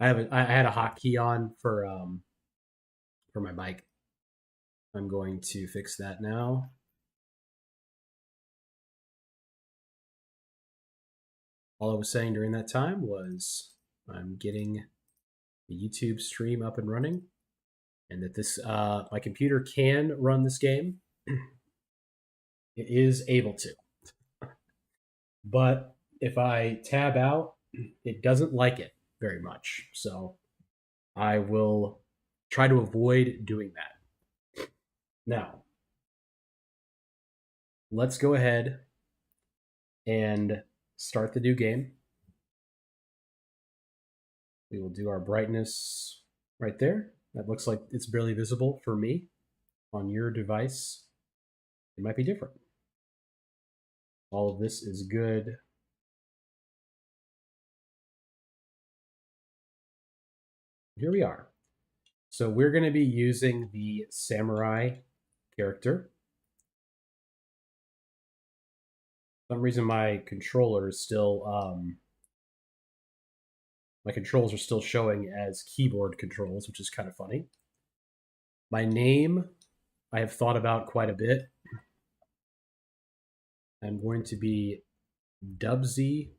I had a hotkey on for my bike. I'm going to fix that now. All I was saying during that time was I'm getting the YouTube stream up and running, and that this my computer can run this game. It is able to, but if I tab out, it doesn't like it very much. So I will try to avoid doing that. Now, let's go ahead and start the new game. We will do our brightness right there. That looks like it's barely visible for me. On your device, it might be different. All of this is good. Here we are. So we're going to be using the samurai character. For some reason my controller is still my controls are still showing as keyboard controls, which is kind of funny. My name I have thought about quite a bit. I'm going to be Dubsy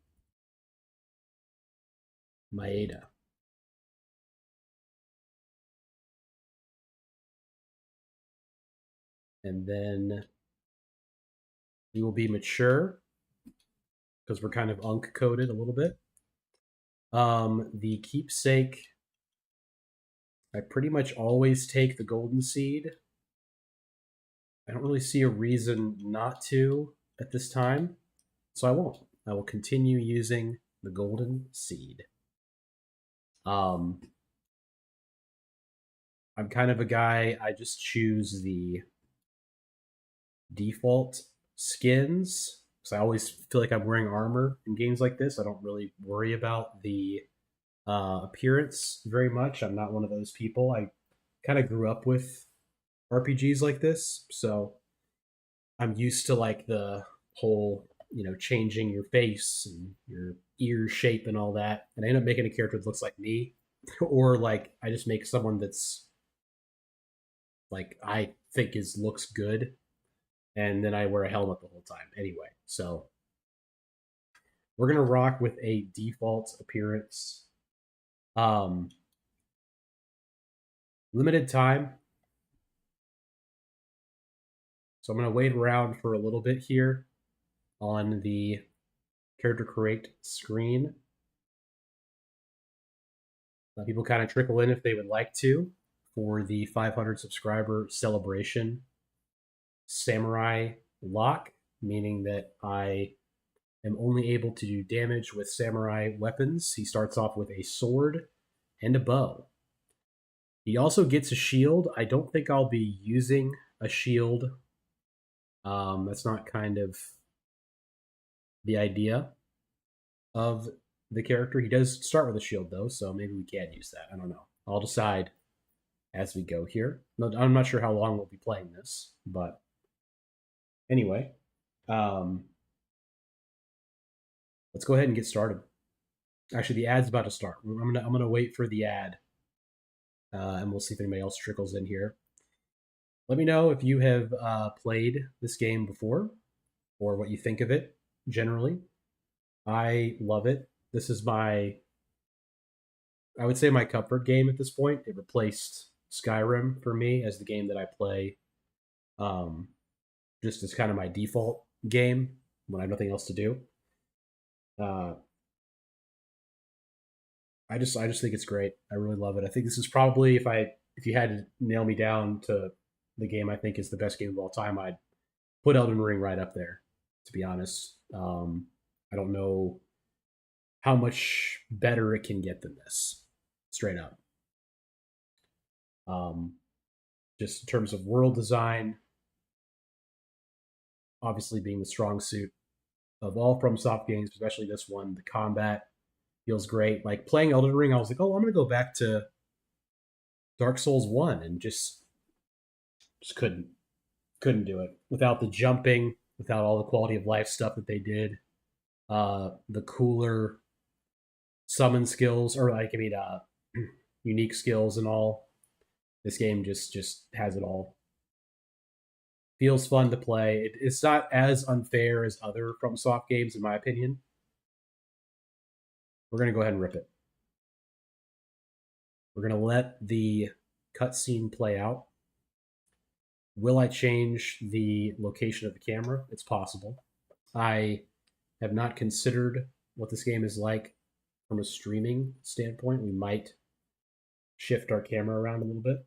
Maeda. And then we will be mature because we're kind of unk coded a little bit. The keepsake, I pretty much always take the golden seed. I don't really see a reason not to at this time, so I won't. I will continue using the golden seed. I'm kind of a guy, I just choose the default skins because I always feel like I'm wearing armor in games like this. I don't really worry about the appearance very much. I'm not one of those people. I kind of grew up with RPGs like this, so I'm used to like the whole, changing your face and your ear shape and all that. And I end up making a character that looks like me, or like I just make someone that's like I think is looks good, and then I wear a helmet the whole time anyway. So we're gonna rock with a default appearance. Um, Limited time, so I'm gonna wait around for a little bit here on the character create screen. Let people kind of trickle in if they would like to for the 500 subscriber celebration samurai lock, meaning that I am only able to do damage with samurai weapons. He starts off with a sword and a bow. He also gets a shield. I don't think I'll be using a shield. That's not kind of the idea of the character. He does start with a shield though, so maybe we can use that. I don't know. I'll decide as we go here. No, I'm not sure how long we'll be playing this, but anyway, um, let's go ahead and get started. Actually, the ad's about to start. I'm gonna wait for the ad, and we'll see if anybody else trickles in here. Let me know if you have played this game before, or what you think of it generally. I love it. This is I would say my comfort game at this point. It replaced Skyrim for me as the game that I play, um, just as kind of my default game when I have nothing else to do. Uh, I just think it's great. I really love it. I think this is probably if you had to nail me down to the game I think is the best game of all time, I'd put Elden Ring right up there. To be honest, I don't know how much better it can get than this. Straight up. Um, just in terms of world design, obviously being the strong suit of all FromSoft games, especially this one. The combat feels great. Like playing Elden Ring, I was like, oh, I'm gonna go back to Dark Souls 1 and just couldn't do it without the jumping, without all the quality of life stuff that they did. The cooler summon skills, or like I mean, unique skills and all. This game just has it all. Feels fun to play. It's not as unfair as other FromSoft games, in my opinion. We're gonna go ahead and rip it. We're gonna let the cutscene play out. Will I change the location of the camera? It's possible. I have not considered what this game is like from a streaming standpoint. We might shift our camera around a little bit.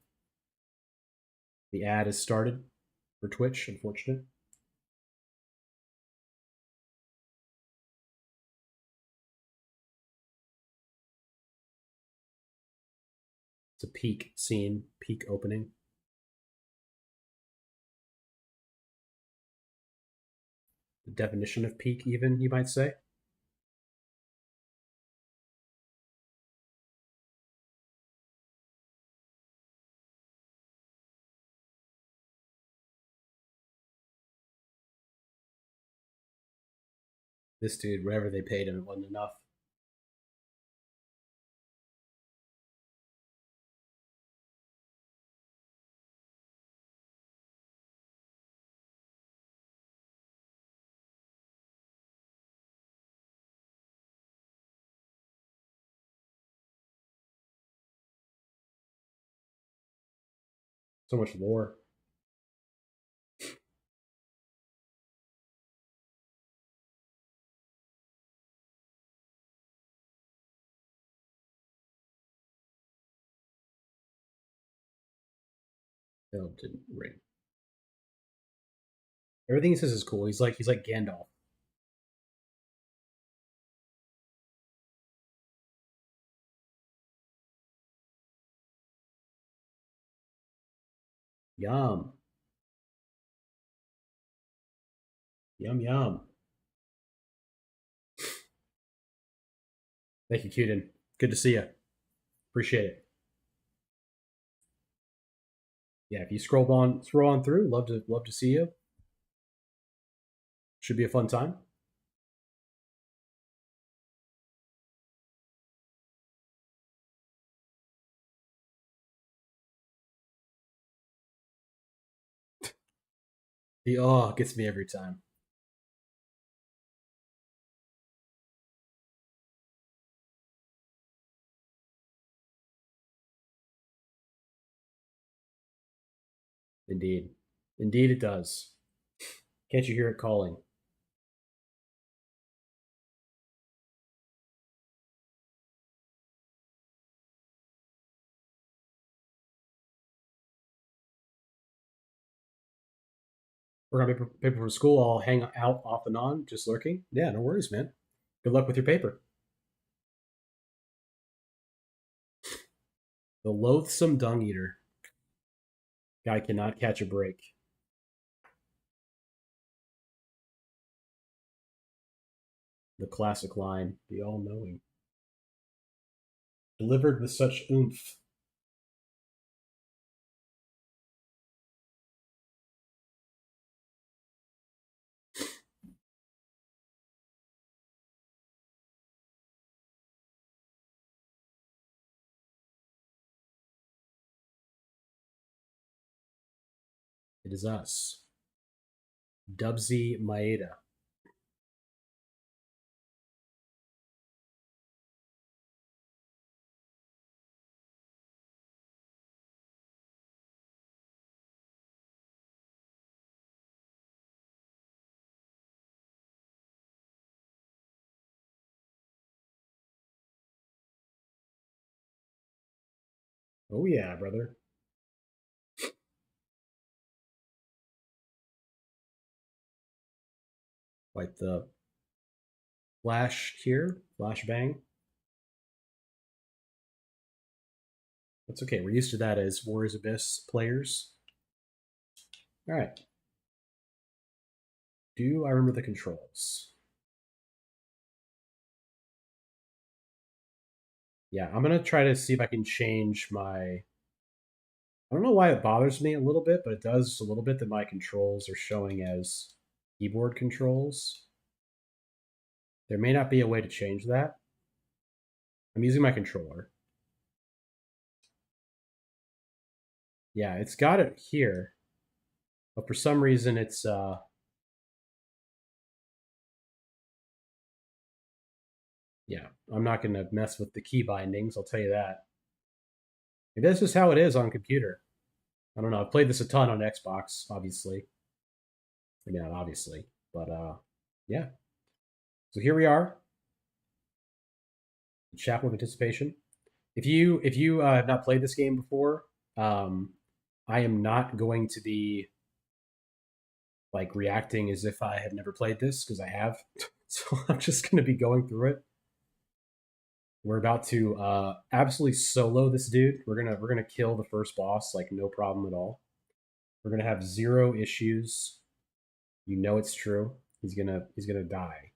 The ad is started for Twitch, unfortunate. It's a peak scene, peak opening. The definition of peak, even, you might say. This dude, whatever they paid him, it wasn't enough. So much lore. Elden Ring. Everything he says is cool. He's like Gandalf. Yum. Yum yum. Thank you, Cuden. Good to see you. Appreciate it. Yeah, if you scroll on through, love to see you. Should be a fun time. The gets me every time. Indeed. Indeed it does. Can't you hear it calling? We're gonna be paper from school. I'll hang out off and on, just lurking. Yeah, no worries, man. Good luck with your paper. The loathsome dung eater. Guy cannot catch a break. The classic line, the all knowing. Delivered with such oomph. It is us. Dubsy Maeda. Oh yeah, brother. Like the flash here, flash bang. That's okay. We're used to that as Warriors Abyss players. All right. Do I remember the controls? Yeah, I'm gonna try to see if I can change my. I don't know why it bothers me a little bit, but it does a little bit that my controls are showing as keyboard controls. There may not be a way to change that. I'm using my controller. Yeah, it's got it here, but for some reason it's yeah, I'm not going to mess with the key bindings, I'll tell you that. Maybe that's just how it is on computer. I don't know. I've played this a ton on Xbox, obviously. I mean, not obviously, but yeah. So here we are, Chapel of Anticipation. If you have not played this game before, um, I am not going to be like reacting as if I had never played this because I have. So I'm just going to be going through it. We're about to absolutely solo this dude. We're gonna kill the first boss like no problem at all. We're gonna have zero issues. You know it's true. He's gonna die.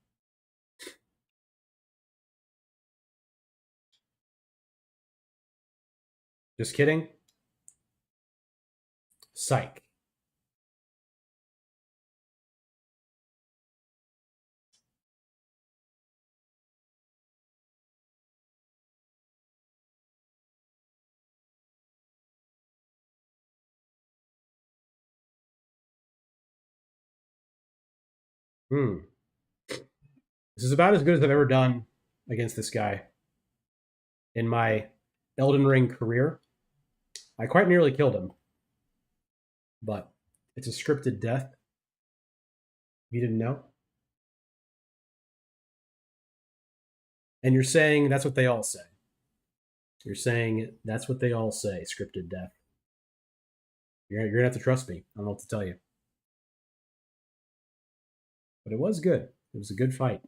Just kidding. Psych. Hmm. This is about as good as I've ever done against this guy in my Elden Ring career. I quite nearly killed him, but it's a scripted death. If you didn't know, and you're saying that's what they all say. You're saying that's what they all say. Scripted death. You're gonna have to trust me. I don't know what to tell you, but it was good. It was a good fight.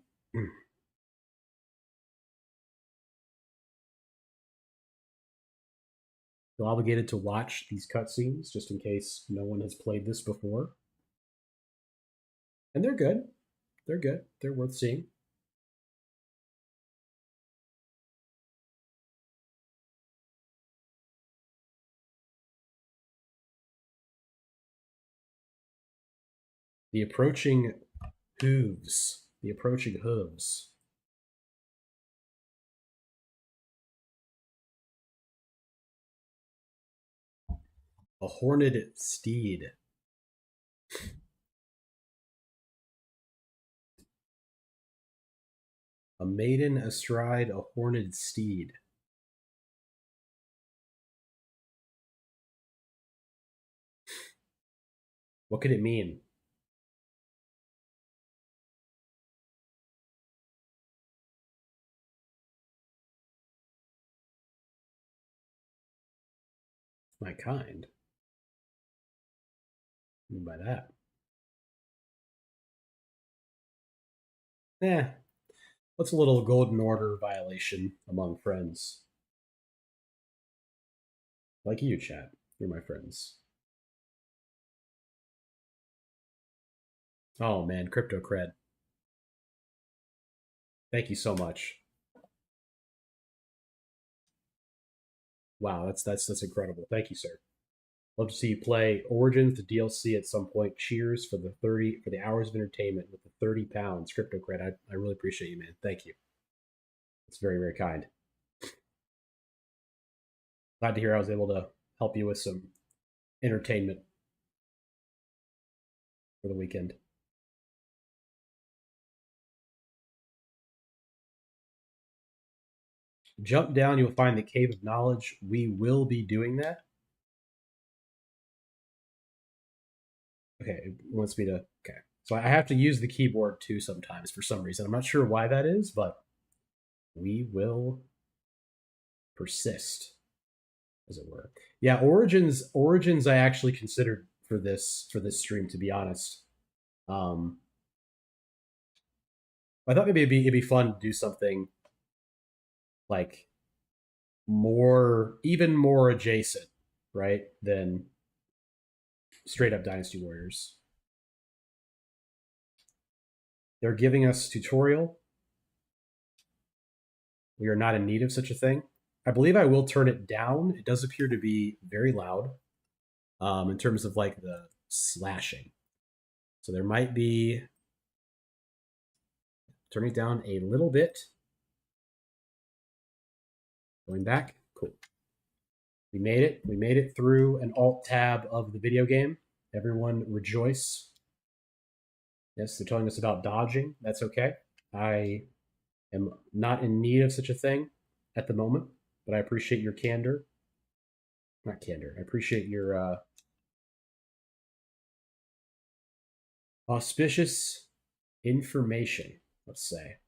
Feel obligated to watch these cutscenes just in case no one has played this before, and they're good. They're good. They're worth seeing. The approaching hooves. The approaching hooves. A horned steed. A maiden astride a horned steed. What could it mean? My kind. What do you mean by that? Eh, what's a little golden order violation among friends? Like you, chat. You're my friends. Oh man, crypto cred. Thank you so much. Wow, that's incredible. Thank you, sir. Love to see you play Origins, the DLC at some point. Cheers for the 30 for the hours of entertainment with the 30 pounds crypto cred. I really appreciate you, man. Thank you. It's very, very kind. Glad to hear I was able to help you with some entertainment for the weekend. Jump down, you'll find the Cave of Knowledge. We will be doing that. Okay, it wants me to. Okay. So I have to use the keyboard too sometimes for some reason. I'm not sure why that is, but we will persist, as it were. Yeah, Origins I actually considered for this stream, to be honest. Um I thought maybe it'd be fun to do something like even more adjacent, right, than straight up Dynasty Warriors. They're giving us tutorial. We are not in need of such a thing. I believe I will turn it down. It does appear to be very loud in terms of like the slashing. So there might be turning it down a little bit. Going back. Cool. We made it. We made it through an alt tab of the video game. Everyone rejoice. Yes, they're telling us about dodging. That's okay. I am not in need of such a thing at the moment, but I appreciate your candor. Not candor. I appreciate your auspicious information, let's say.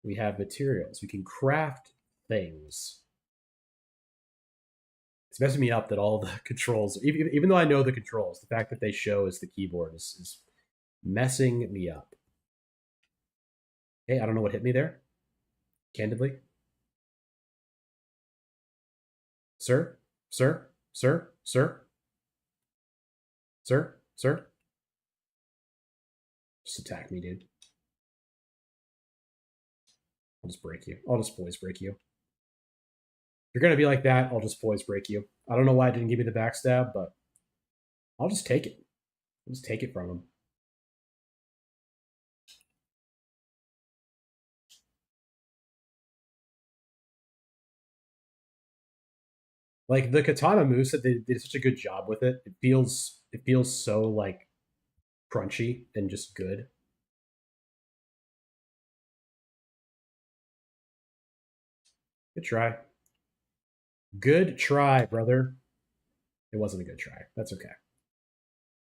We have materials. We can craft things. It's messing me up that all the controls, even though I know the controls, the fact that they show as the keyboard is messing me up. Hey, I don't know what hit me there, candidly. Sir, sir, sir, sir, sir, sir. Just attack me, dude. I'll just break you. I'll just poise break you. If you're gonna be like that, I'll just poise break you. I don't know why it didn't give me the backstab, but I'll just take it. I'll just take it from him. Like the katana moveset, they did such a good job with it. It feels so like crunchy and just good. Good try. Good try, brother. It wasn't a good try. That's okay.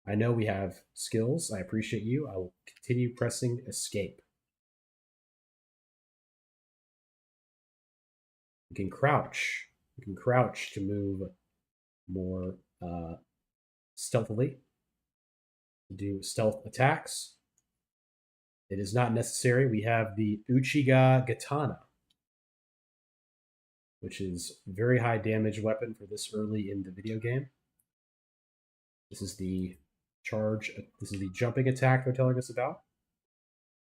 I know we have skills. I appreciate you. I will continue pressing escape. You can crouch. You can crouch to move more stealthily, to do stealth attacks. It is not necessary. We have the Uchiga Katana, which is very high damage weapon for this early in the video game. This is the charge. This is the jumping attack they're telling us about,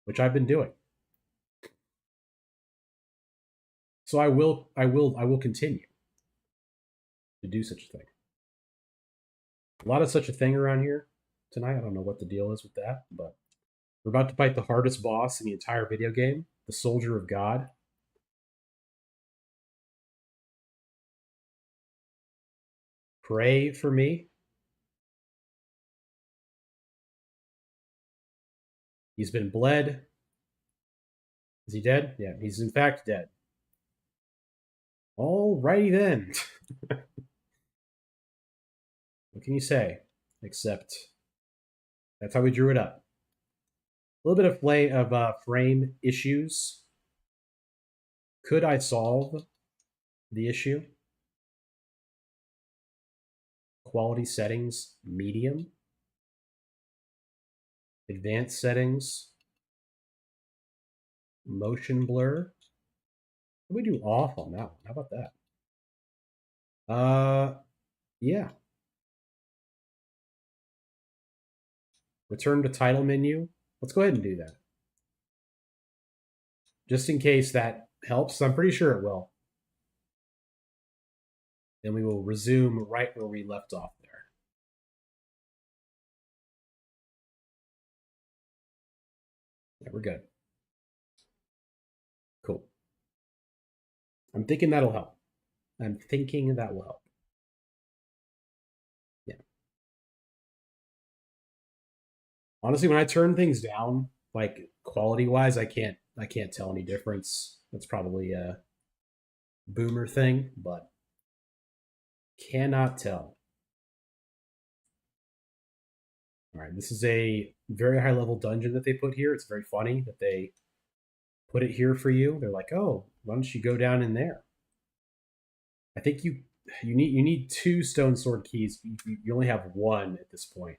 which I've been doing. So I will continue to do such a thing. A lot of such a thing around here tonight. I don't know what the deal is with that, but we're about to fight the hardest boss in the entire video game, the Soldier of God. Pray for me. He's been bled. Is he dead? Yeah, he's in fact dead. Alrighty then. What can you say? Except that's how we drew it up. A little bit of frame issues. Could I solve the issue? Quality settings, medium. Advanced settings, motion blur. We do off on that one. How about that? Yeah. Return to title menu. Let's go ahead and do that. Just in case that helps. I'm pretty sure it will. Then we will resume right where we left off there. Yeah, we're good. Cool. I'm thinking that'll help. I'm thinking that will help. Yeah. Honestly, when I turn things down, like quality wise, I can't tell any difference. That's probably a boomer thing, but cannot tell. All right, this is a very high level dungeon that they put here. It's very funny that they put it here for you. They're like, "Oh, why don't you go down in there?" I think you need two stone sword keys. You only have one at this point,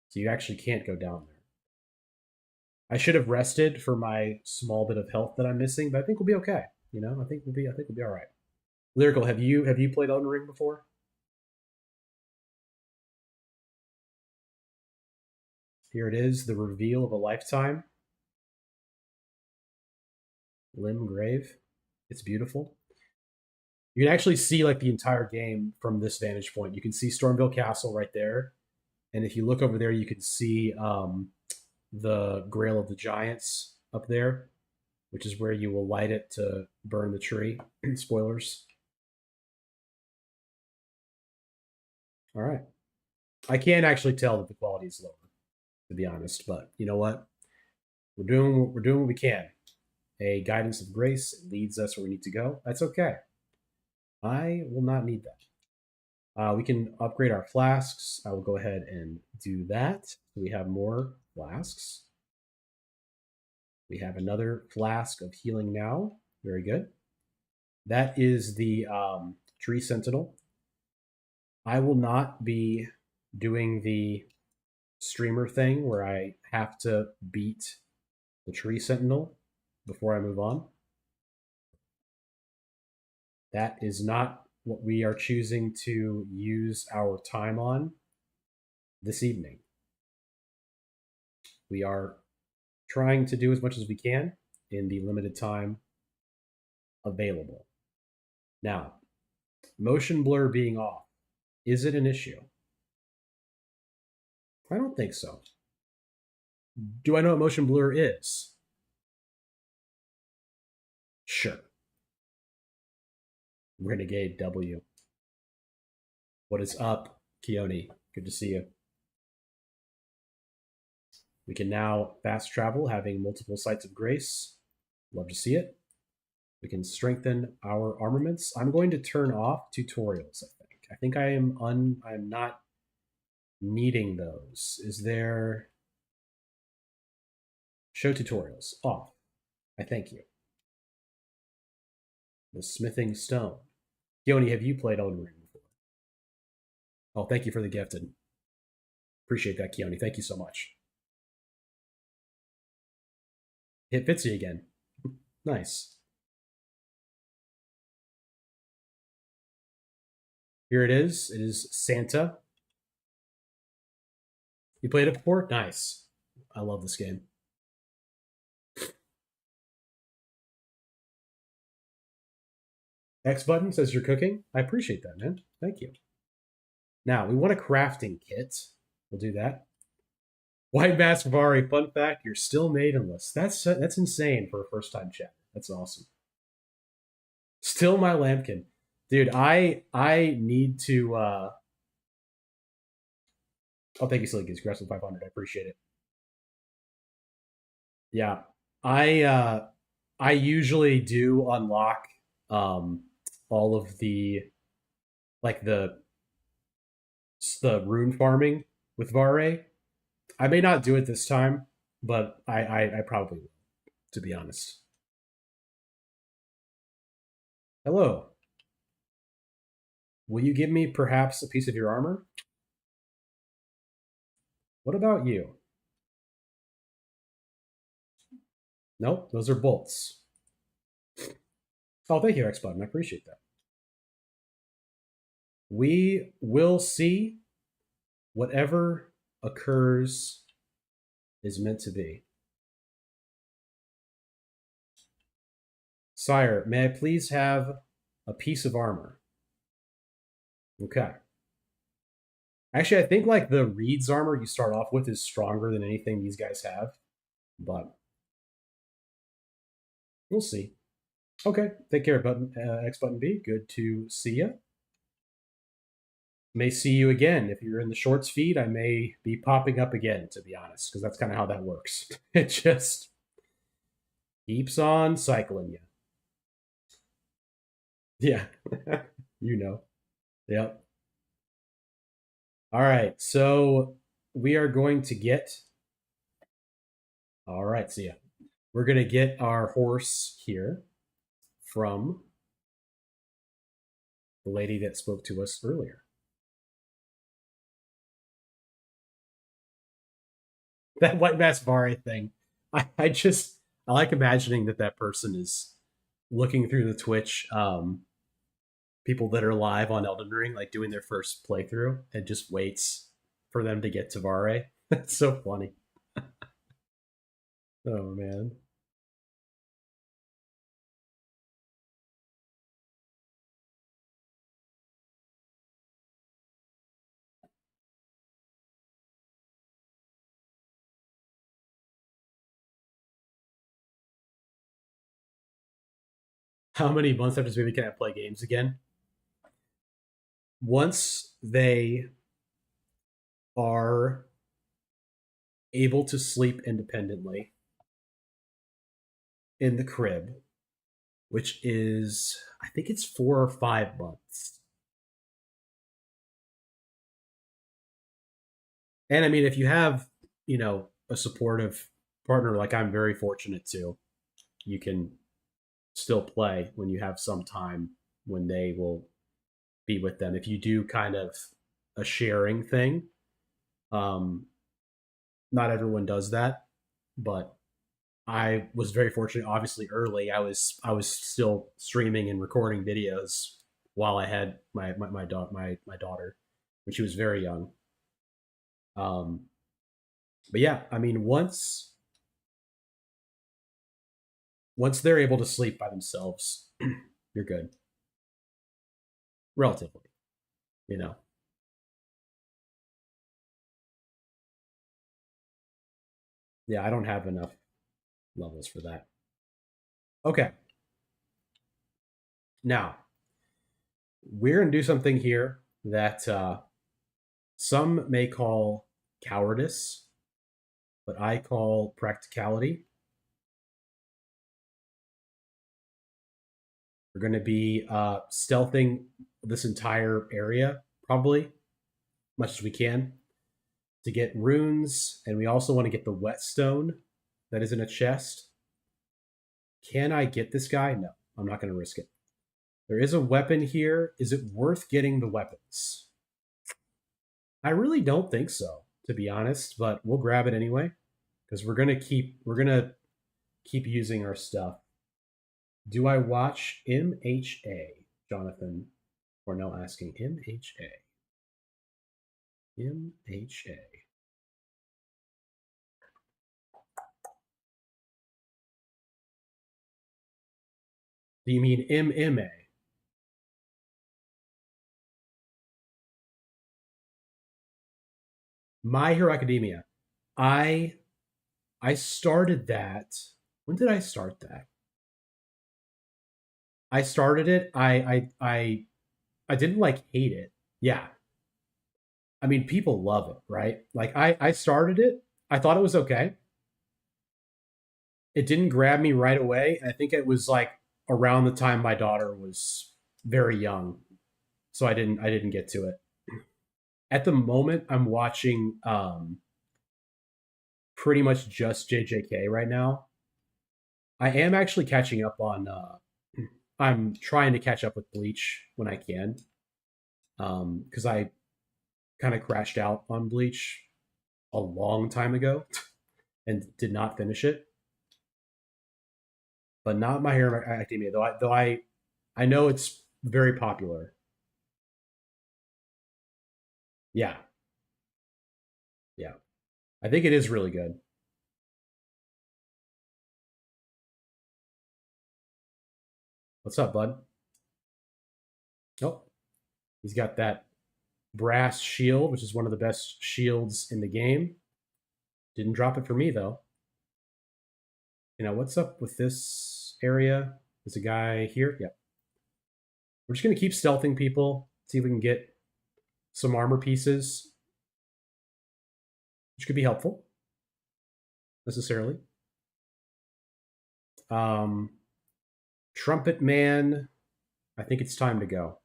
so you actually can't go down there. I should have rested for my small bit of health that I'm missing, but I think we'll be okay. I think we'll be all right. Lyrical, have you played Elden Ring before? Here it is, the reveal of a lifetime. Limb Grave. It's beautiful. You can actually see like the entire game from this vantage point. You can see Stormville Castle right there, and if you look over there, you can see the Grail of the Giants up there, which is where you will light it to burn the tree. Spoilers. All right. I can't actually tell that the quality is lower, to be honest, but you know what? We're doing what we can. A guidance of grace leads us where we need to go. That's okay. I will not need that. We can upgrade our flasks. I will go ahead and do that. So we have more flasks. We have another flask of healing now. Very good. That is the tree sentinel. I will not be doing the streamer thing where I have to beat the tree sentinel before I move on. That is not what we are choosing to use our time on this evening. We are trying to do as much as we can in the limited time available. Now, motion blur being off, is it an issue? I don't think so. Do I know what motion blur is? Sure. Renegade W. What is up, Keone? Good to see you. We can now fast travel, having multiple sites of grace. Love to see it. We can strengthen our armaments. I'm going to turn off tutorials, I think. I think I'm not needing those. Is there show tutorials off? I thank you. The smithing stone. Keone, have you played Elden Ring before? Oh, thank you for the gifted. Appreciate that, Keone. Thank you so much. Hit Fitzy again. Nice. Here it is. It is Santa. You played it before? Nice. I love this game. X button says you're cooking. I appreciate that, man. Thank you. Now, we want a crafting kit. We'll do that. White Mask Vari, fun fact, you're still maidenless. That's insane for a first time chat. That's awesome. Still my lambkin. Dude, I need to oh, thank you, Silly Goose. Aggressive 500. I appreciate it. Yeah. I usually do unlock um all of the like the rune farming with Vare. I may not do it this time, but I probably will, to be honest. Hello. Will you give me perhaps a piece of your armor? What about you? Nope, those are bolts. Oh, thank you, X Button. I appreciate that. We will see whatever occurs is meant to be. Sire, may I please have a piece of armor? Okay. Actually, I think like the Reed's armor you start off with is stronger than anything these guys have, but we'll see. Okay, take care, button X button B. Good to see you. May see you again if you're in the shorts feed. I may be popping up again, to be honest, because that's kind of how that works. It just keeps on cycling you. Yeah, you know. Yep. All right, so we are going to get. All right, see ya. We're going to get our horse here from the lady that spoke to us earlier. That white mask Vari thing. I like imagining that person is looking through the Twitch people that are live on Elden Ring, like doing their first playthrough, and just waits for them to get to Vare. That's so funny. Oh man. How many months after this movie can I play games again? Once they are able to sleep independently in the crib, which is, I think it's 4 or 5 months. And I mean, if you have, a supportive partner like I'm very fortunate to, you can still play when you have some time when they will be with them. If you do kind of a sharing thing, um, not everyone does that, but I was very fortunate. Obviously, early I was still streaming and recording videos while I had my daughter when she was very young. Um, but yeah, I mean, once they're able to sleep by themselves, you're good, relatively. You know, yeah, I don't have enough levels for that. Okay, now we're gonna do something here that some may call cowardice, but I call practicality. We're going to be stealthing this entire area, probably, much as we can, to get runes, and we also want to get the whetstone that is in a chest. Can I get this guy? No, I'm not going to risk it. There is a weapon here. Is it worth getting the weapons? I really don't think so, to be honest, but we'll grab it anyway because we're gonna keep using our stuff. Do I watch MHA, Jonathan? Or no, asking MHA. MHA. Do you mean MMA? My Hero Academia. I I started that. When did I start that? I started it. I didn't like hate it. Yeah. I mean, people love it, right? Like I started it. I thought it was okay. It didn't grab me right away. I think it was like around the time my daughter was very young, so I didn't get to it. At the moment, I'm watching pretty much just JJK right now. I am actually catching up on. I'm trying to catch up with Bleach when I can, because I kind of crashed out on Bleach a long time ago and did not finish it. But not My Hero Academia, though I know it's very popular. Yeah, yeah, I think it is really good. What's up, bud? Oh, he's got that brass shield, which is one of the best shields in the game. Didn't drop it for me though. What's up with this area? There's a guy here. Yeah, we're just gonna keep stealthing people. See if we can get some armor pieces, which could be helpful necessarily. Um, Trumpet Man. I think it's time to go.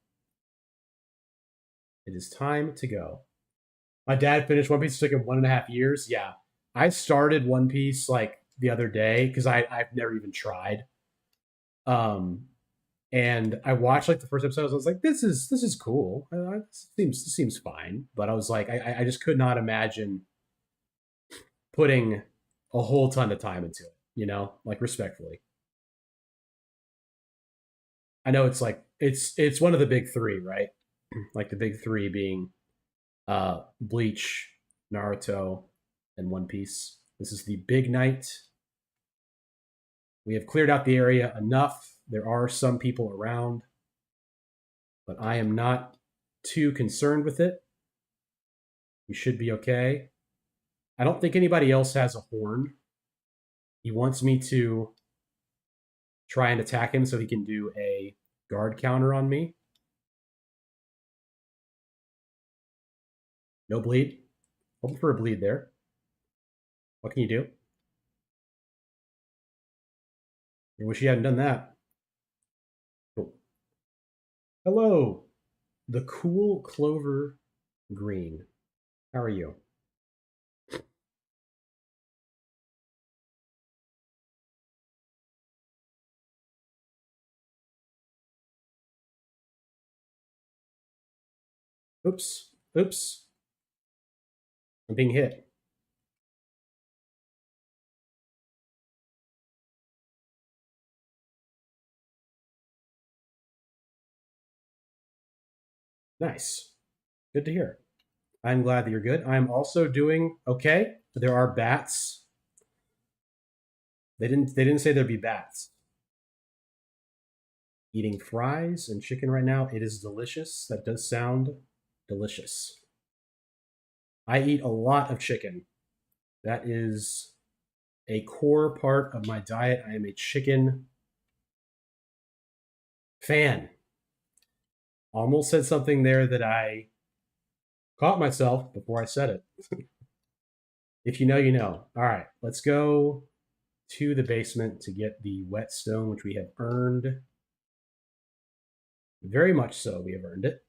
It is time to go. My dad finished One Piece. It took him 1.5 years. Yeah, I started One Piece like the other day because I've never even tried. Um, and I watched like the first episode. I was like, this is cool. This seems fine. But I was like, I just could not imagine putting a whole ton of time into it. Like respectfully. I know it's like it's one of the big three, right? Like the big three being Bleach, Naruto, and One Piece. This is the big night. We have cleared out the area enough. There are some people around, but I am not too concerned with it. We should be okay. I don't think anybody else has a horn. He wants me to try and attack him so he can do a guard counter on me. No bleed. Hoping for a bleed there. What can you do? I wish you hadn't done that. Cool. Hello, the cool clover green. How are you? Oops. Oops. I'm being hit. Nice. Good to hear. I'm glad that you're good. I'm also doing okay. There are bats. They didn't say there'd be bats. Eating fries and chicken right now. It is delicious. That does sound delicious. I eat a lot of chicken. That is a core part of my diet. I am a chicken fan. Almost said something there that I caught myself before I said it. If you know, you know. All right, let's go to the basement to get the whetstone, which we have earned. Very much so, we have earned it.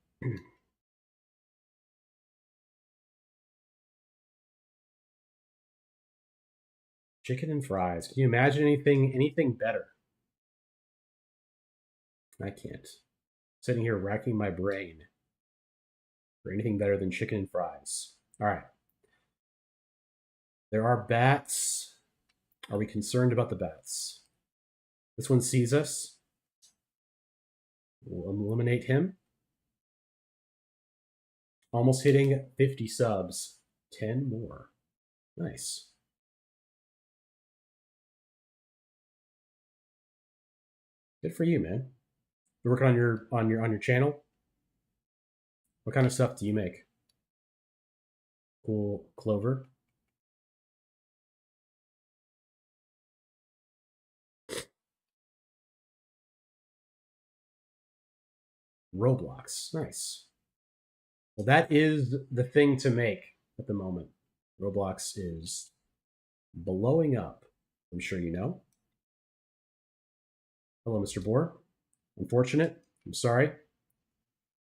Chicken and fries. Can you imagine anything better? I can't. Sitting here racking my brain for anything better than chicken and fries. All right. There are bats. Are we concerned about the bats? This one sees us. We'll eliminate him. Almost hitting 50 subs. 10 more. Nice. Good for you, man. You're working on your channel. What kind of stuff do you make? Cool clover. Roblox. Nice. Well, that is the thing to make at the moment. Roblox is blowing up. I'm sure you know. Hello, Mr. Bohr. Unfortunate. I'm sorry.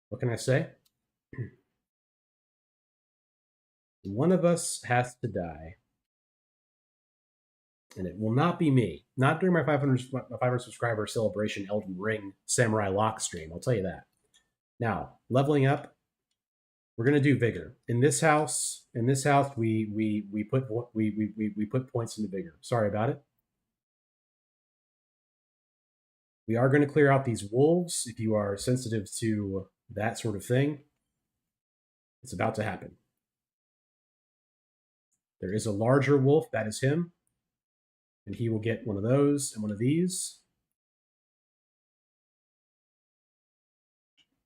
What can I say? One of us has to die. And it will not be me. Not during my 500 subscriber celebration Elden Ring Samurai Lock stream. I'll tell you that. Now, leveling up, we're gonna do vigor. In this house, we put points into vigor. Sorry about it. We are going to clear out these wolves. If you are sensitive to that sort of thing, it's about to happen. There is a larger wolf, that is him, and he will get one of those and one of these.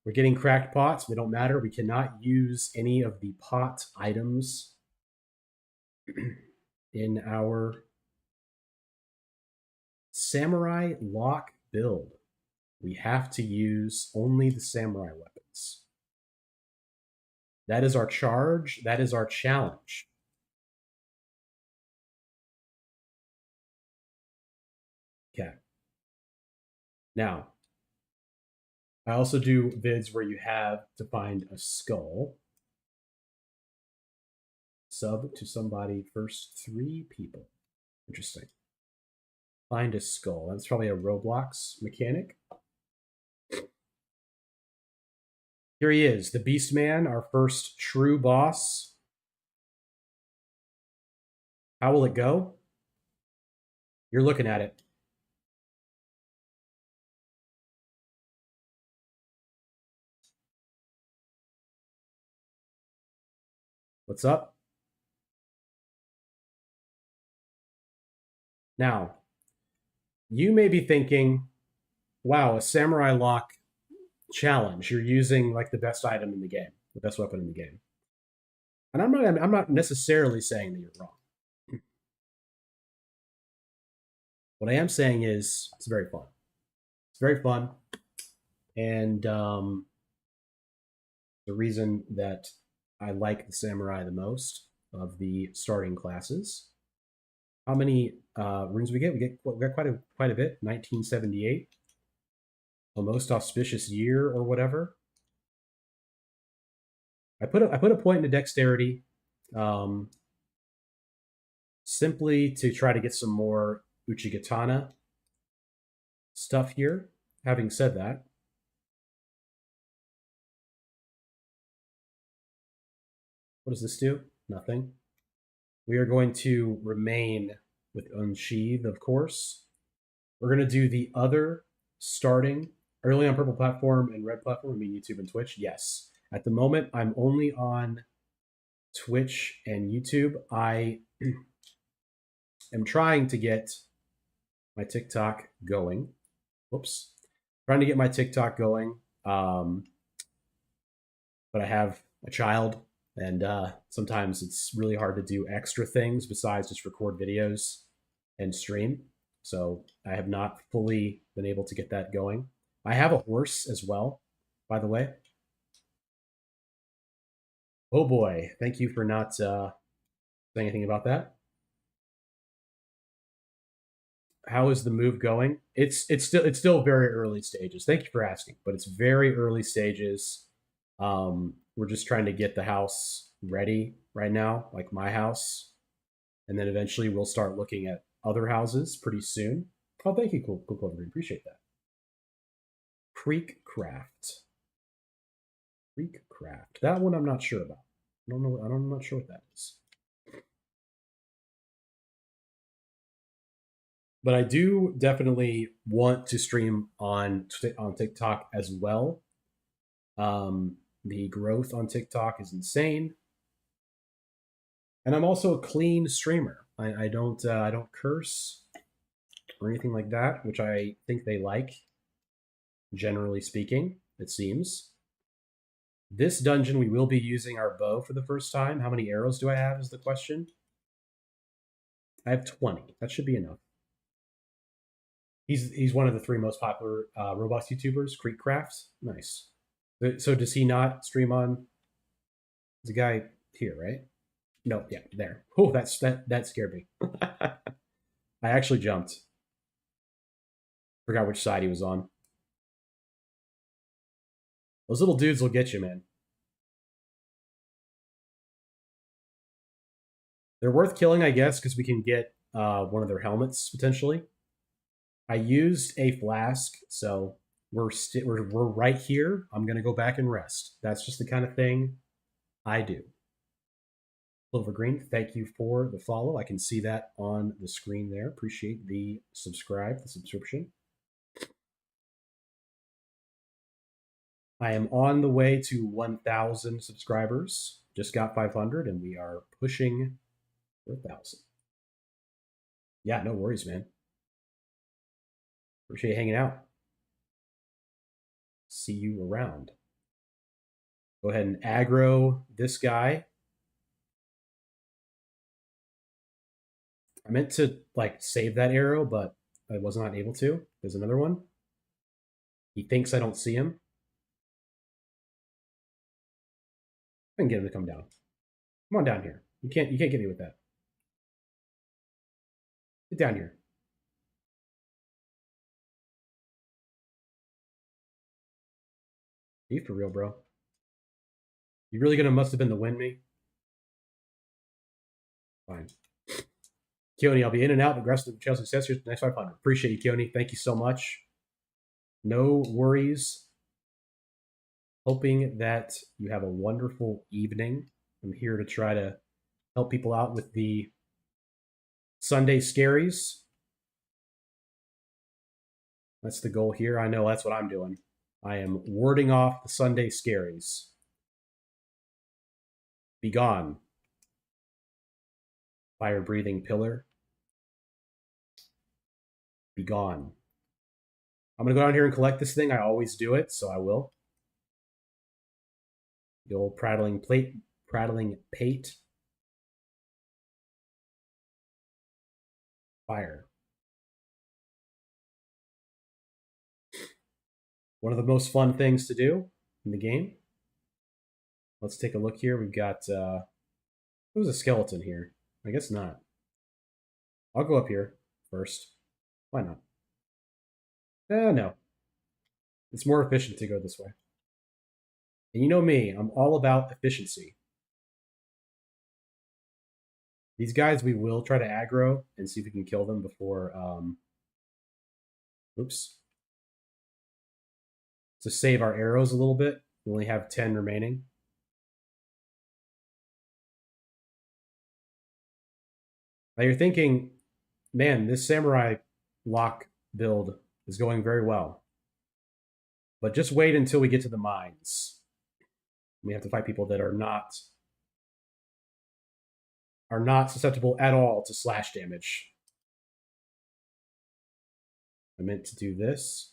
We're getting cracked pots. They don't matter. We cannot use any of the pot items in our samurai lock build. We have to use only the samurai weapons. That is our charge. That is our challenge. Okay. Now, I also do vids where you have to find a skull. Sub to somebody, first 3 people. Interesting. Find a skull. That's probably a Roblox mechanic. Here he is, the Beast Man, our first true boss. How will it go? You're looking at it. What's up? Now, you may be thinking, wow, a samurai lock challenge. You're using like the best item in the game, the best weapon in the game. And I'm not necessarily saying that you're wrong. What I am saying is it's very fun. It's very fun. And the reason that I like the samurai the most of the starting classes. How many runes we get? We got quite a bit. 1978, a most auspicious year or whatever. I put a point into dexterity, um, simply to try to get some more Uchigatana stuff here. Having said that, what does this do? Nothing. We are going to remain with Unsheath, of course. We're going to do the other starting early on purple platform and red platform. I mean YouTube and Twitch. Yes. At the moment, I'm only on Twitch and YouTube. I am trying to get my TikTok going. Whoops. Trying to get my TikTok going. But I have a child, and sometimes it's really hard to do extra things besides just record videos and stream. So I have not fully been able to get that going. I have a horse as well, by the way. Oh boy, thank you for not saying anything about that. How is the move going? It's still very early stages. Thank you for asking, but it's very early stages. We're just trying to get the house ready right now, like my house, and then eventually we'll start looking at other houses pretty soon. Oh, thank you, cool Clover. Appreciate that. Creek Craft. Creek Craft. That one I'm not sure about. I don't know. I'm not sure what that is. But I do definitely want to stream on TikTok as well. The growth on TikTok is insane, and I'm also a clean streamer. I don't curse or anything like that, which I think they like. Generally speaking, it seems. This dungeon, we will be using our bow for the first time. How many arrows do I have is the question. I have 20. That should be enough. He's one of the 3 most popular Roblox YouTubers, Creekcraft. Nice. So does he not stream on? The guy here, right? No, yeah, there. Oh, that scared me. I actually jumped. Forgot which side he was on. Those little dudes will get you, man. They're worth killing, I guess, because we can get one of their helmets potentially. I used a flask, so we're right here. I'm gonna go back and rest. That's just the kind of thing I do. Clover Green, thank you for the follow. I can see that on the screen there. Appreciate the subscription. I am on the way to 1,000 subscribers. Just got 500, and we are pushing 1,000. Yeah, no worries, man. Appreciate you hanging out. See you around. Go ahead and aggro this guy. I meant to like save that arrow, but I was not able to. There's another one. He thinks I don't see him. I can get him to come down. Come on down here. You can't get me with that. Get down here. Are you for real, bro? You really gonna must have been the win me? Fine. Keone, I'll be in and out. The rest of the trail success here. Next 500. Appreciate you, Keone. Thank you so much. No worries. Hoping that you have a wonderful evening. I'm here to try to help people out with the Sunday scaries. That's the goal here. I know that's what I'm doing. I am warding off the Sunday scaries. Be gone. Fire breathing pillar. Be gone. I'm gonna go down here and collect this thing. I always do it, so I will. The old prattling pate. Fire. One of the most fun things to do in the game. Let's take a look here. We've got There was a skeleton here. I guess not. I'll go up here first. Why not? No. It's more efficient to go this way. And you know me, I'm all about efficiency. These guys we will try to aggro and see if we can kill them before oops. To save our arrows a little bit. We only have 10 remaining. Now you're thinking, man, this samurai lock build is going very well. But just wait until we get to the mines. We have to fight people that are not susceptible at all to slash damage. I meant to do this.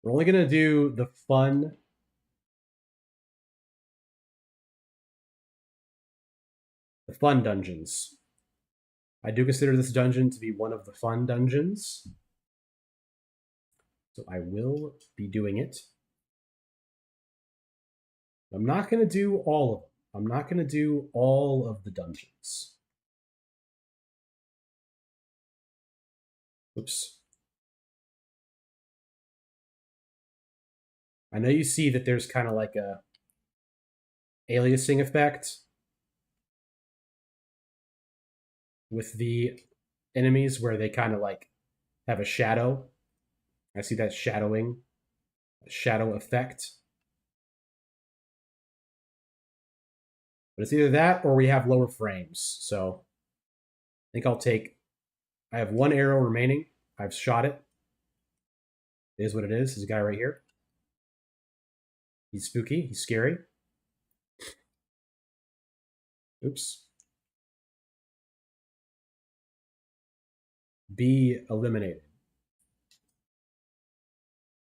We're only going to do the fun dungeons. I do consider this dungeon to be one of the fun dungeons. So I will be doing it. I'm not going to do all of them. I'm not going to do all of the dungeons. Oops. I know you see that there's kind of like a aliasing effect with the enemies where they kind of like have a shadow. I see that shadowing, shadow effect. But it's either that or we have lower frames. So I think I'll take. I have one arrow remaining. I've shot it. It is what it is. There's a guy right here. He's spooky. He's scary. Oops. Be eliminated.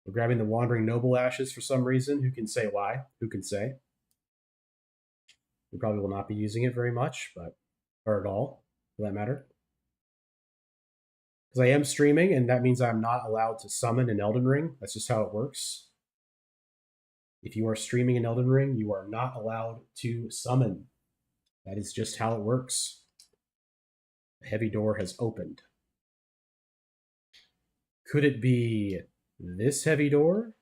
We're grabbing the Wandering Noble Ashes for some reason. Who can say why? Who can say? We probably will not be using it very much, but or at all, for that matter. Because I am streaming, and that means I'm not allowed to summon an Elden Ring. That's just how it works. If you are streaming an Elden Ring, you are not allowed to summon. That is just how it works. The heavy door has opened. Could it be this heavy door?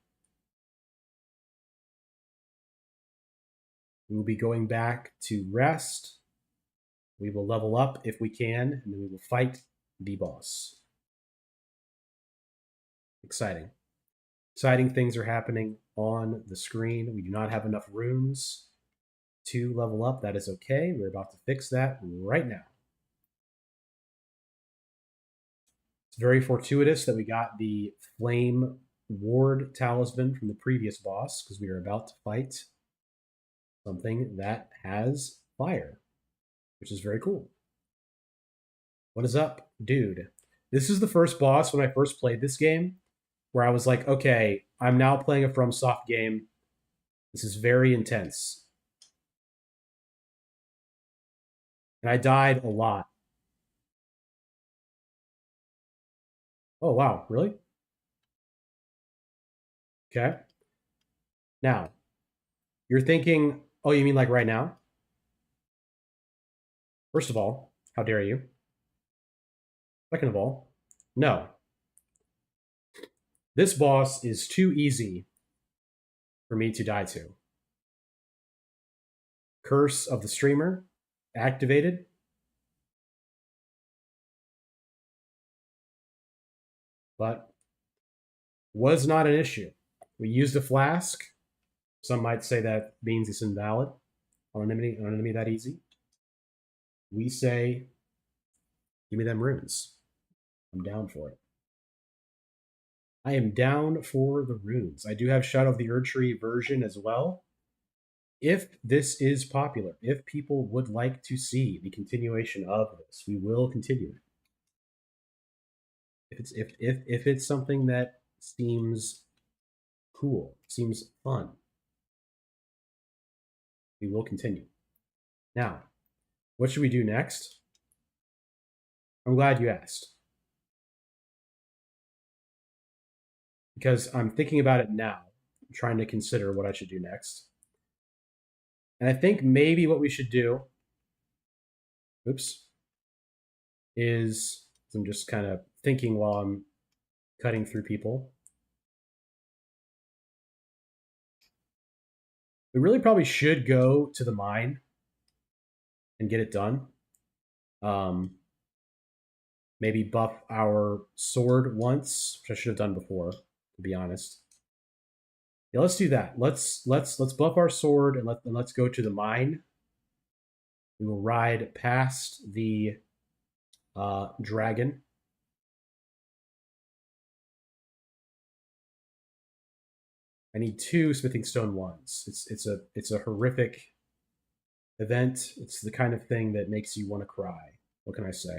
We will be going back to rest. We will level up if we can, and then we will fight the boss. Exciting. Exciting things are happening on the screen. We do not have enough runes to level up. That is okay. We're about to fix that right now. It's very fortuitous that we got the Flame Ward Talisman from the previous boss because we are about to fight something that has fire, which is very cool. What is up, dude? This is the first boss when I first played this game where I was like, okay, I'm now playing a FromSoft game. This is very intense. And I died a lot. Oh, wow, really? Okay. Now, you're thinking, oh, you mean like right now? First of all, how dare you? Second of all, no. This boss is too easy for me to die to. Curse of the Streamer activated. But was not an issue. We used a flask. Some might say that means it's invalid on an enemy that easy. We say, give me them runes. I'm down for it. I am down for the runes. I do have Shadow of the Erdtree version as well. If this is popular, if people would like to see the continuation of this, we will continue it. If it's something that seems cool, seems fun, we will continue. Now, what should we do next? I'm glad you asked. because I'm thinking about it now, I'm trying to consider what I should do next. And I think maybe what we should do, oops, is I'm just kind of thinking while I'm cutting through people. We really probably should go to the mine and get it done. Um, maybe buff our sword once, which I should have done before, to be honest. Yeah, let's do that. Let's buff our sword and let's go to the mine. We will ride past the dragon. I need 2 smithing stone ones. It's a horrific event. It's the kind of thing that makes you want to cry. What can I say?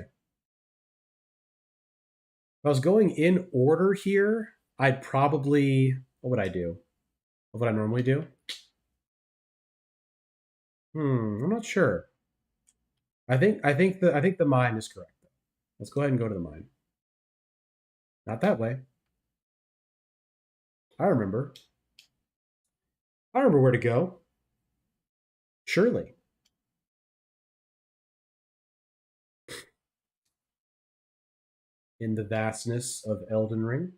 If I was going in order here, I'd probably, what would I do? What would I normally do? I'm not sure. I think the mine is correct. Let's go ahead and go to the mine. Not that way. I remember. I remember where to go. Surely. In the vastness of Elden Ring.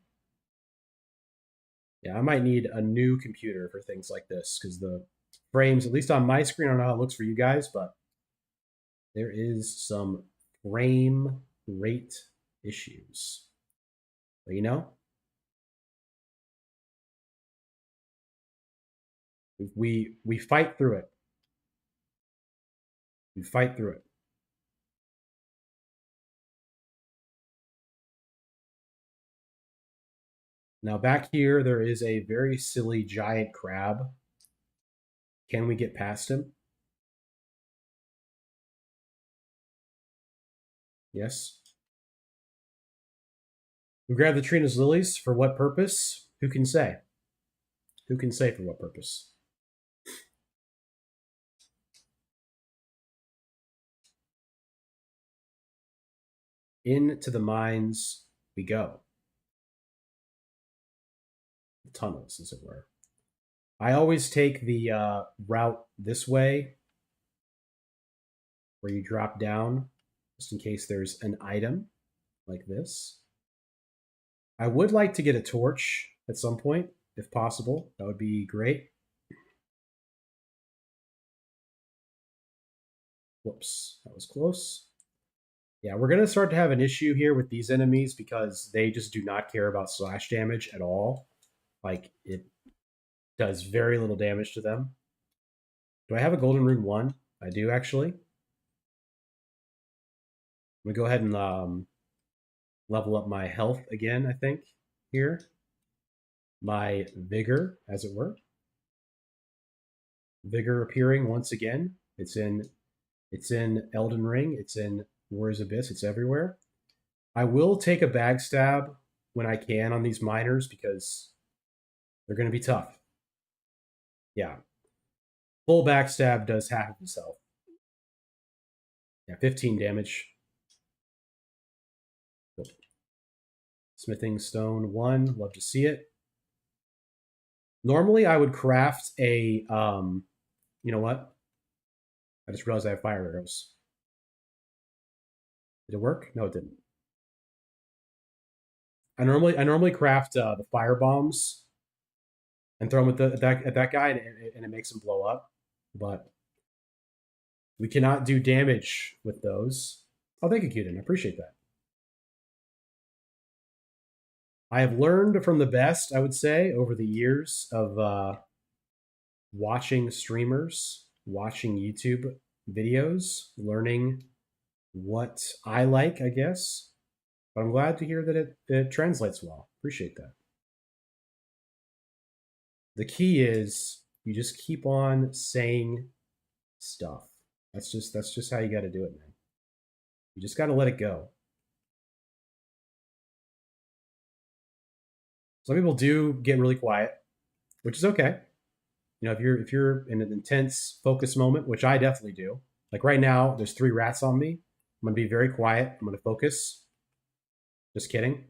Yeah, I might need a new computer for things like this because the frames, at least on my screen, I don't know how it looks for you guys, but there is some frame rate issues. But you know, we fight through it. We fight through it. Now back here, there is a very silly giant crab. Can we get past him? Yes. We grab the Trina's lilies. For what purpose? Who can say? Who can say for what purpose? Into the mines we go. The tunnels, as it were. I always take the route this way, where you drop down, just in case there's an item like this. I would like to get a torch at some point, if possible. That would be great. Whoops, that was close. Yeah, we're going to start to have an issue here with these enemies because they just do not care about slash damage at all. Like, it does very little damage to them. Do I have a golden rune 1? I do, actually. I'm going to go ahead and level up my health again, I think, here. My vigor, as it were. Vigor appearing once again. It's in Elden Ring. It's in Warriors Abyss. It's everywhere. I will take a backstab when I can on these miners because they're going to be tough. Yeah. Full backstab does half of his health. Yeah, 15 damage. Smithing stone 1. Love to see it. Normally, I would craft a, you know what? I just realized I have fire arrows. Did it work? No, it didn't. I normally craft the fire bombs and throw them at that guy, and it makes him blow up. But we cannot do damage with those. Oh, thank you, Cuden. I appreciate that. I have learned from the best, I would say, over the years of watching streamers, watching YouTube videos, learning what I like, I guess. But I'm glad to hear that it translates well. Appreciate that. The key is you just keep on saying stuff. That's just how you got to do it, man. You just got to let it go. Some people do get really quiet, which is okay. You know, if you're in an intense focus moment, which I definitely do. Like right now, there's 3 rats on me. I'm gonna be very quiet. I'm gonna focus. Just kidding.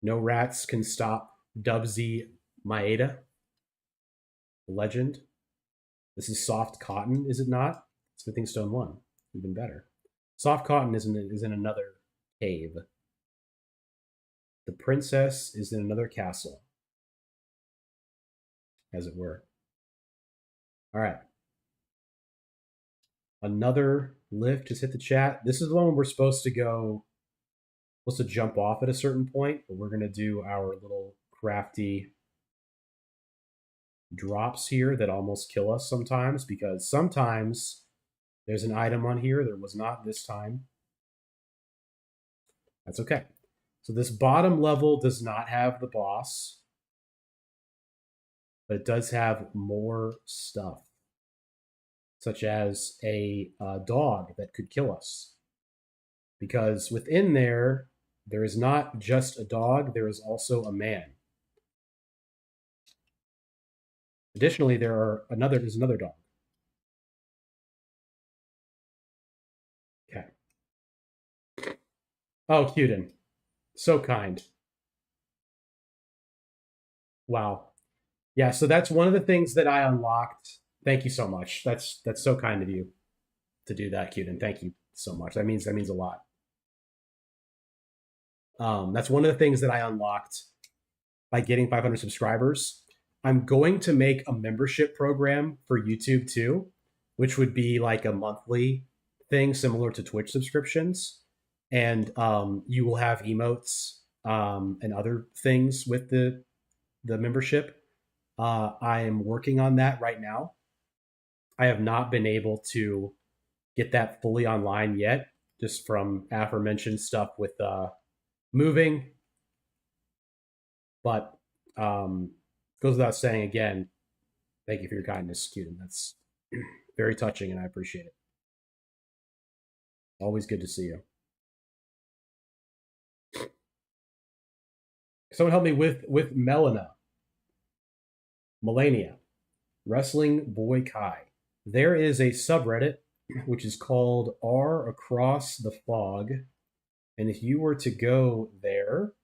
No rats can stop Dubsy Maeda, legend. This is soft cotton, is it not? Smithing Stone 1. Even better. Soft cotton is in another cave. The princess is in another castle, as it were. All right. Another lift just hit the chat. This is the one we're supposed to jump off at a certain point, but we're going to do our little crafty drops here that almost kill us sometimes, because sometimes there's an item on here. There was not this time. That's okay. So this bottom level does not have the boss, but it does have more stuff, such as a dog that could kill us. Because within there is not just a dog, there is also a man. Additionally, there's another dog. Okay. Oh, Cuden. So kind. Wow. Yeah, so that's one of the things that I unlocked. Thank you so much. That's so kind of you to do that, Cuden. Thank you so much. That means a lot. That's one of the things that I unlocked by getting 500 subscribers. I'm going to make a membership program for YouTube too, which would be like a monthly thing similar to Twitch subscriptions. And you will have emotes and other things with the membership. I am working on that right now. I have not been able to get that fully online yet, just from aforementioned stuff with moving. But goes without saying again, thank you for your kindness, Cuden. That's very touching, and I appreciate it. Always good to see you. Someone help me with Melania, Wrestling Boy Kai. There is a subreddit which is called R Across the Fog, and if you were to go there,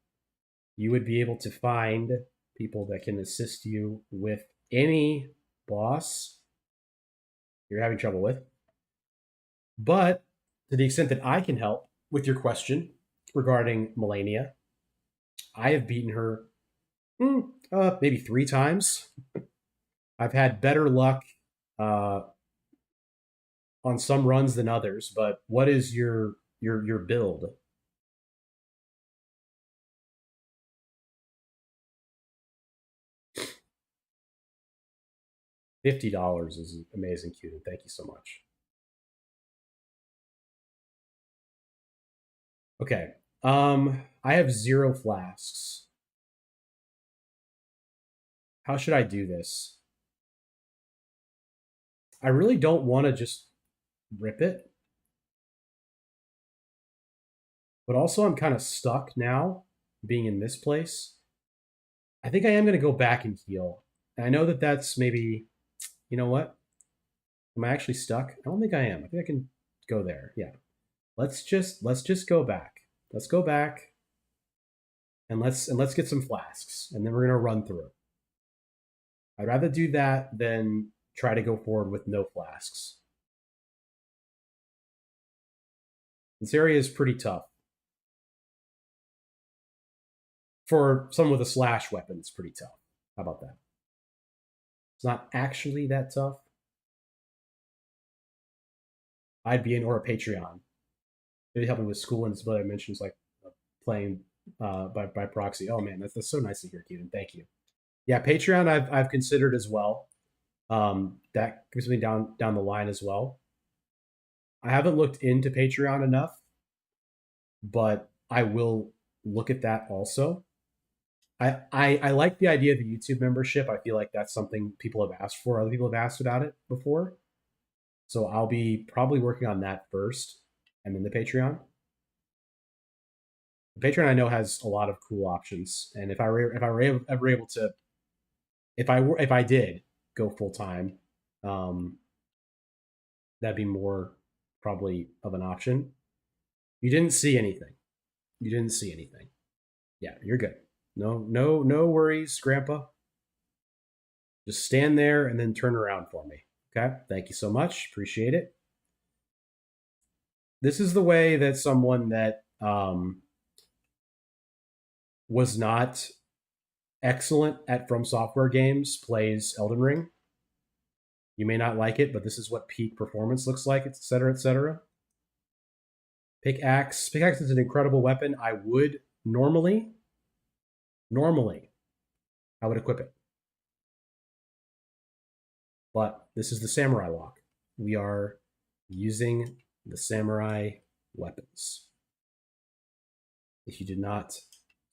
you would be able to find people that can assist you with any boss you're having trouble with. But to the extent that I can help with your question regarding Melania, I have beaten her maybe 3 times. I've had better luck on some runs than others, but what is your build? $50 is amazing, cute. Thank you so much. Okay. I have 0 flasks. How should I do this? I really don't want to just rip it. But also I'm kind of stuck now being in this place. I think I am going to go back and heal. And I know that that's maybe, you know what? Am I actually stuck? I don't think I am. I think I can go there. Yeah. Let's just go back. Let's go back and let's get some flasks, and then we're gonna run through. I'd rather do that than try to go forward with no flasks. This area is pretty tough. For someone with a slash weapon, it's pretty tough. How about that? It's not actually that tough. I'd be in or a Patreon. Maybe helping with school and what I mentioned is like playing by proxy. Oh man, that's so nice to hear, Keaton. Thank you. Yeah, Patreon I've considered as well. That gives me down the line as well. I haven't looked into Patreon enough, but I will look at that also. I like the idea of the YouTube membership. I feel like that's something people have asked for. Other people have asked about it before. So I'll be probably working on that first, and then the Patreon. The Patreon I know has a lot of cool options, and if I were ever able to, if I did go full time, that'd be more probably of an option. You didn't see anything. You didn't see anything. Yeah, you're good. No worries, Grandpa. Just stand there and then turn around for me. Okay. Thank you so much. Appreciate it. This is the way that someone that was not excellent at From Software games plays Elden Ring. You may not like it, but this is what peak performance looks like, etc., etc. Pickaxe. Pickaxe is an incredible weapon. I would normally, I would equip it. But this is the samurai lock. We are using the samurai weapons. If you did not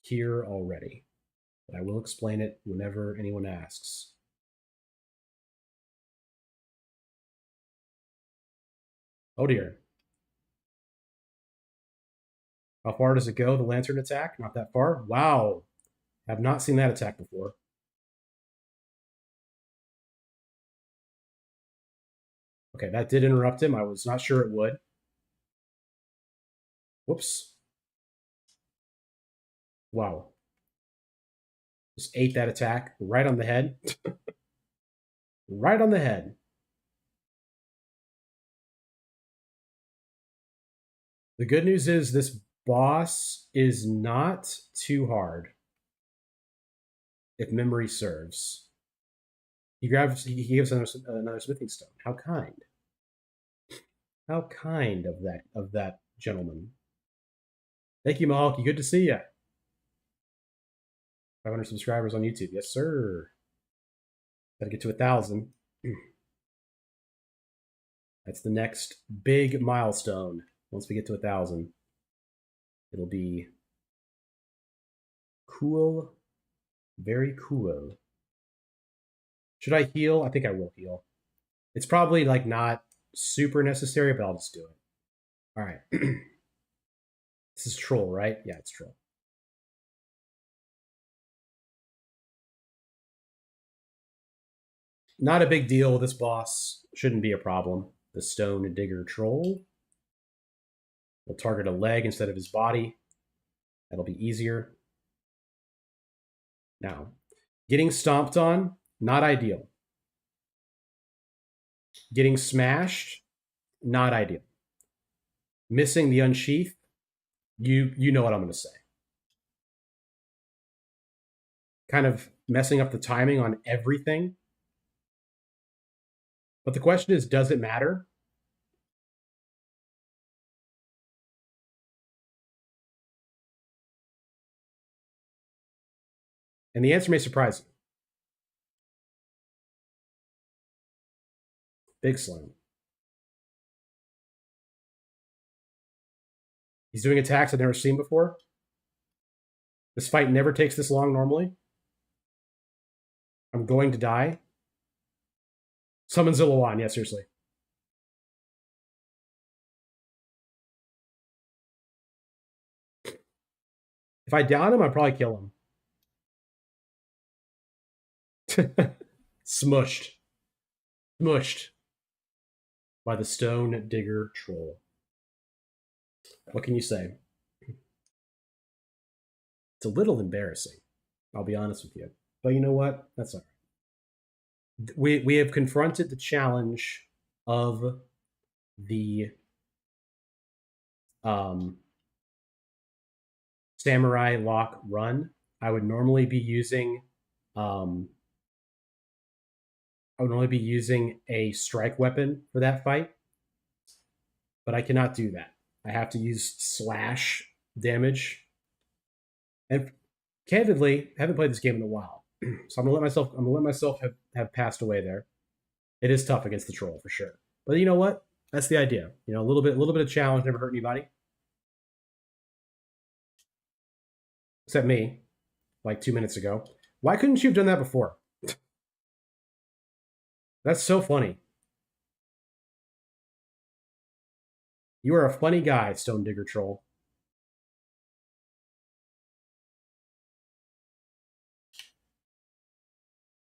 hear already, but I will explain it whenever anyone asks. Oh dear. How far does it go, the lantern attack? Not that far. Wow. Have not seen that attack before. Okay, that did interrupt him. I was not sure it would. Whoops. Wow. Just ate that attack right on the head. Right on the head. The good news is this boss is not too hard, if memory serves. He gives another smithing stone. How kind. How kind of that gentleman. Thank you, Mahalki. Good to see you. 500 subscribers on YouTube. Yes, sir. Gotta get to 1,000. That's the next big milestone. Once we get to 1,000, it'll be cool. Very cool. Should I heal? I think I will heal. It's probably like not super necessary, but I'll just do it. All right. This is troll, right? Yeah, it's troll. Not a big deal. This boss shouldn't be a problem. The stone digger troll will target a leg instead of his body. That'll be easier. Now, getting stomped on, not ideal. Getting smashed, not ideal. Missing the unsheath, you know what I'm going to say. Kind of messing up the timing on everything. But the question is, does it matter? And the answer may surprise you. Big slam. He's doing attacks I've never seen before. This fight never takes this long normally. I'm going to die. Summon Zillawan, yeah, seriously. If I down him, I'd probably kill him. Smushed. Smushed by the stone digger troll. What can you say? It's a little embarrassing. I'll be honest with you. But you know what? That's all right. We have confronted the challenge of the samurai lock run. I would normally be using a strike weapon for that fight, but I cannot do that. I have to use slash damage. And candidly, I haven't played this game in a while, so I'm gonna let myself have passed away there. It is tough against the troll for sure, but you know what? That's the idea. You know, a little bit of challenge never hurt anybody, except me. Like 2 minutes ago, why couldn't you have done that before? That's so funny. You are a funny guy, Stone Digger Troll.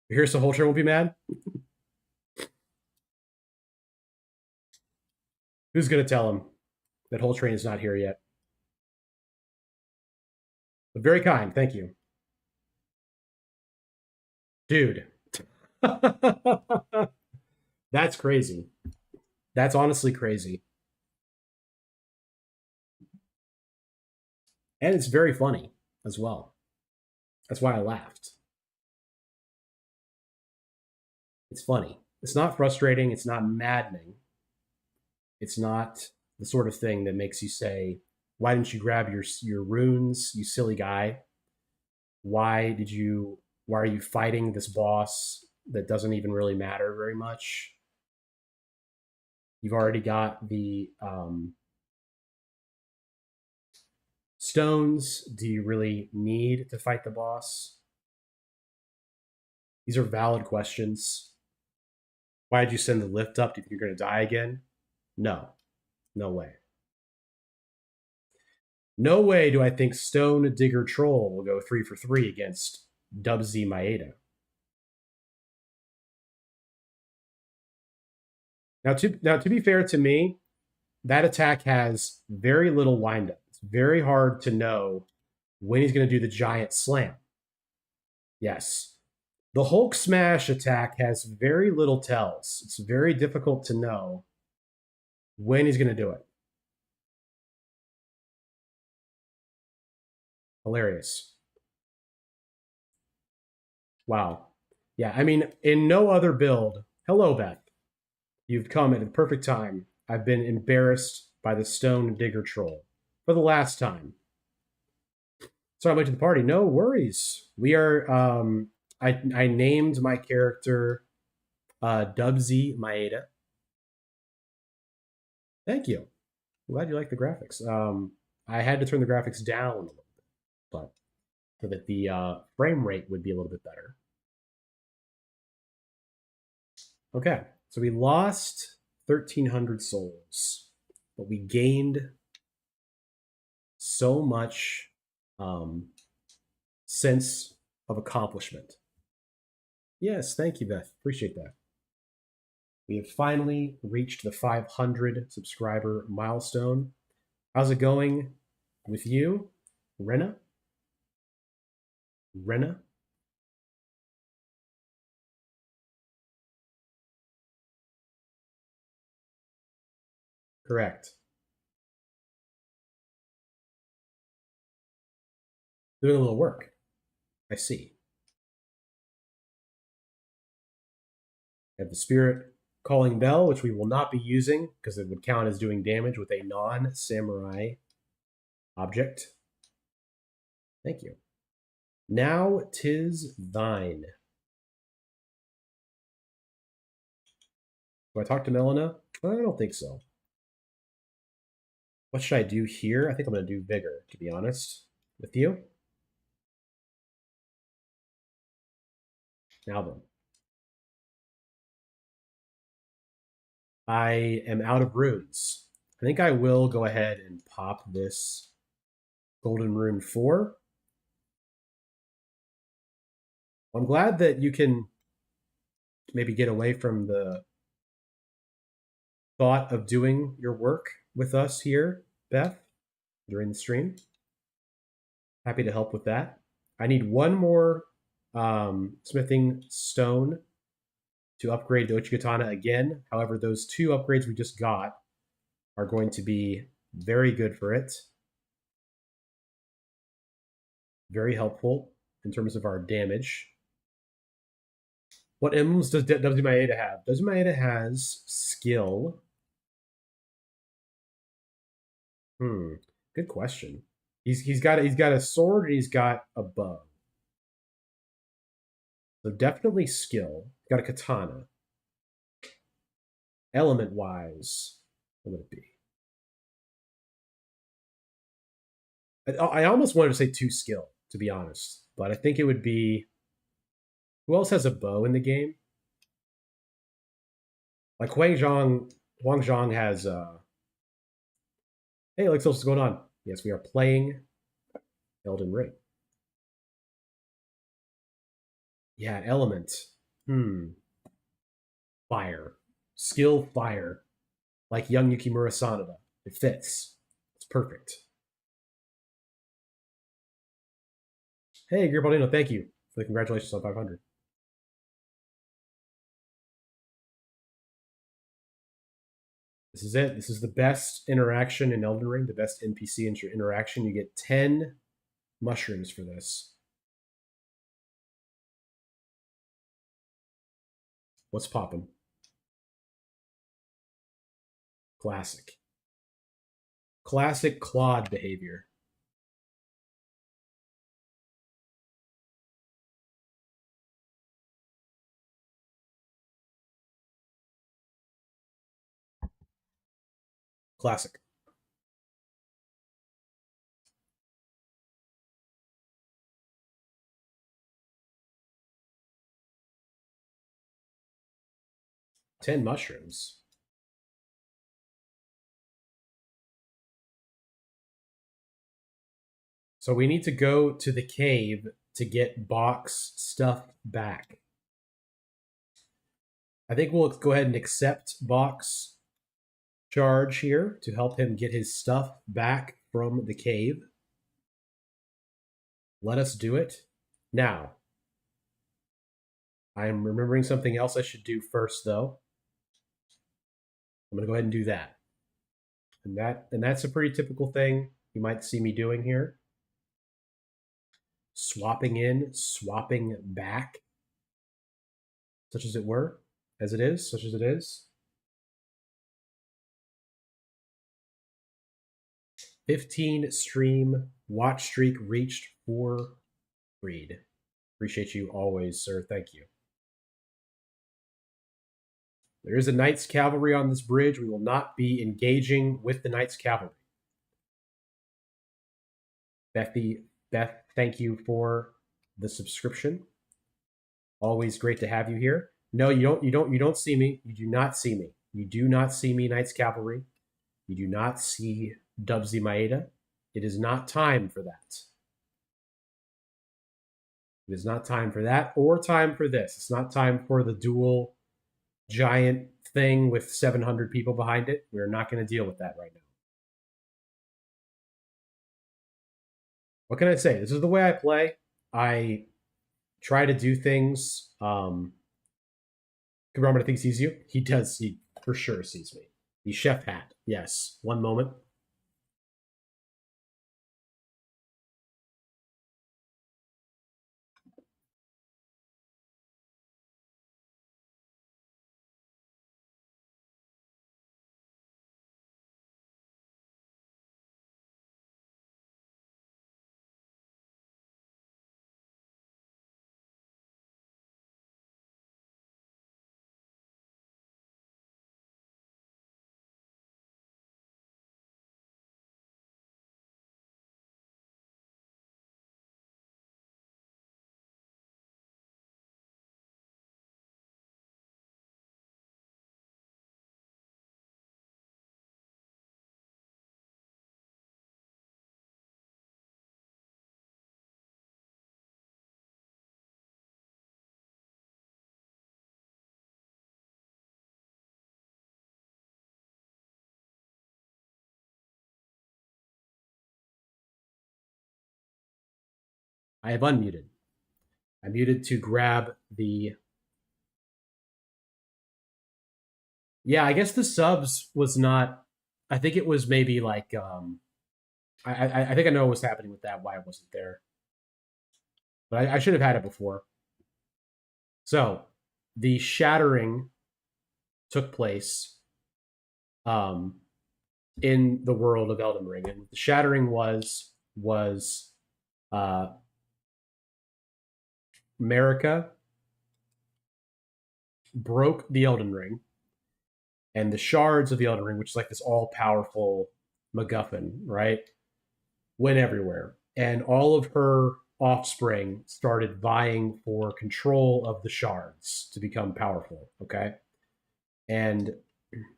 Here's the whole turn won't be mad. Who's gonna tell him that whole train is not here yet? But very kind, thank you. Dude. That's crazy. That's honestly crazy. And it's very funny as well. That's why I laughed. It's funny. It's not frustrating. It's not maddening. It's not the sort of thing that makes you say, "Why didn't you grab your runes, you silly guy? Why did you? Why are you fighting this boss that doesn't even really matter very much? You've already got the stones. Do you really need to fight the boss?" These are valid questions. Why did you send the lift up? Do you think you're going to die again? No, no way. No way do I think Stone Digger Troll will go 3 for 3 against Dubsy Maeda. Now to be fair to me, that attack has very little windup. It's very hard to know when he's going to do the giant slam. Yes. The Hulk Smash attack has very little tells. It's very difficult to know when he's going to do it. Hilarious. Wow. Yeah, I mean, in no other build. Hello, Beth. You've come at the perfect time. I've been embarrassed by the Stone Digger Troll for the last time. Sorry, I'm late to the party. No worries. We are. I named my character Dubsy Maeda. Thank you. I'm glad you like the graphics. I had to turn the graphics down a little bit, but so that the frame rate would be a little bit better. Okay, so we lost 1,300 souls, but we gained so much sense of accomplishment. Yes, thank you, Beth. Appreciate that. We have finally reached the 500 subscriber milestone. How's it going with you, Rena? Rena? Correct. Doing a little work. I see. I have the spirit calling bell, which we will not be using because it would count as doing damage with a non-samurai object. Thank you. Now 'tis thine. Do I talk to Melina? I don't think so. What should I do here? I think I'm going to do Vigor, to be honest with you. Now then. I am out of runes. I think I will go ahead and pop this Golden Rune 4. I'm glad that you can maybe get away from the thought of doing your work with us here, Beth, during the stream. Happy to help with that. I need one more smithing stone to upgrade the Uchigatana again. However, those 2 upgrades we just got are going to be very good for it. Very helpful in terms of our damage. What emblems does Maeda have? Maeda has skill. Good question. He's got a sword and he's got a bow. So definitely skill. He's got a katana. Element wise, what would it be? I almost wanted to say 2 skill, to be honest, but I think it would be. Who else has a bow in the game? Like Huang Zhang has. Hey, Alex, what's going on? Yes, we are playing Elden Ring. Yeah, element. Fire. Skill fire. Like young Yukimura Sanada. It fits. It's perfect. Hey, Gearbaldino, thank you for the congratulations on 500. This is it. This is the best interaction in Elden Ring, the best NPC interaction. You get 10 mushrooms for this. What's popping? Classic. Classic Claude behavior. Classic. Ten mushrooms. So we need to go to the cave to get Bach's stuff back. I think we'll go ahead and accept Bach's charge here to help him get his stuff back from the cave. Let us do it now. I'm remembering something else I should do first, though. I'm going to go ahead and do that. And that's a pretty typical thing you might see me doing here. Swapping in, swapping back, such as it were, as it is, such as it is. 15 stream watch streak reached for Reed. Appreciate you always, sir. Thank you. There is a Knights Cavalry on this bridge. We will not be engaging with the Knights Cavalry. Beth, thank you for the subscription. Always great to have you here. No, you don't see me. You do not see me. You do not see me, Knights Cavalry. You do not see Dubsy Maeda. It is not time for that. It is not time for that or time for this. It's not time for the dual giant thing with 700 people behind it. We're not going to deal with that right now. What can I say? This is the way I play. I try to do things. Kabrama thinks he sees you. He does. He for sure sees me. The chef hat. Yes. One moment. I have unmuted. I muted to grab the. Yeah, I guess the subs was not. I think it was maybe like. I think I know what's happening with that. Why it wasn't there. But I should have had it before. So, the shattering took place in the world of Elden Ring, and the shattering was America broke the Elden Ring, and the shards of the Elden Ring, which is like this all powerful MacGuffin, right, went everywhere, and all of her offspring started vying for control of the shards to become powerful. Okay, and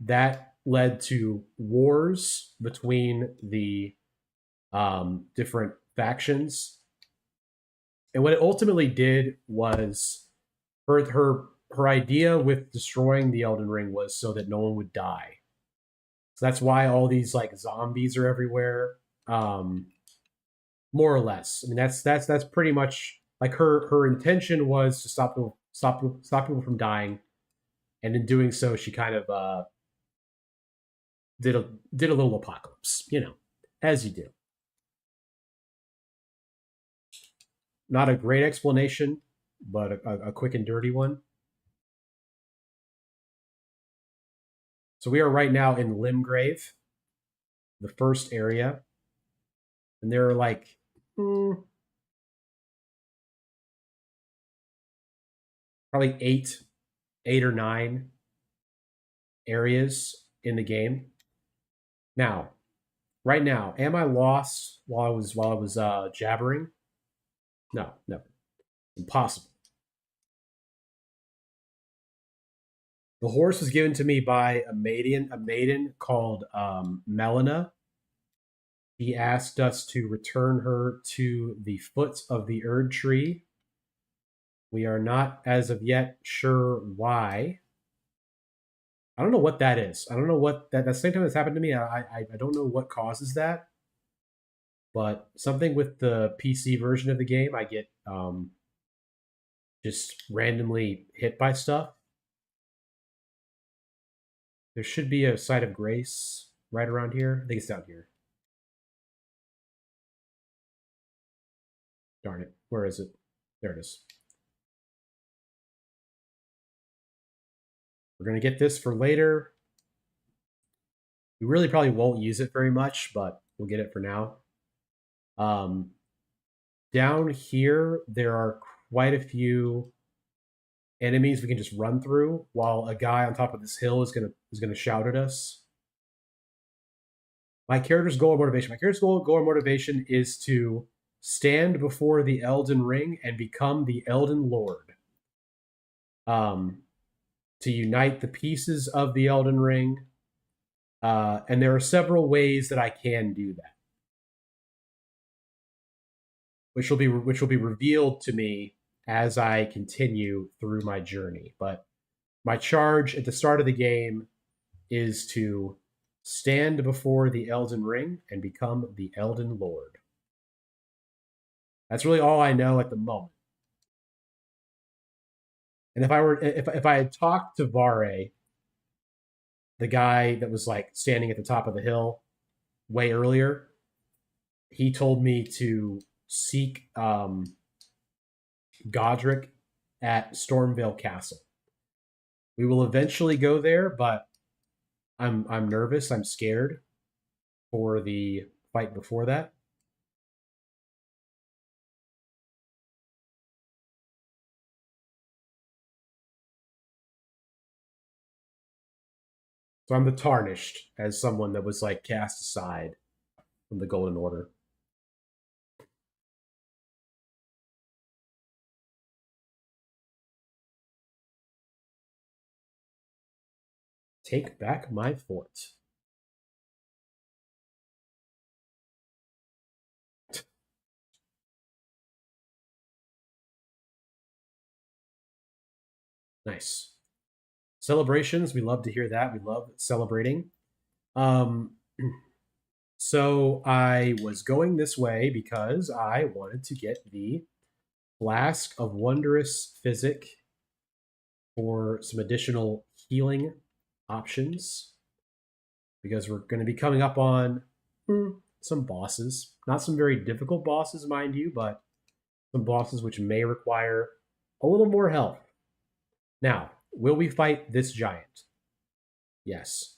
that led to wars between the different factions. And what it ultimately did was her idea with destroying the Elden Ring was so that no one would die. So that's why all these like zombies are everywhere. More or less. I mean that's pretty much like her intention was to stop people from dying, and in doing so she kind of did a did a little apocalypse, as you do. Not a great explanation, but a quick and dirty one. So we are right now in Limgrave, the first area, and there are like probably eight or nine areas in the game. Now, right now, am I lost while I was jabbering? No, no, impossible. The horse was given to me by a maiden called Melina. He asked us to return her to the foot of the Erd tree. We are not, as of yet, sure why. I don't know what that is. I don't know what that. At the same time that's happened to me. I don't know what causes that, but something with the PC version of the game, I get just randomly hit by stuff. There should be a site of grace right around here. I think it's down here. Darn it. Where is it? There it is. We're going to get this for later. We really probably won't use it very much, but we'll get it for now. Down here, there are quite a few enemies we can just run through while a guy on top of this hill is gonna shout at us. My character's goal or motivation. My character's goal or motivation is to stand before the Elden Ring and become the Elden Lord. To unite the pieces of the Elden Ring. And there are several ways that I can do that, which will be revealed to me as I continue through my journey. But my charge at the start of the game is to stand before the Elden Ring and become the Elden Lord. That's really all I know at the moment. And if I had talked to Vare, the guy that was like standing at the top of the hill way earlier, he told me to seek Godric at Stormvale Castle. We will eventually go there, but I'm nervous. I'm scared for the fight before that. So I'm the tarnished as someone that was like cast aside from the Golden Order. Take back my fort. Nice. Celebrations, we love to hear that. We love celebrating. Um, so I was going this way because I wanted to get the Flask of Wondrous Physic for some additional healing options. Because we're going to be coming up on some bosses. Not some very difficult bosses, mind you, but some bosses which may require a little more help. Now, will we fight this giant? Yes.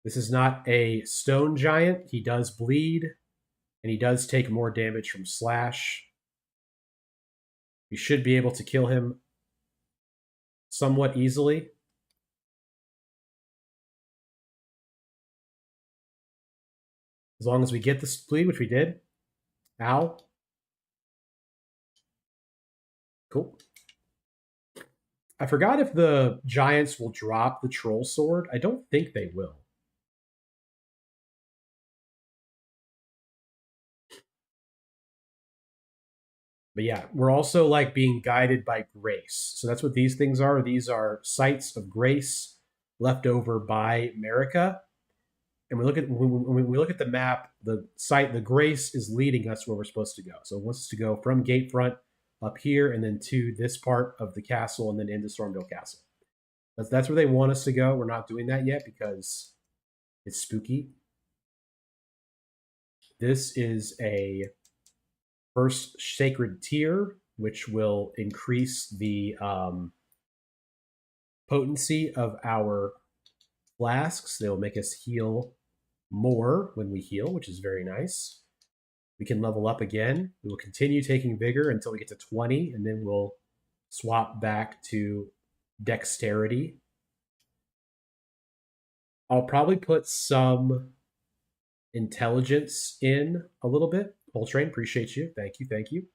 This is not a stone giant. He does bleed, and he does take more damage from slash. We should be able to kill him somewhat easily. As long as we get the bleed, which we did. Ow. Cool. I forgot if the giants will drop the troll sword. I don't think they will. But yeah, we're also like being guided by grace. So that's what these things are. These are sites of grace left over by Marika. And when we look at the map, the grace is leading us where we're supposed to go. So it wants us to go from Gatefront up here, and then to this part of the castle, and then into Stormville Castle. That's where they want us to go. We're not doing that yet because it's spooky. This is a first sacred tier, which will increase the potency of our flasks. They will make us heal more when we heal, which is very nice. We can level up again. We will continue taking vigor until we get to 20, and then we'll swap back to dexterity. I'll probably put some intelligence in a little bit. Whole train, appreciate you. Thank you, thank you.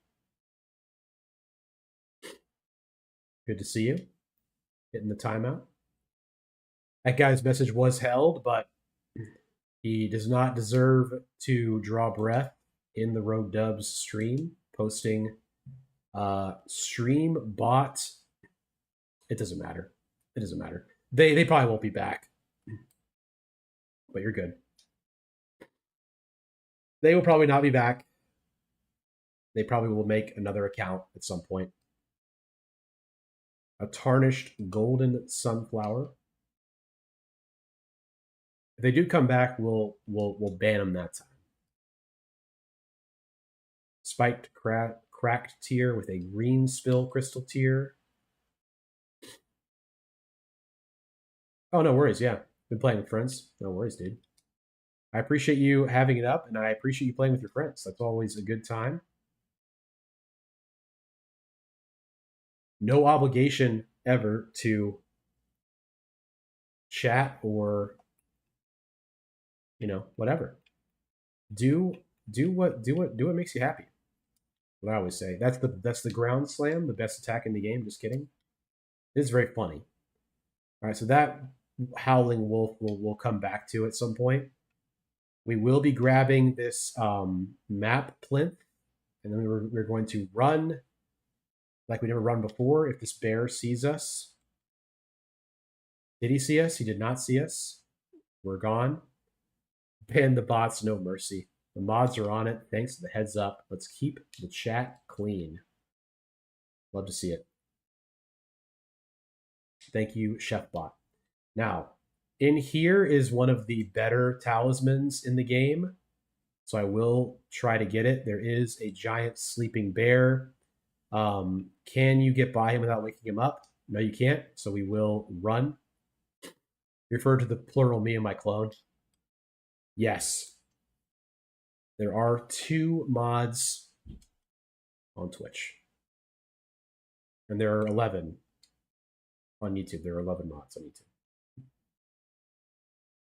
Good to see you. Hitting the timeout. That guy's message was held, but he does not deserve to draw breath in the Rogue Dubs stream, posting stream bot. It doesn't matter. It doesn't matter. They probably won't be back. But you're good. They will probably not be back. They probably will make another account at some point. A tarnished golden sunflower. If they do come back, we'll ban them that time. Spiked cracked tier with a green spill crystal tier. Oh, no worries. Yeah, been playing with friends. No worries, dude. I appreciate you having it up, and I appreciate you playing with your friends. That's always a good time. No obligation ever to chat or, whatever. Do what makes you happy. What I always say. That's the ground slam, the best attack in the game. Just kidding. It is very funny. All right, so that howling wolf will come back to at some point. We will be grabbing this map plinth, and then we're going to run like we never run before. If this bear sees us, did he see us? He did not see us. We're gone. Ban the bots, no mercy. The mods are on it. Thanks to the heads up. Let's keep the chat clean. Love to see it. Thank you, ChefBot. Now, in here is one of the better talismans in the game, so I will try to get it. There is a giant sleeping bear. Can you get by him without waking him up? No, you can't, so we will run. Refer to the plural me and my clone. Yes. There are 2 mods on Twitch. And there are 11 on YouTube. There are 11 mods on YouTube.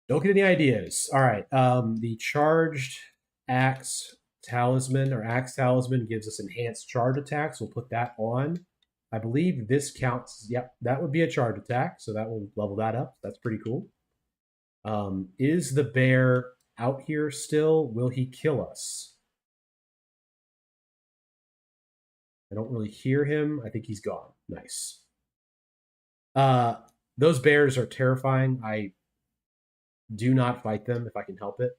Don't get any ideas. All right. The charged axe talisman or axe talisman gives us enhanced charge attacks. We'll put that on. I believe this counts. Yep, that would be a charge attack. So that will level that up. That's pretty cool. Is the bear out here still? Will he kill us? I don't really hear him. I think he's gone. Nice. Those bears are terrifying. I do not fight them if I can help it.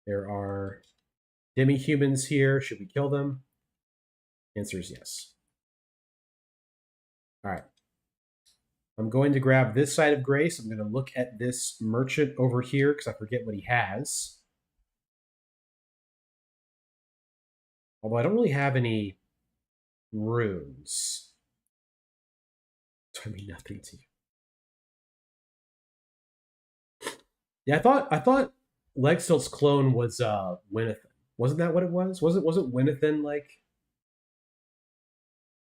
There are demi-humans here. Should we kill them? Answer is yes. All right. I'm going to grab this side of Grace. I'm going to look at this merchant over here because I forget what he has. Although I don't really have any runes. I mean nothing to you. Yeah, I thought Legstilt's clone was Winathan. Wasn't that what it was? Wasn't Winathan like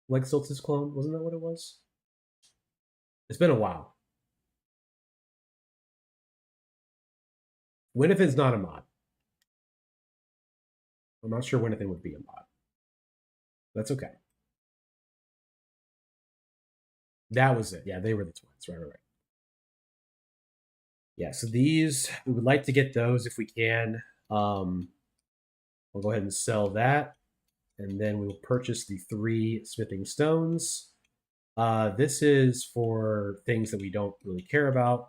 Legstilt's clone? Wasn't that what it was? It's been a while. Winathan's not a mod. I'm not sure Winathan would be a mod. That's okay. That was it. Yeah, they were the twins. Right. Yeah, so these, we would like to get those if we can. We'll go ahead and sell that. And then we will purchase the 3 smithing stones. This is for things that we don't really care about.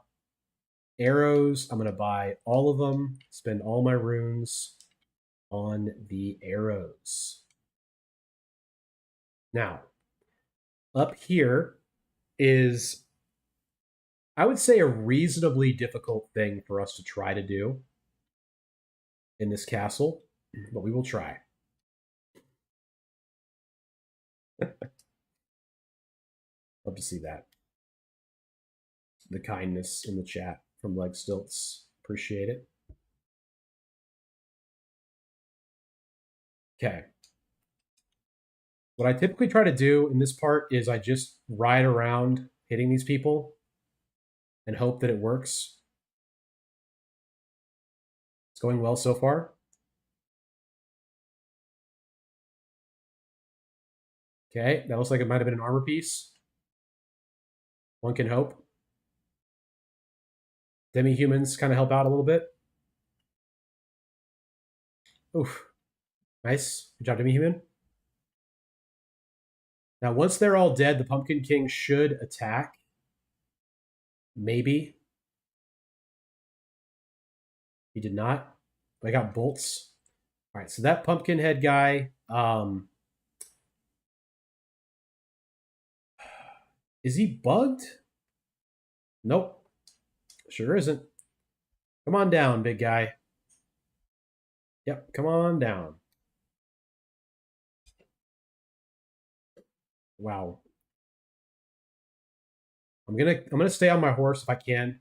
Arrows, I'm going to buy all of them, spend all my runes. on the arrows. Now, up here is, I would say, a reasonably difficult thing for us to try to do in this castle, but we will try. Love to see that. The kindness in the chat from Leg Stilts. Appreciate it. Okay. What I typically try to do in this part is I just ride around hitting these people and hope that it works. It's going well so far. Okay, that looks like it might have been an armor piece. One can hope. Demi-humans kind of help out a little bit. Oof. Nice. Good job, Demi-human. Now, once they're all dead, the Pumpkin King should attack. Maybe. He did not. I got bolts. All right, so that pumpkin head guy, is he bugged? Nope. Sure isn't. Come on down, big guy. Yep, come on down. Wow. I'm gonna stay on my horse if I can.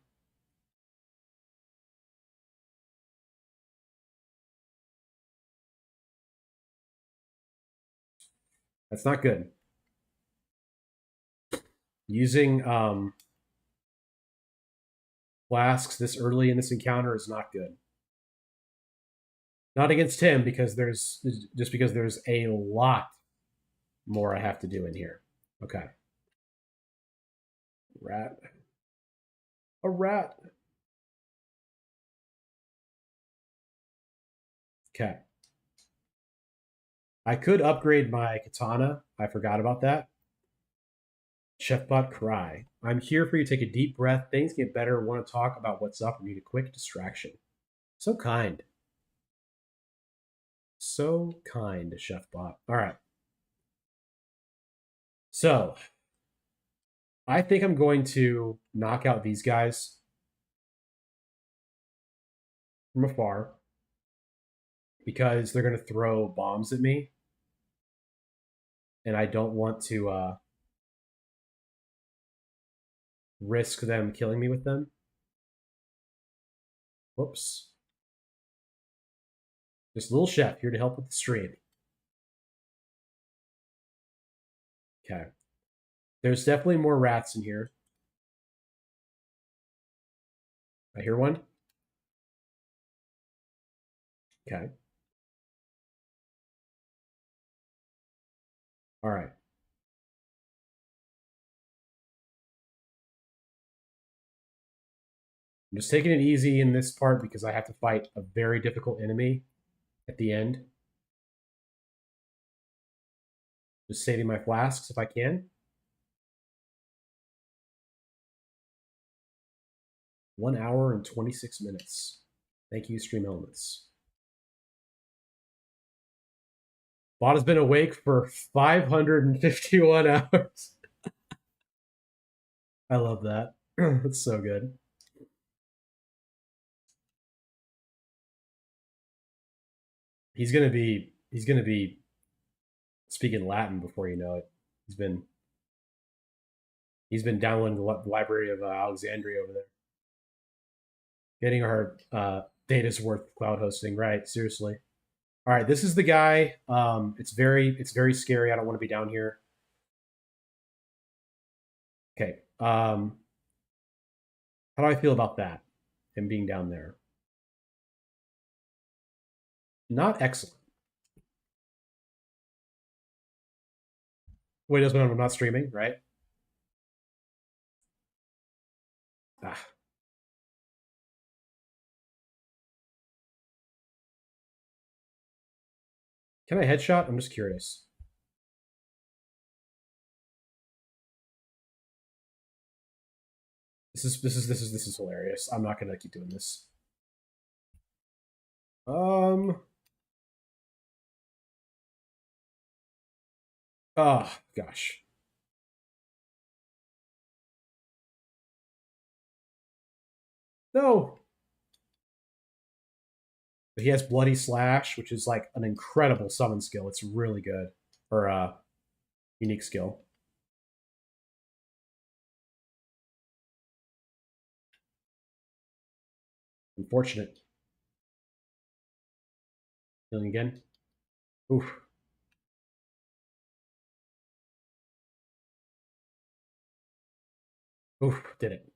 That's not good. Using flasks this early in this encounter is not good. Not against him, because there's a lot more I have to do in here. Okay. Rat. A rat. Okay. I could upgrade my katana. I forgot about that. Chefbot cry. I'm here for you to take a deep breath. Things get better. Want to talk about what's up. Need a quick distraction. So kind. So kind, Chefbot. All right. So, I think I'm going to knock out these guys from afar because they're going to throw bombs at me. And I don't want to risk them killing me with them. Whoops. Just little chef here to help with the stream. Okay. There's definitely more rats in here. I hear one. Okay. All right. I'm just taking it easy in this part because I have to fight a very difficult enemy at the end. Just saving my flasks if I can. 1 hour and 26 minutes. Thank you, Stream Elements. Bot has been awake for 551 hours. I love that. That's so good. He's gonna be speaking Latin before you know it. He's been downloading the library of Alexandria over there, getting our data's worth cloud hosting. Right? Seriously. All right, this is the guy. It's very scary. I don't want to be down here. Okay. How do I feel about that? Him being down there. Not excellent. Wait, doesn't mean I'm not streaming, right? Ah. Can I headshot? I'm just curious. This is hilarious. I'm not gonna keep doing this. Oh gosh. No. But he has Bloody Slash, which is like an incredible summon skill. It's really good. Or unique skill. Unfortunate. Healing again. Oof. Oof. Did it.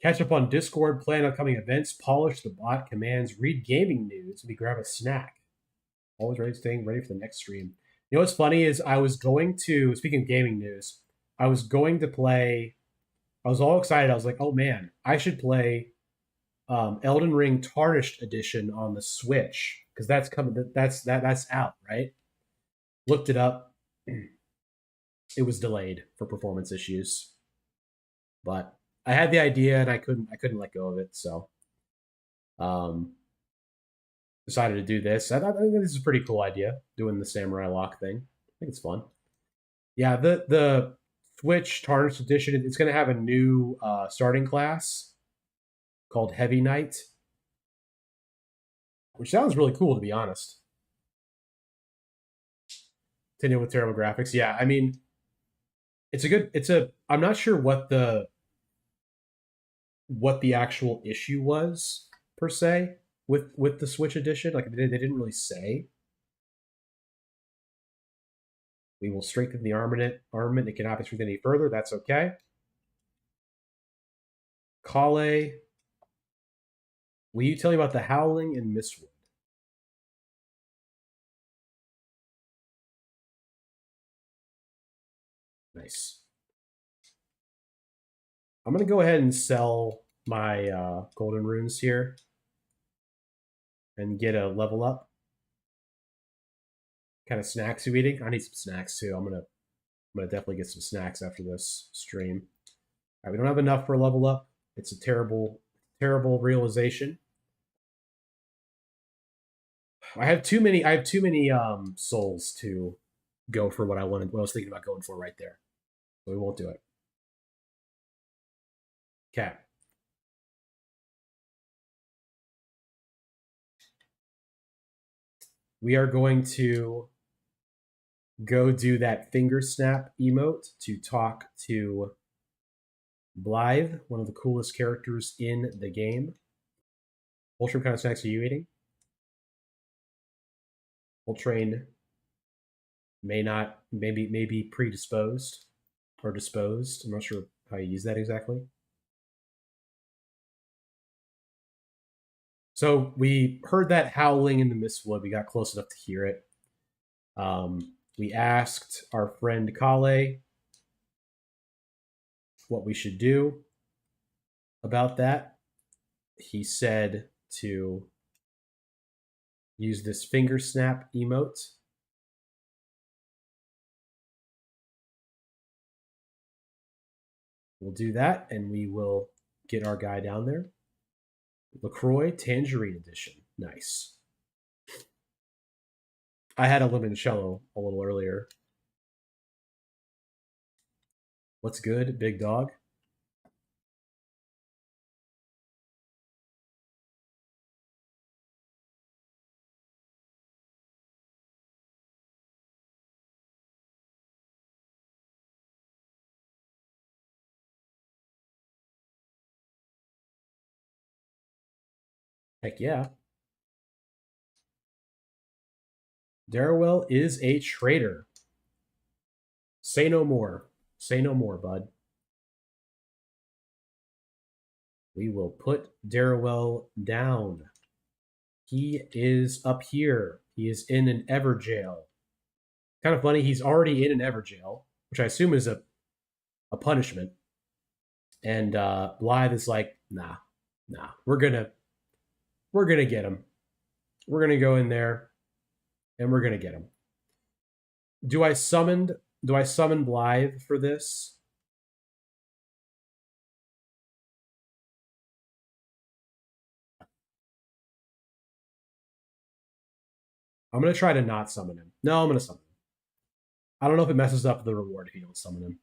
Catch up on Discord, plan upcoming events, polish the bot commands, read gaming news, maybe grab a snack. Always ready, staying ready for the next stream. You know what's funny is I was going to, speaking of gaming news, I was going to play, I was all excited. I was like, oh man, I should play Elden Ring Tarnished Edition on the Switch because that's coming. That's out, right? Looked it up. It was delayed for performance issues, but I had the idea and I couldn't let go of it. So um, decided to do this. I think this is a pretty cool idea, doing the samurai lock thing. I think it's fun. Yeah, the Switch Tarnished Edition. It's going to have a new starting class called Heavy Knight, which sounds really cool to be honest. Continue with terrible graphics. Yeah, I mean, it's a good. It's a. I'm not sure what the actual issue was per se with the Switch edition. Like they didn't really say. We will strengthen the armament. Armament. It cannot be strengthened any further. That's okay. Kale, will you tell me about the Howling in Mistwood? Nice. I'm gonna go ahead and sell my golden runes here and get a level up. Kind of snacks you eating? I need some snacks too. I'm gonna definitely get some snacks after this stream. All right, we don't have enough for a level up. It's a terrible realization. I have too many souls to go for what I was thinking about going for right there. So we won't do it. Okay. We are going to go do that finger snap emote to talk to Blythe, one of the coolest characters in the game. Ultra, what kind of snacks are you eating? Ultrain may not, maybe predisposed or disposed. I'm not sure how you use that exactly. So we heard that howling in the mistwood. We got close enough to hear it. We asked our friend Kale what we should do about that. He said to use this finger snap emote. We'll do that and we will get our guy down there. LaCroix Tangerine Edition. Nice. I had a limoncello a little earlier. What's good, big dog? Heck yeah. Darrowell is a traitor. Say no more. Say no more, bud. We will put Darrowell down. He is up here. He is in an ever jail. Kind of funny, he's already in an ever jail, which I assume is a punishment. And Blythe is like, nah, we're gonna get him. We're gonna go in there and we're gonna get him. Do I summon Blythe for this? I'm gonna try to not summon him. No, I'm gonna summon him. I don't know if it messes up the reward if you don't summon him.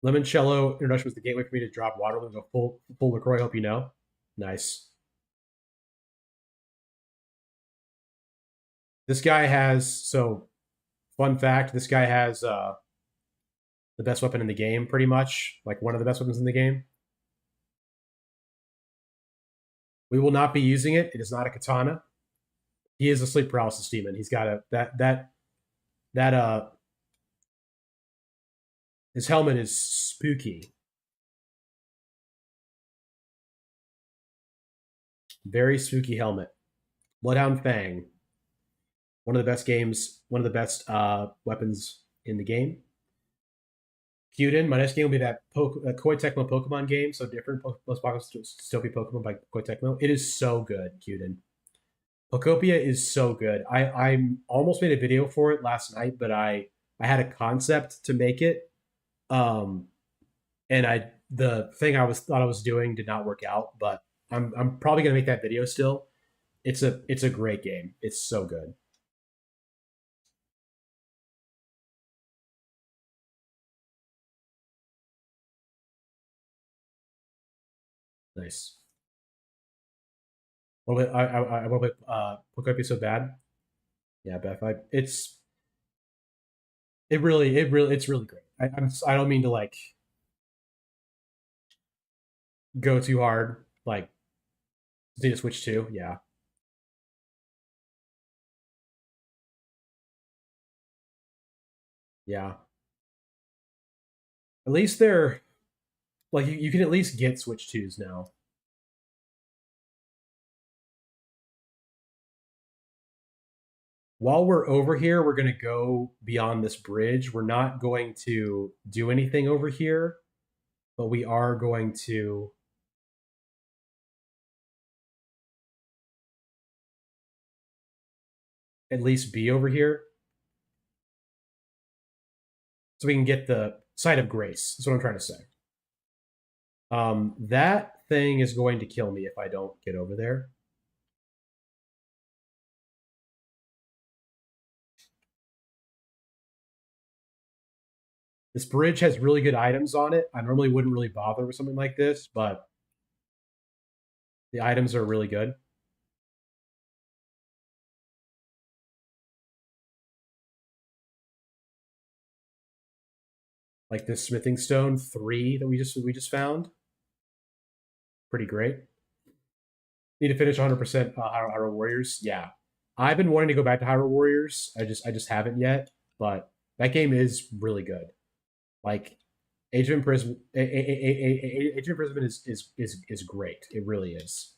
Limoncello introduction was the gateway for me to drop Waterloo and go full LaCroix. Hope you know. Nice. This guy has so fun fact. This guy has the best weapon in the game, pretty much like one of the best weapons in the game. We will not be using it. It is not a katana. He is a sleep paralysis demon. He's got a that his helmet is spooky. Very spooky helmet. Bloodhound Fang. One of the best games, one of the best weapons in the game. Kyuden, my next game will be that Koei Tecmo Pokemon game, so different. Most Dystopia Pokemon by Koei Tecmo. It is so good, Kyuden. Pokopia is so good. I almost made a video for it last night, but I had a concept to make it, and the thing thought I was doing did not work out. But I'm probably gonna make that video still. It's a great game. It's so good. Nice. What about I want to play Pokopia so bad. Yeah, Beth. It's really great. I don't mean to like go too hard. Like need to switch too. Yeah, yeah. At least they're like you can at least get Switch twos now. While we're over here, we're gonna go beyond this bridge. We're not going to do anything over here, but we are going to at least be over here so we can get the site of grace. That's what I'm trying to say. That thing is going to kill me if I don't get over there. This bridge has really good items on it. I normally wouldn't really bother with something like this, but the items are really good. Like this smithing stone 3 that we just found. Pretty great. Need to finish 100% Hyrule Warriors. Yeah, I've been wanting to go back to Hyrule Warriors. I just haven't yet, but that game is really good. Like Age of Imprisonment, Age of Imprisonment is great. It really is.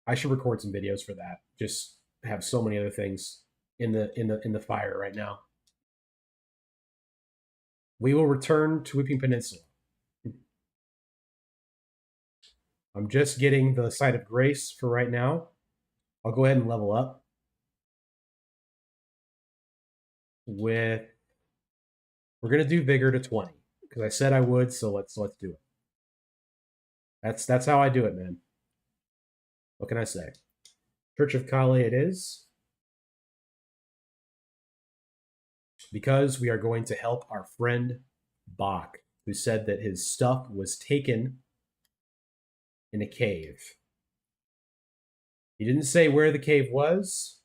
I should record some videos for that. Just have so many other things in the fire right now. We will return to Weeping Peninsula. I'm just getting the Site of Grace for right now. I'll go ahead and level up with. We're gonna do Vigor to 20 because I said I would. So let's do it. That's how I do it, man. What can I say? Church of Kale it is. Because we are going to help our friend Bach, who said that his stuff was taken in a cave. He didn't say where the cave was,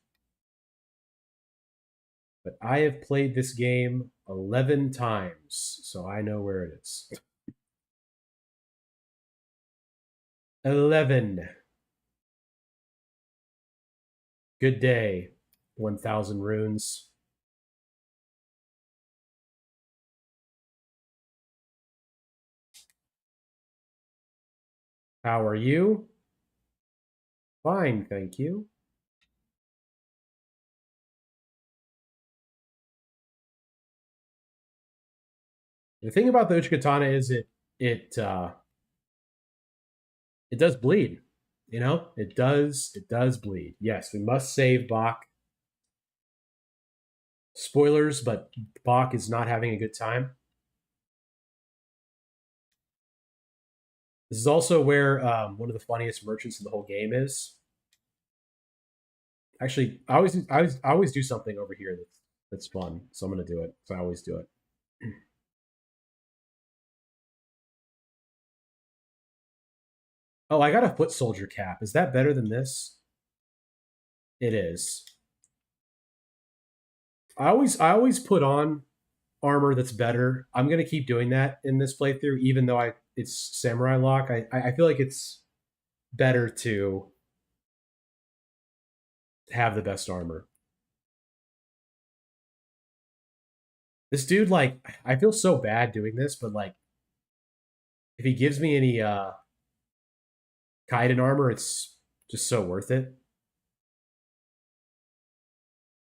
but I have played this game 11 times, so I know where it is. 11. Good day, 1,000 runes. How are you? Fine, thank you. The thing about the Uchikatana is it does bleed. You know, it does bleed. Yes, we must save Bach. Spoilers, but Bach is not having a good time. This is also where one of the funniest merchants in the whole game is. Actually, I always do something over here that's fun, so I'm gonna do it. So I always do it. Oh, I got a foot soldier cap. Is that better than this? It is. I always put on armor that's better. I'm gonna keep doing that in this playthrough, even though I it's samurai lock. I feel like it's better to have the best armor. This dude, like, I feel so bad doing this, but like, if he gives me any Kaiden armor, it's just so worth it.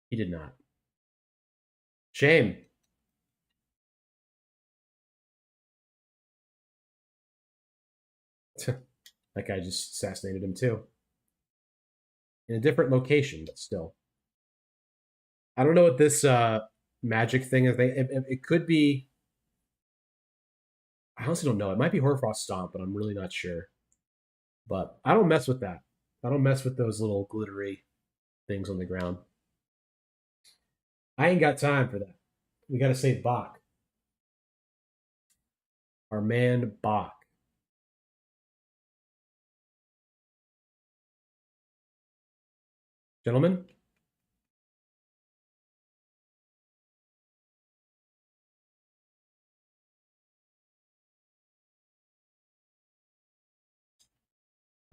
He did not. Shame. That guy just assassinated him too. In a different location, but still. I don't know what this magic thing is. It could be. I honestly don't know. It might be Hoarfrost Stomp, but I'm really not sure. But I don't mess with that. I don't mess with those little glittery things on the ground. I ain't got time for that. We got to save Bach. Our man Bach. Gentlemen,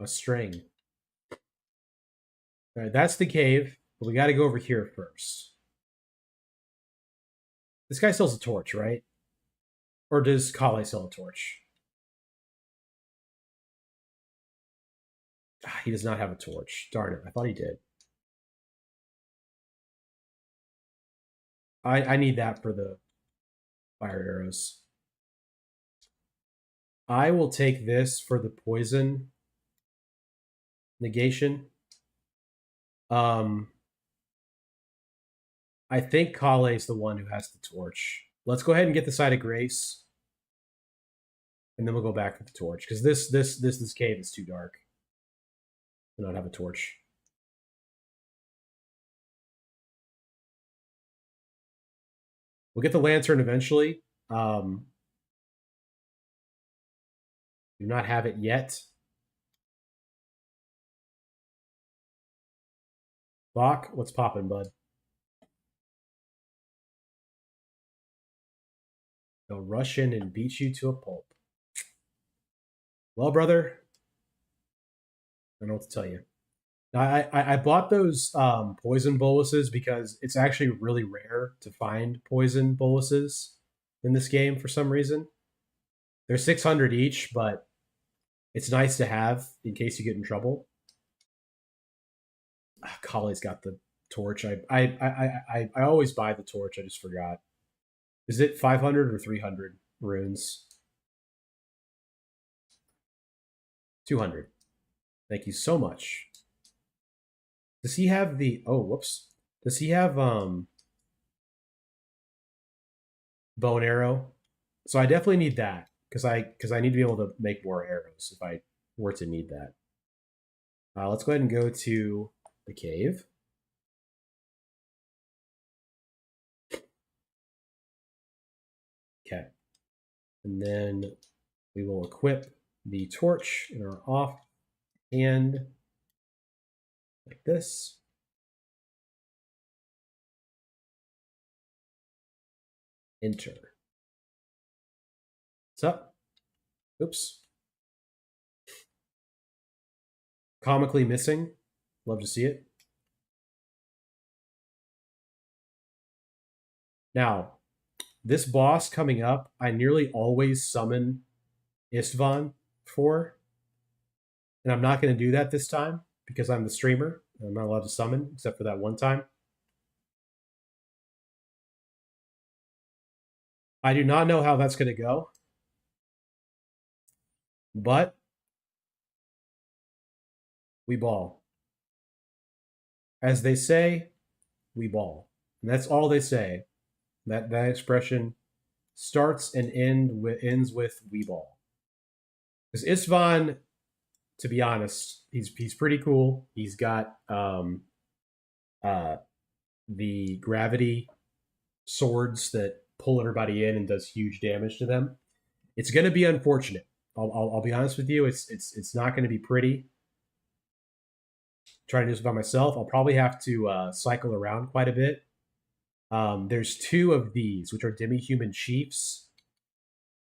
a string. All right, that's the cave, but we got to go over here first. This guy sells a torch, right? Or does Kale sell a torch? Ah, he does not have a torch. Darn it. I thought he did. I need that for the fire arrows. I will take this for the poison negation. Um, I think Kale is the one who has the torch. Let's go ahead and get the side of grace, and then we'll go back to the torch because this cave is too dark to not have a torch. We'll get the lantern eventually. Do not have it yet. Bach, what's popping, bud? They'll rush in and beat you to a pulp. Well, brother, I don't know what to tell you. I bought those poison boluses because it's actually really rare to find poison boluses in this game for some reason. They're 600 each, but it's nice to have in case you get in trouble. Kale's got the torch. I always buy the torch. I just forgot. Is it 500 or 300 runes? 200. Thank you so much. Does he have the? Oh, whoops. Does he have bow and arrow? So I definitely need that because I need to be able to make more arrows if I were to need that. Let's go ahead and go to the cave. Okay, and then we will equip the torch in our off hand like this. Enter. What's up? Oops. Comically missing. Love to see it. Now, this boss coming up, I nearly always summon Istvan for. And I'm not going to do that this time because I'm the streamer. I'm not allowed to summon except for that one time. I do not know how that's going to go. But we ball. As they say, we ball. And that's all they say. That expression starts and ends with we ball. Because Istvan, to be honest, he's pretty cool. He's got uh, the gravity swords that pull everybody in and does huge damage to them. It's going to be unfortunate. I'll be honest with you. It's not going to be pretty. Trying to do this by myself, I'll probably have to cycle around quite a bit. There's two of these, which are demi-human chiefs.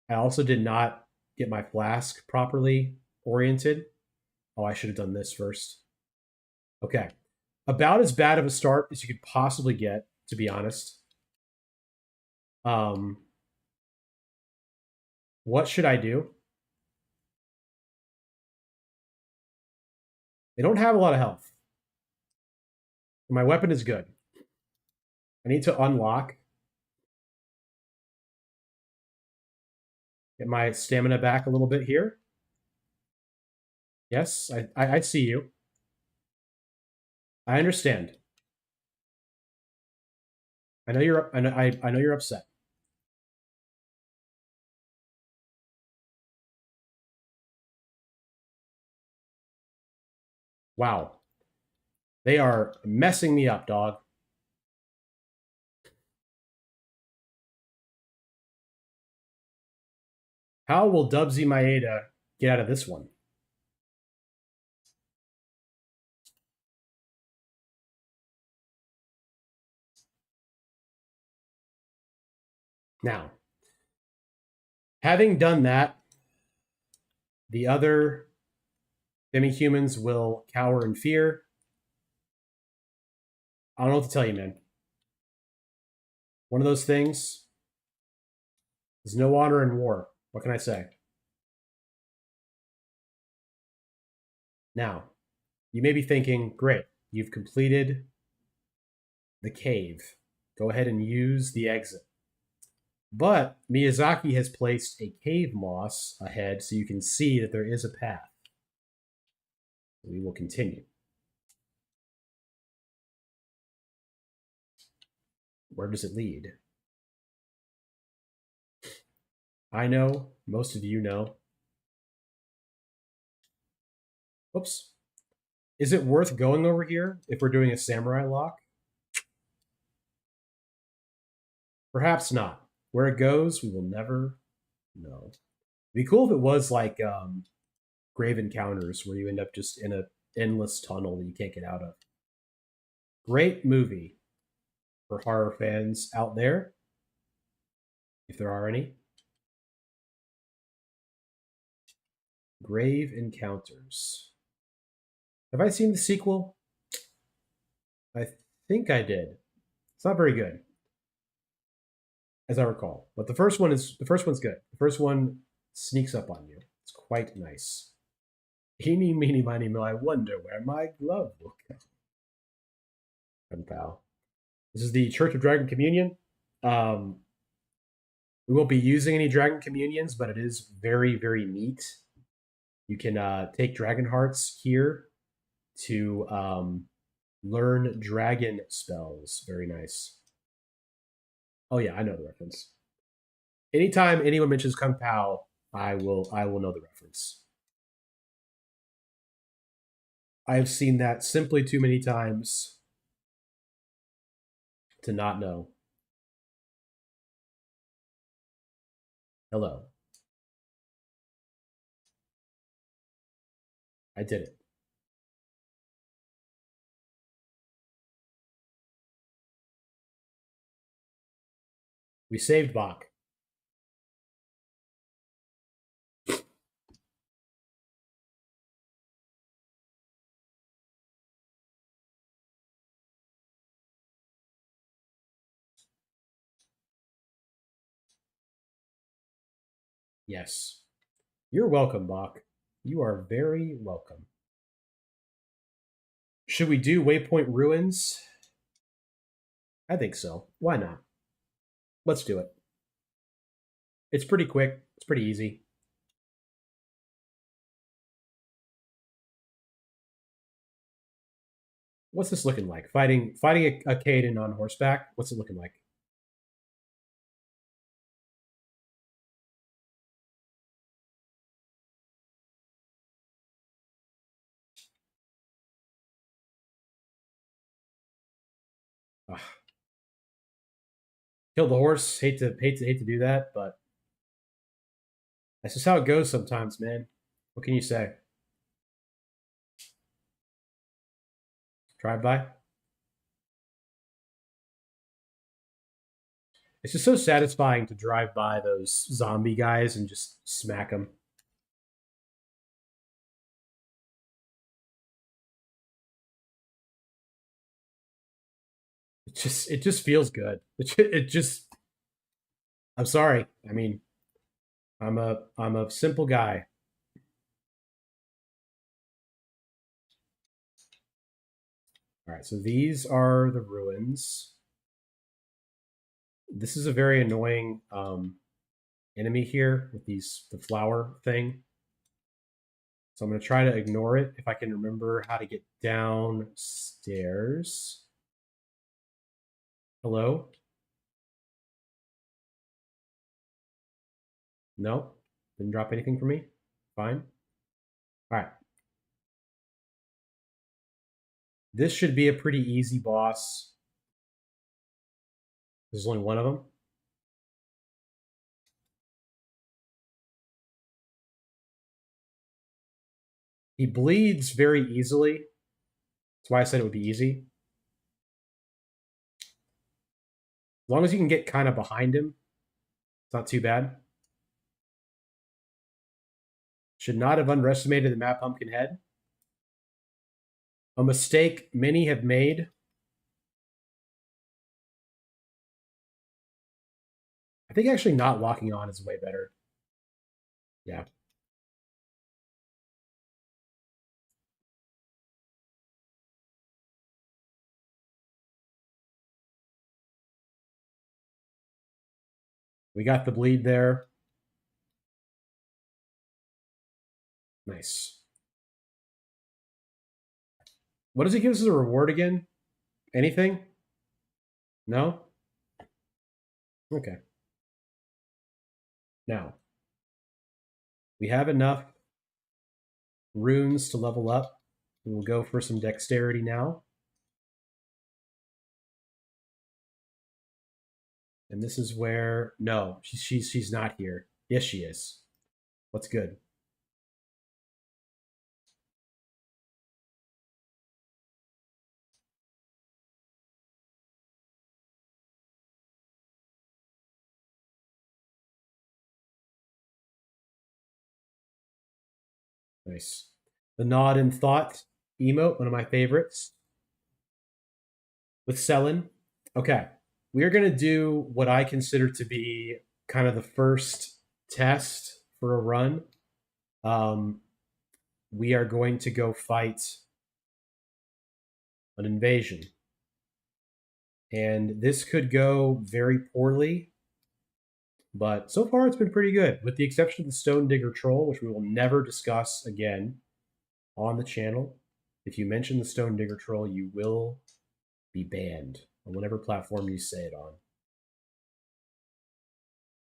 I also did not get my flask properly oriented. Oh, I should have done this first. Okay. About as bad of a start as you could possibly get, to be honest. Um, what should I do? They don't have a lot of health. My weapon is good. I need to unlock. Get my stamina back a little bit here. Yes, I see you. I understand. I know you're I know you're upset. Wow. They are messing me up, dog. How will Dubsy Maeda get out of this one? Now, having done that, the other demi-humans will cower in fear. I don't know what to tell you, man. One of those things. There's no honor in war. What can I say? Now, you may be thinking, great, you've completed the cave. Go ahead and use the exit. But Miyazaki has placed a cave moss ahead so you can see that there is a path. We will continue. Where does it lead? I know, most of you know. Oops. Is it worth going over here if we're doing a samurai lock? Perhaps not. Where it goes, we will never know. It'd be cool if it was like Grave Encounters, where you end up just in a endless tunnel that you can't get out of. Great movie for horror fans out there, if there are any. Grave Encounters. Have I seen the sequel? I think I did. It's not very good, as I recall. But the first one's good. The first one sneaks up on you. It's quite nice. Eeny, meeny, miny, mo, I wonder where my glove will go. Pal. This is the Church of Dragon Communion. We won't be using any Dragon Communions, but it is very, very neat. You can take Dragon Hearts here to learn dragon spells. Very nice. Oh yeah, I know the reference. Anytime anyone mentions Kung Pao, I will know the reference. I've seen that simply too many times to not know. Hello. I did it. We saved Bach. Yes. You're welcome, Bach. You are very welcome. Should we do Waypoint Ruins? I think so. Why not? Let's do it. It's pretty quick. It's pretty easy. What's this looking like? Fighting a Caden on horseback. What's it looking like? Ugh. Kill the horse. Hate to do that, but that's just how it goes sometimes, man. What can you say? Drive by. It's just so satisfying to drive by those zombie guys and just smack them. It just feels good. It just I'm sorry. I mean, I'm a simple guy. All right, so these are the ruins. This is a very annoying enemy here with the flower thing. So I'm going to try to ignore it if I can remember how to get downstairs. Hello? No? Didn't drop anything for me? Fine. All right. This should be a pretty easy boss. There's only one of them. He bleeds very easily. That's why I said it would be easy. As long as you can get kind of behind him, it's not too bad. Should not have underestimated the map Pumpkinhead. A mistake many have made. I think actually not locking on is way better. Yeah. We got the bleed there. Nice. What does it give us as a reward again? Anything? No? Okay. Now, we have enough runes to level up. We'll go for some dexterity now. And this is where no, she's not here. Yes, she is. What's good? Nice. The nod and thought emote, one of my favorites. With Selin. Okay. We are gonna do what I consider to be kind of the first test for a run. Um, we are going to go fight an invasion. And this could go very poorly, but so far it's been pretty good, with the exception of the Stone Digger Troll, which we will never discuss again on the channel. If you mention the Stone Digger Troll, you will be banned on whatever platform you say it on.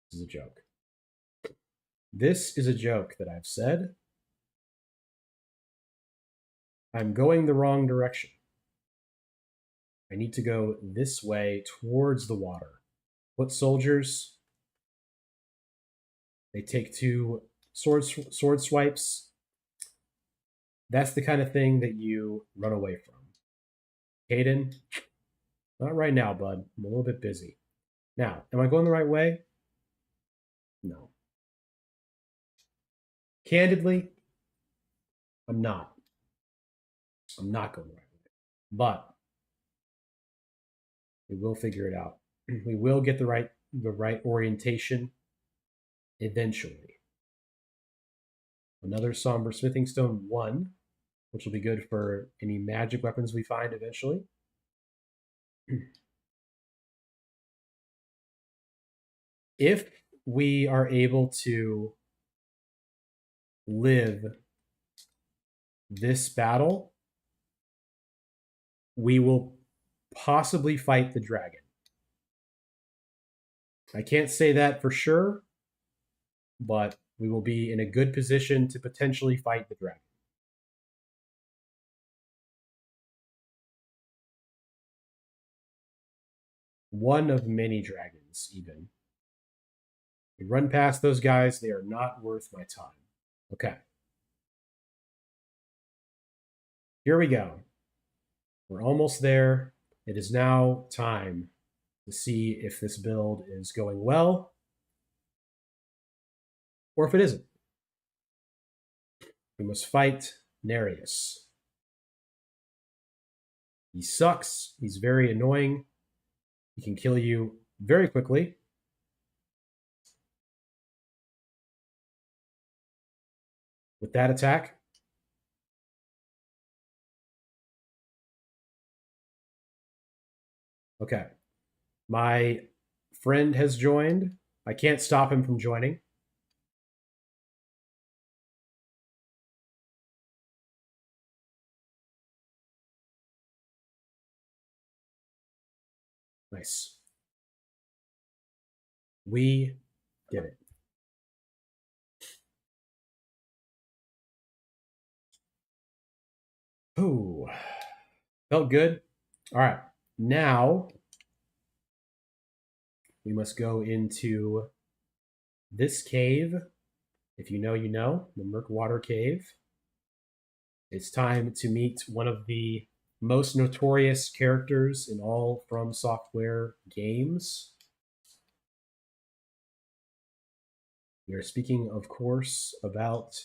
This is a joke. This is a joke that I've said. I'm going the wrong direction. I need to go this way towards the water. Foot soldiers. They take two sword swipes. That's the kind of thing that you run away from. Caden, not right now, bud. I'm a little bit busy. Now, am I going the right way? No. Candidly, I'm not. I'm not going the right way. But we will figure it out. We will get the right orientation eventually. Another Somber Smithing Stone 1, which will be good for any magic weapons we find eventually. If we are able to live this battle, we will possibly fight the dragon. I can't say that for sure, but we will be in a good position to potentially fight the dragon. one of many dragons, even. We run past those guys. They are not worth my time. Okay. Here we go. We're almost there. It is now time to see if this build is going well or if it isn't. We must fight Nereus. He sucks. He's very annoying. He can kill you very quickly. With that attack. Okay. My friend has joined. I can't stop him from joining. Nice. We did it. Ooh. Felt good. All right. Now we must go into this cave. If you know, you know, the Murkwater Cave. It's time to meet one of the most notorious characters in all From Software games. We are speaking, of course, about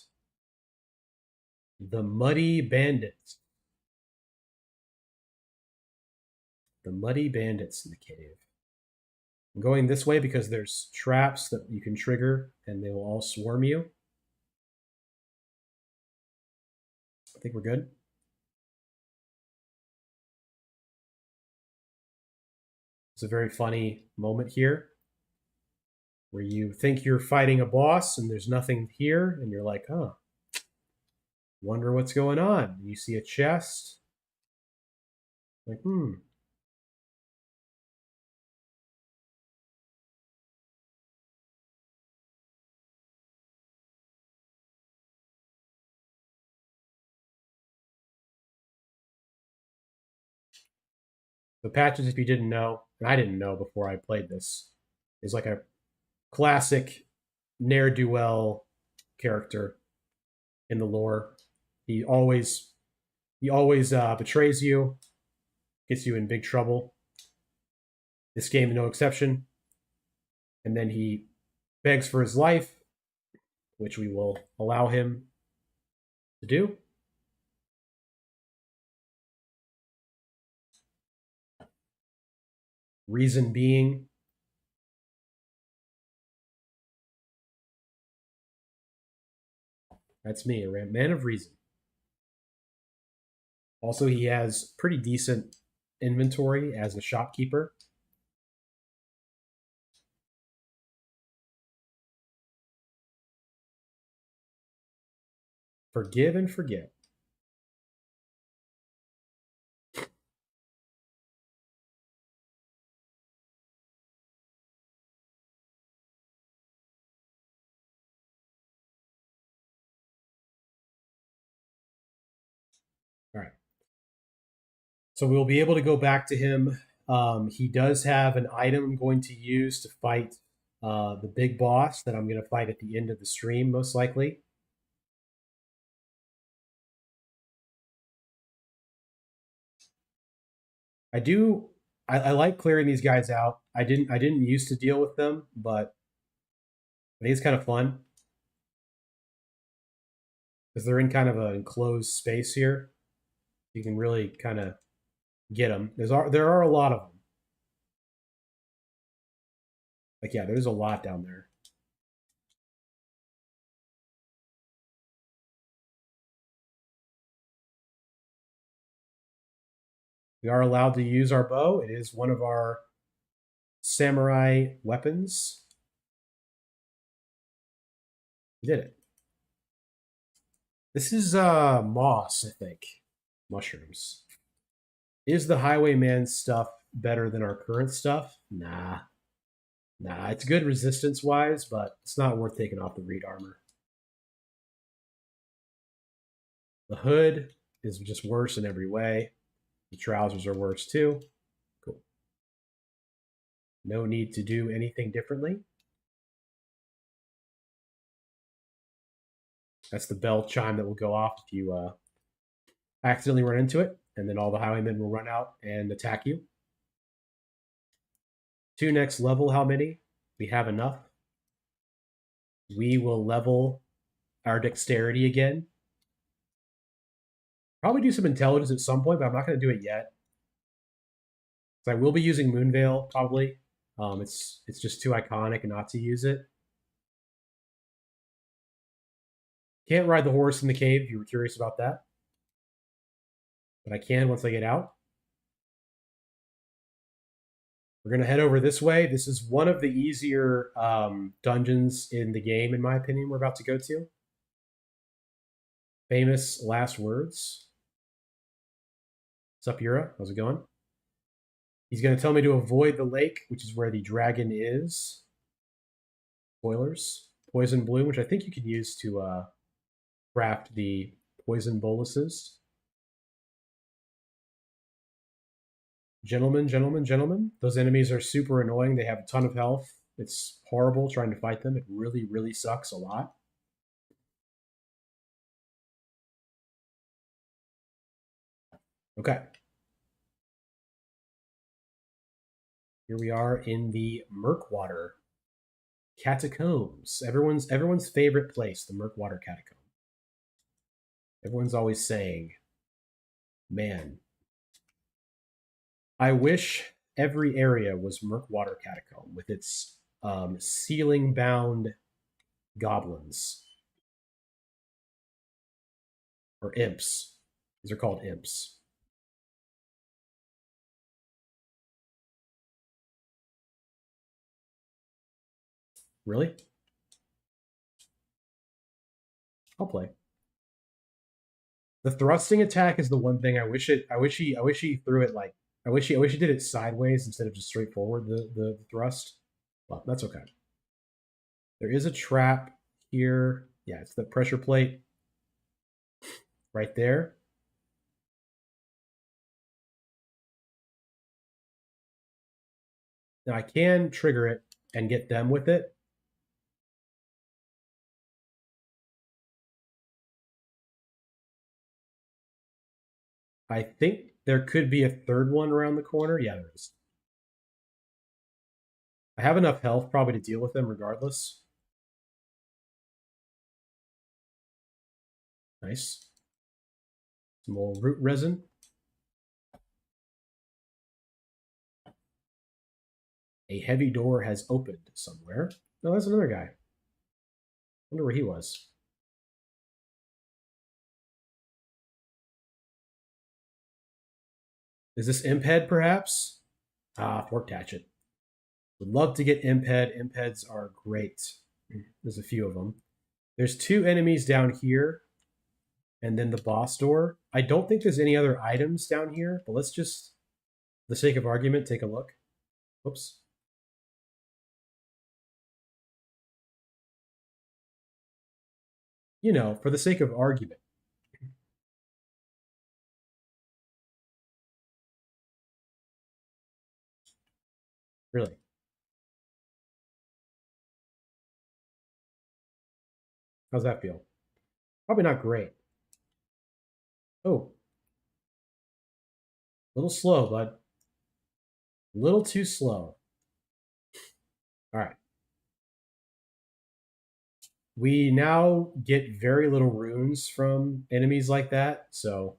the Muddy Bandits. The Muddy Bandits in the cave. I'm going this way because there's traps that you can trigger and they will all swarm you. I think we're good. It's a very funny moment here where you think you're fighting a boss and there's nothing here, and you're like, huh, wonder what's going on. And you see a chest, like, The patches, if you didn't know, and I didn't know before I played this, is like a classic ne'er do well character in the lore. He always betrays you, gets you in big trouble. This game, no exception. And then he begs for his life, which we will allow him to do. Reason being, that's me, a man of reason. Also, he has pretty decent inventory as a shopkeeper. Forgive and forget. All right. So we'll be able to go back to him. He does have an item I'm going to use to fight the big boss that I'm going to fight at the end of the stream, most likely. I do. I like clearing these guys out. I didn't used to deal with them, but I think it's kind of fun because they're in kind of an enclosed space here. You can really kind of get them. There are a lot of them. Like yeah, there's a lot down there. We are allowed to use our bow. It is one of our samurai weapons. We did it. This is moss, I think. Mushrooms. Is the Highwayman stuff better than our current stuff? Nah. Nah, it's good resistance wise, but it's not worth taking off the reed armor. The hood is just worse in every way. The trousers are worse too. Cool. No need to do anything differently. That's the bell chime that will go off if you accidentally run into it, and then all the highwaymen will run out and attack you. 2 next level, how many? We have enough. We will level our dexterity again. Probably do some intelligence at some point, but I'm not going to do it yet. So I will be using Moonveil, probably. It's just too iconic not to use it. Can't ride the horse in the cave if you were curious about that. But I can once I get out. We're going to head over this way. This is one of the easier dungeons in the game, in my opinion, we're about to go to. Famous last words. What's up, Yura? How's it going? He's going to tell me to avoid the lake, which is where the dragon is. Spoilers. Poison bloom, which I think you can use to craft the poison boluses. Gentlemen, gentlemen, gentlemen. Those enemies are super annoying. They have a ton of health. It's horrible trying to fight them. It really, really sucks a lot. Okay. Here we are in the Murkwater Catacombs. Everyone's favorite place, the Murkwater Catacomb. Everyone's always saying, man, I wish every area was Murkwater Catacomb with its ceiling-bound goblins. Or imps. These are called imps. Really? I'll play. The thrusting attack is the one thing I wish he threw it like I wish he did it sideways instead of just straightforward the thrust. Well, that's okay. There is a trap here. Yeah, it's the pressure plate right there. Now I can trigger it and get them with it. I think there could be a third one around the corner. Yeah, there is. I have enough health probably to deal with them regardless. Nice. Some more root resin. A heavy door has opened somewhere. No, that's another guy. Wonder where he was. Is this Imp Head, perhaps? Ah, Forked Hatchet. Would love to get Imp Head. Imp Heads are great. There's a few of them. There's 2 enemies down here, and then the boss door. I don't think there's any other items down here, but let's just, for the sake of argument, take a look. Oops. You know, for the sake of argument. Really. How's that feel? Probably not great. Oh. A little slow, bud. A little too slow. All right. We now get very little runes from enemies like that, so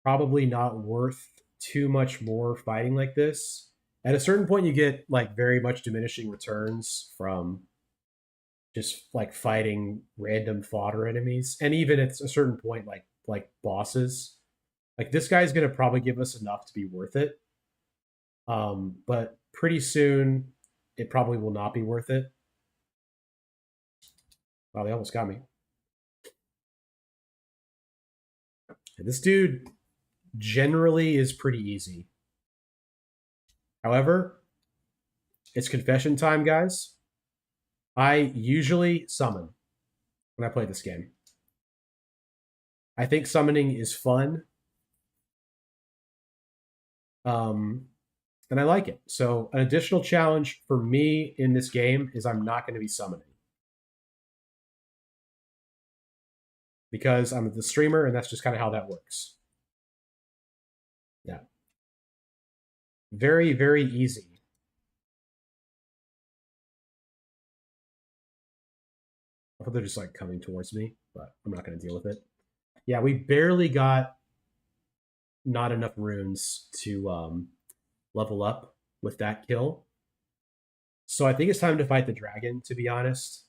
probably not worth too much more fighting like this. At a certain point, you get like very much diminishing returns from just like fighting random fodder enemies, and even at a certain point, like bosses. Like this guy's gonna probably give us enough to be worth it, but pretty soon it probably will not be worth it. Wow, they almost got me. This dude generally is pretty easy. However, it's confession time, guys. I usually summon when I play this game. I think summoning is fun. and I like it. So an additional challenge for me in this game is I'm not going to be summoning because I'm the streamer, and that's just kind of how that works. Yeah, very very easy. I thought they're just like coming towards me, but I'm not going to deal with it. Yeah, we barely got not enough runes to level up with that kill. So I think it's time to fight the dragon, to be honest.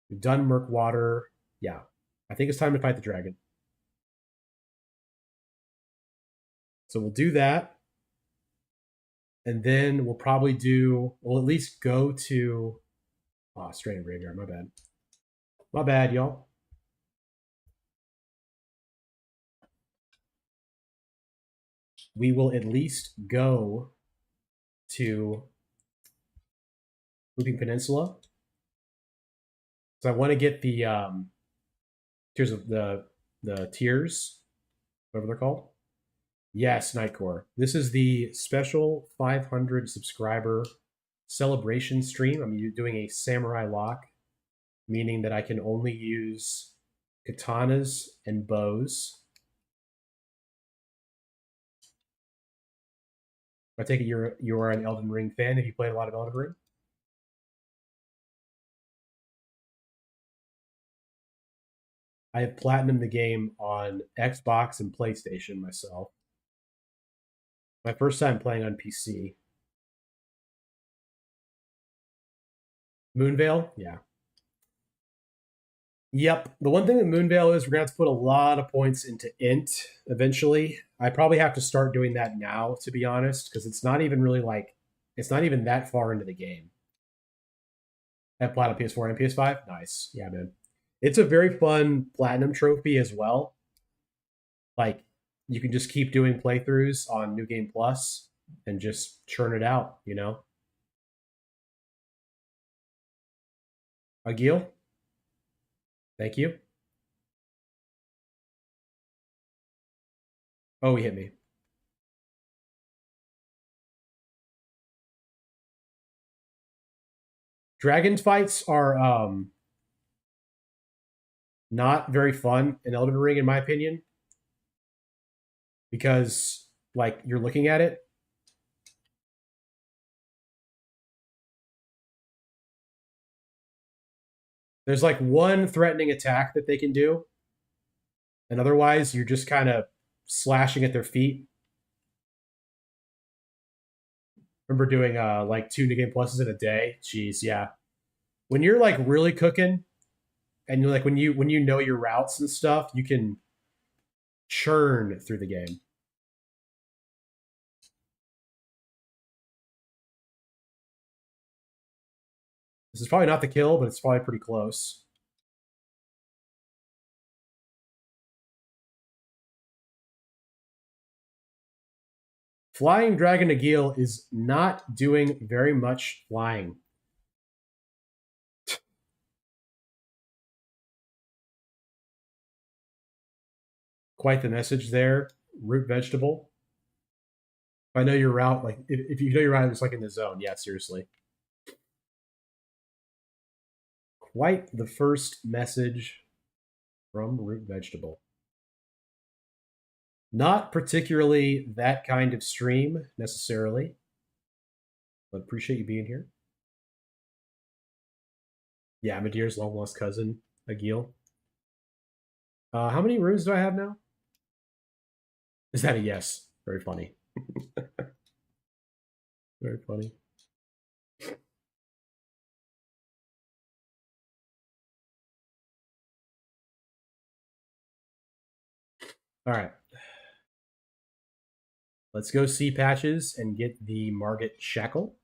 We've done Murkwater. Yeah, I think it's time to fight the dragon. So we'll do that. And then we'll probably we'll at least go to, Strain Graveyard. My bad. My bad, y'all. We will at least go to Looping Peninsula. So I want to get the tiers of the tiers, whatever they're called. Yes, Nightcore. This is the special 500 subscriber celebration stream. I'm doing a samurai lock, meaning that I can only use katanas and bows. I take it you're an Elden Ring fan. Have you played a lot of Elden Ring? I have platinum the game on Xbox and PlayStation myself. My first time playing on PC. Moonveil, yeah. Yep. The one thing with Moonveil is we're gonna have to put a lot of points into int eventually. I probably have to start doing that now, to be honest, because it's not even really like it's not even that far into the game. At Platinum PS4 and PS5, nice. Yeah, man. It's a very fun platinum trophy as well. Like you can just keep doing playthroughs on New Game Plus and just churn it out, you know. Agil, thank you. Oh, he hit me. Dragon fights are not very fun in Elden Ring, in my opinion, because like you're looking at it. There's like one threatening attack that they can do, and otherwise you're just kind of slashing at their feet. Remember doing like 2 new game pluses in a day? Jeez, yeah. When you're like really cooking, and you're like when you know your routes and stuff, you can churn through the game. This is probably not the kill, but it's probably pretty close. Flying Dragon Nagil is not doing very much flying. Quite the message there. Root vegetable. If I know your route, like if you know your route, it's like in the zone. Yeah, seriously. Quite the first message from Root Vegetable. Not particularly that kind of stream necessarily, but appreciate you being here. Yeah, Madeir's long lost cousin, Agil. How many runes do I have now? Is that a yes? Very funny. Very funny. All right. Let's go see Patches and get the Margit Shackle.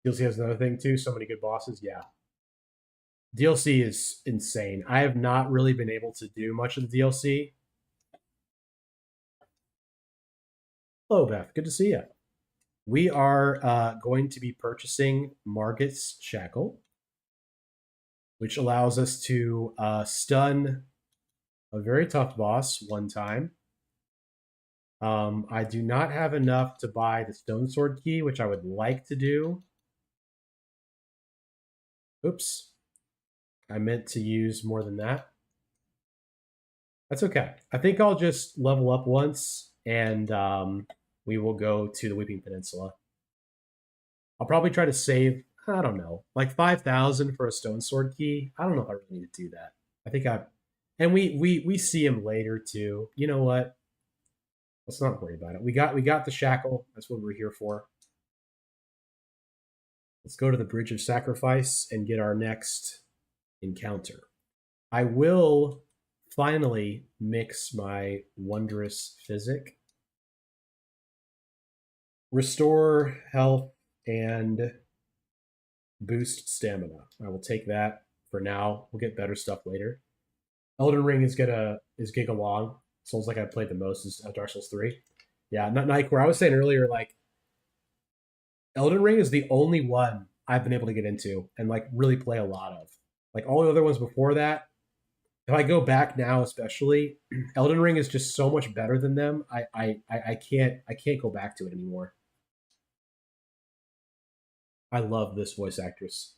DLC has another thing too. So many good bosses. Yeah. DLC is insane. I have not really been able to do much of the DLC. Hello, Beth. Good to see you. We are going to be purchasing Margit's Shackle, which allows us to stun a very tough boss one time. I do not have enough to buy the Stone Sword key, which I would like to do. Oops. I meant to use more than that. That's okay. I think I'll just level up once and we will go to the Weeping Peninsula. I'll probably try to save, I don't know, like 5,000 for a Stone Sword key. I don't know if I really need to do that. I think I, and we see him later too. You know what? Let's not worry about it. We got the shackle. That's what we're here for. Let's go to the Bridge of Sacrifice and get our next encounter. I will finally mix my wondrous physic. Restore health and boost stamina. I will take that for now. We'll get better stuff later. Elden Ring is Giga Long. Souls like I played the most is Dark Souls 3. Yeah, not Nightcore. I was saying earlier, like Elden Ring is the only one I've been able to get into and like really play a lot of. Like all the other ones before that, if I go back now, especially, Elden Ring is just so much better than them. I can't go back to it anymore. I love this voice actress.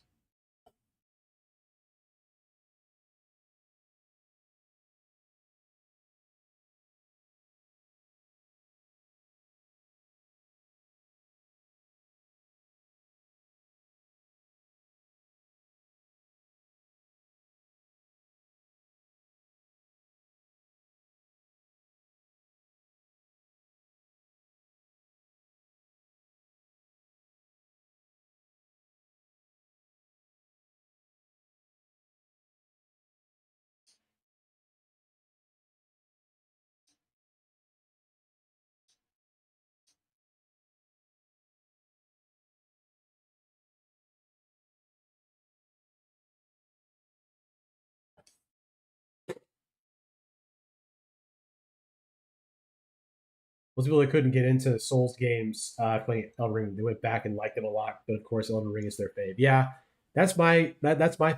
Most people that couldn't get into Souls games playing Elden Ring, they went back and liked them a lot. But of course, Elden Ring is their fave. Yeah, that's my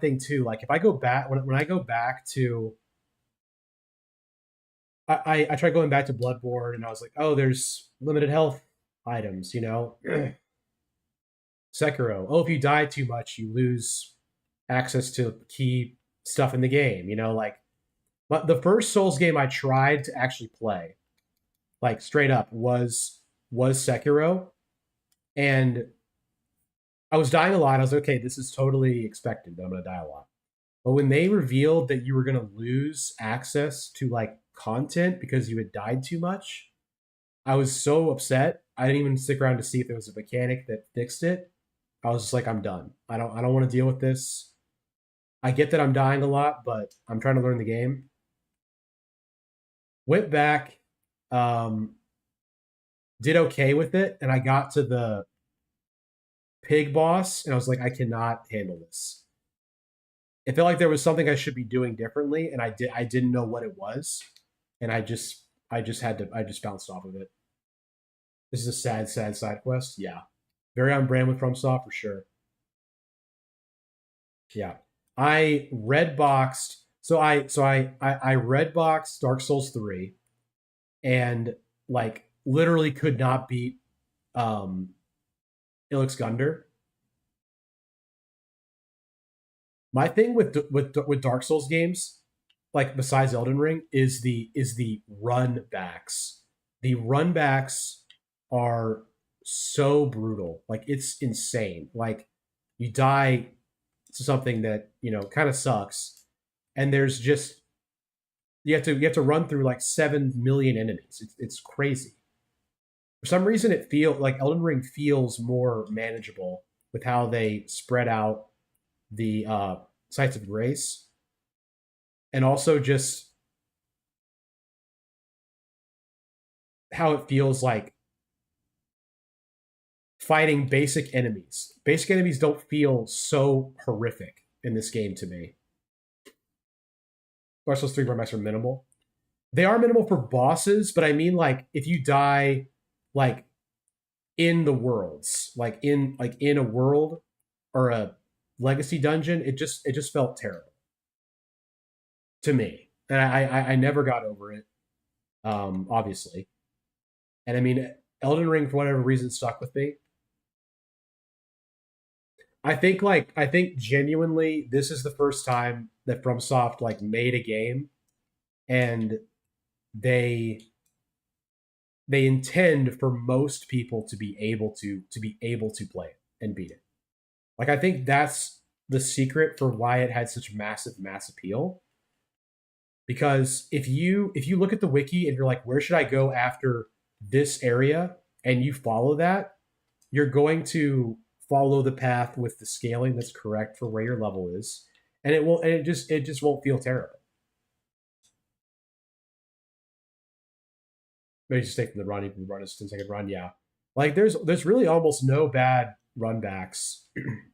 thing too. Like if I go back when I go back to I tried going back to Bloodborne and I was like, oh, there's limited health items, you know. Sekiro. Oh, if you die too much, you lose access to key stuff in the game. You know, like but the first Souls game I tried to actually play, like straight up, was Sekiro, and I was dying a lot. I was like, okay, this is totally expected that I'm gonna die a lot. But when they revealed that you were gonna lose access to like content because you had died too much, I was so upset. I didn't even stick around to see if there was a mechanic that fixed it. I was just like, I'm done. I don't want to deal with this. I get that I'm dying a lot, but I'm trying to learn the game. Went back, um, did okay with it, and I got to the pig boss, and I was like, I cannot handle this. It felt like there was something I should be doing differently, and I didn't know what it was, and I just bounced off of it. This is a sad side quest. Yeah, very on brand with FromSoft for sure. Yeah, I red boxed. I red boxed Dark Souls 3 and like literally could not beat um Ilix Gunter. My thing with Dark Souls games, like besides Elden Ring, is the run backs. The run backs are so brutal. Like it's insane. Like you die to something that, you know, kind of sucks. And there's just you have to run through like 7 million enemies. It's crazy. For some reason it feels like Elden Ring feels more manageable with how they spread out the sites of grace, and also just how it feels like fighting basic enemies. Basic enemies don't feel so horrific in this game to me. Dark Souls 3 runbacks are minimal. They are minimal for bosses, but I mean like if you die like in the worlds, like in a world or a legacy dungeon. It just felt terrible to me, and I never got over it. Obviously, and I mean, Elden Ring for whatever reason stuck with me. I think genuinely this is the first time that FromSoft like made a game and they they intend for most people to be able to play it and beat it. Like I think that's the secret for why it had such massive mass appeal. Because if you look at the wiki and you're like, where should I go after this area, and you follow that, you're going to follow the path with the scaling that's correct for where your level is, and it just won't feel terrible. Maybe just take the run, even run a 10-second run, yeah. Like there's really almost no bad run backs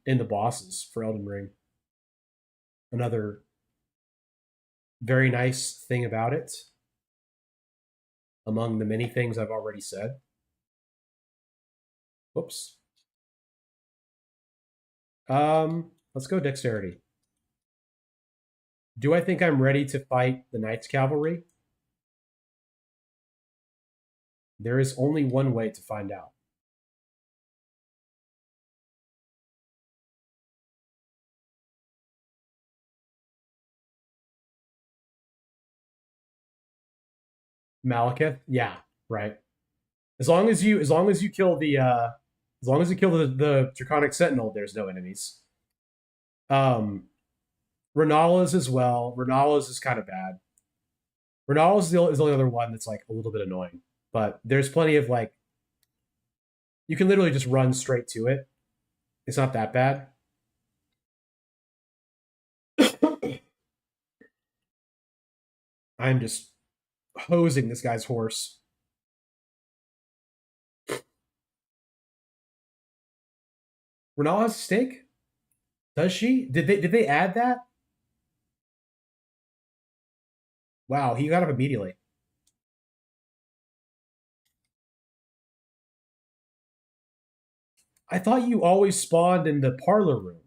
in the bosses for Elden Ring. Another very nice thing about it, among the many things I've already said. Whoops. Let's go dexterity. Do I think I'm ready to fight the Knights Cavalry? There is only one way to find out. Malekith? Yeah, right. As long as you kill the Draconic Sentinel, there's no enemies. Um Renala's as well. Renala's is kind of bad. Renala's is the only other one that's like a little bit annoying. But there's plenty of like you can literally just run straight to it. It's not that bad. I'm just hosing this guy's horse. Renala has a stake? Does she? Did they add that? Wow, he got up immediately. I thought you always spawned in the parlor room.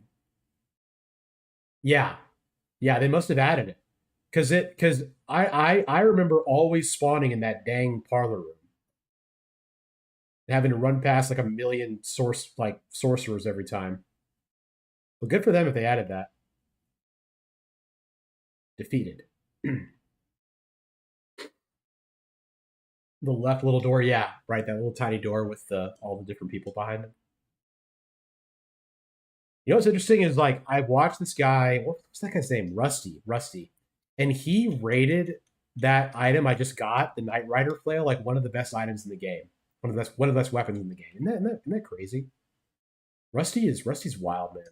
Yeah, yeah, they must have added it because I remember always spawning in that dang parlor room and having to run past like a million sorcerers every time. But good for them if they added that. Defeated. The left little door, yeah, right, that little tiny door with all the different people behind them. You know what's interesting is like I watched this guy. What's that guy's name? Rusty, and he rated that item I just got, the Knight Rider flail, like one of the best items in the game. One of the best weapons in the game. Isn't that crazy? Rusty's wild, man.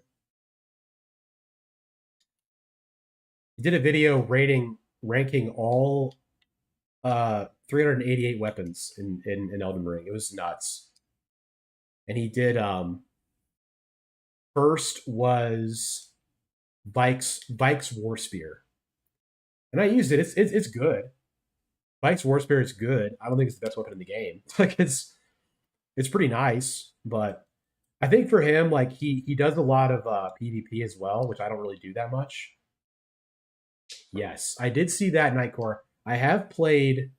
He did a video ranking all 388 weapons in Elden Ring. It was nuts. And he did first was Vike's War Spear. And I used it. It's good. Vike's War Spear is good. I don't think it's the best weapon in the game. Like it's pretty nice, but I think for him, like he does a lot of PvP as well, which I don't really do that much. Yes, I did see that Nightcore. I have played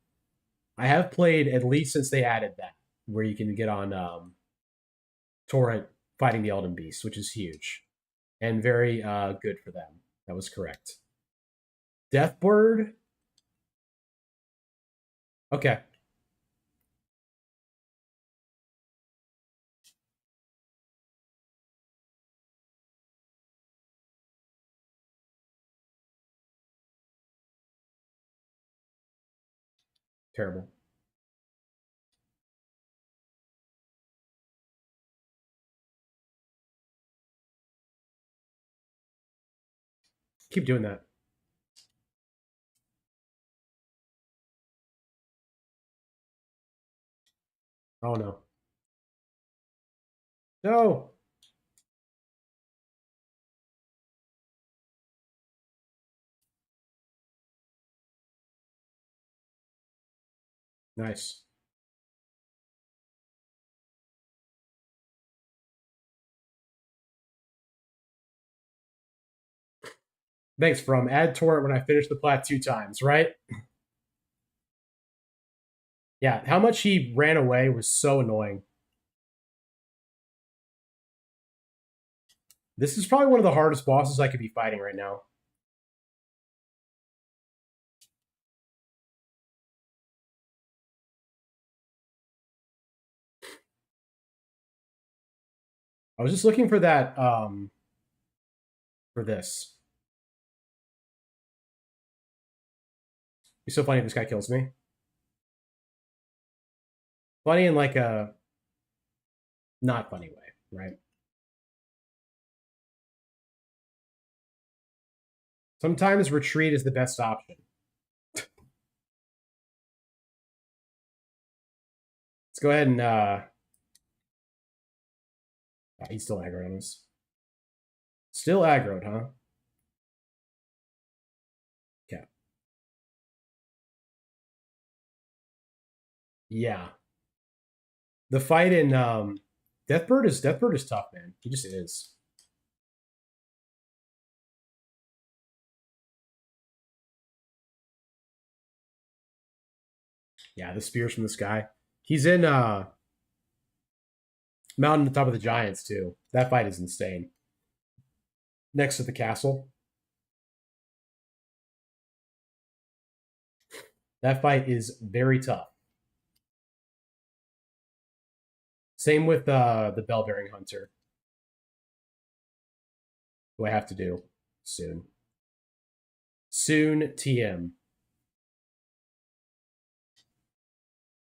at least since they added that, where you can get on Torrent fighting the Elden Beast, which is huge and very good for them. That was correct. Deathbird. Okay, terrible. Keep doing that. Oh no, no. Nice. Thanks, from add torrent when I finish the plat 2 times, right? Yeah, how much he ran away was so annoying. This is probably one of the hardest bosses I could be fighting right now. I was just looking for that for this. It's so funny if this guy kills me. Funny in like a not funny way, right? Sometimes retreat is the best option. Let's go ahead and he's still aggro on us. Still aggroed, huh? Okay. Yeah. The fight in Deathbird is tough, man. He just is. Yeah, the spears from this guy. He's in Mountain on top of the Giants too. That fight is insane. Next to the castle. That fight is very tough. Same with the bell bearing hunter, who I have to do soon. Soon TM.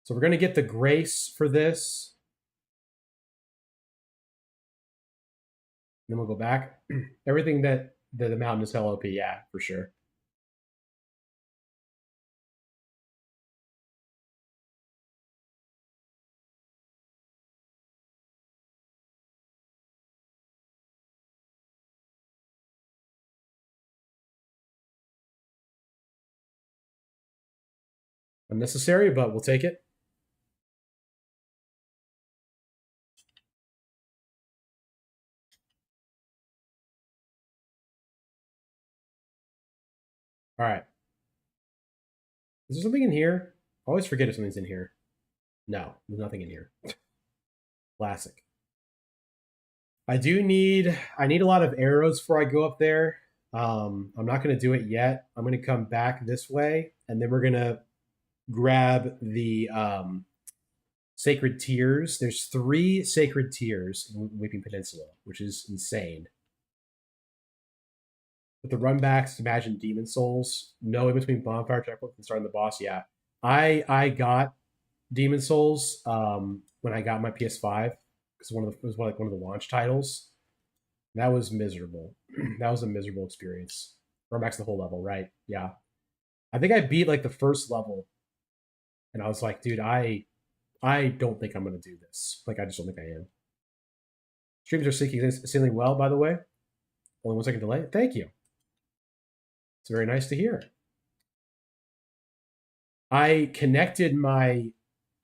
So we're gonna get the grace for this. Then we'll go back. Everything that the mountain is hell OP, yeah, for sure. Unnecessary, but we'll take it. All right. Is there something in here? I always forget if something's in here. No, there's nothing in here. Classic. I need a lot of arrows before I go up there. I'm not gonna do it yet. I'm gonna come back this way, and then we're gonna grab the sacred tears. There's 3 sacred tears in Weeping Peninsula, which is insane. With the runbacks, imagine demon souls. No in between bonfire checkpoints and starting the boss. Yeah, I got demon souls when I got my PS5 because it was like one of the launch titles. That was miserable. That was a miserable experience. Runbacks the whole level, right? Yeah, I think I beat like the first level, and I was like, dude, I don't think I'm gonna do this. Like, I just don't think I am. Streams are seeming well, by the way. Only 1 second delay. Thank you. It's very nice to hear. I connected my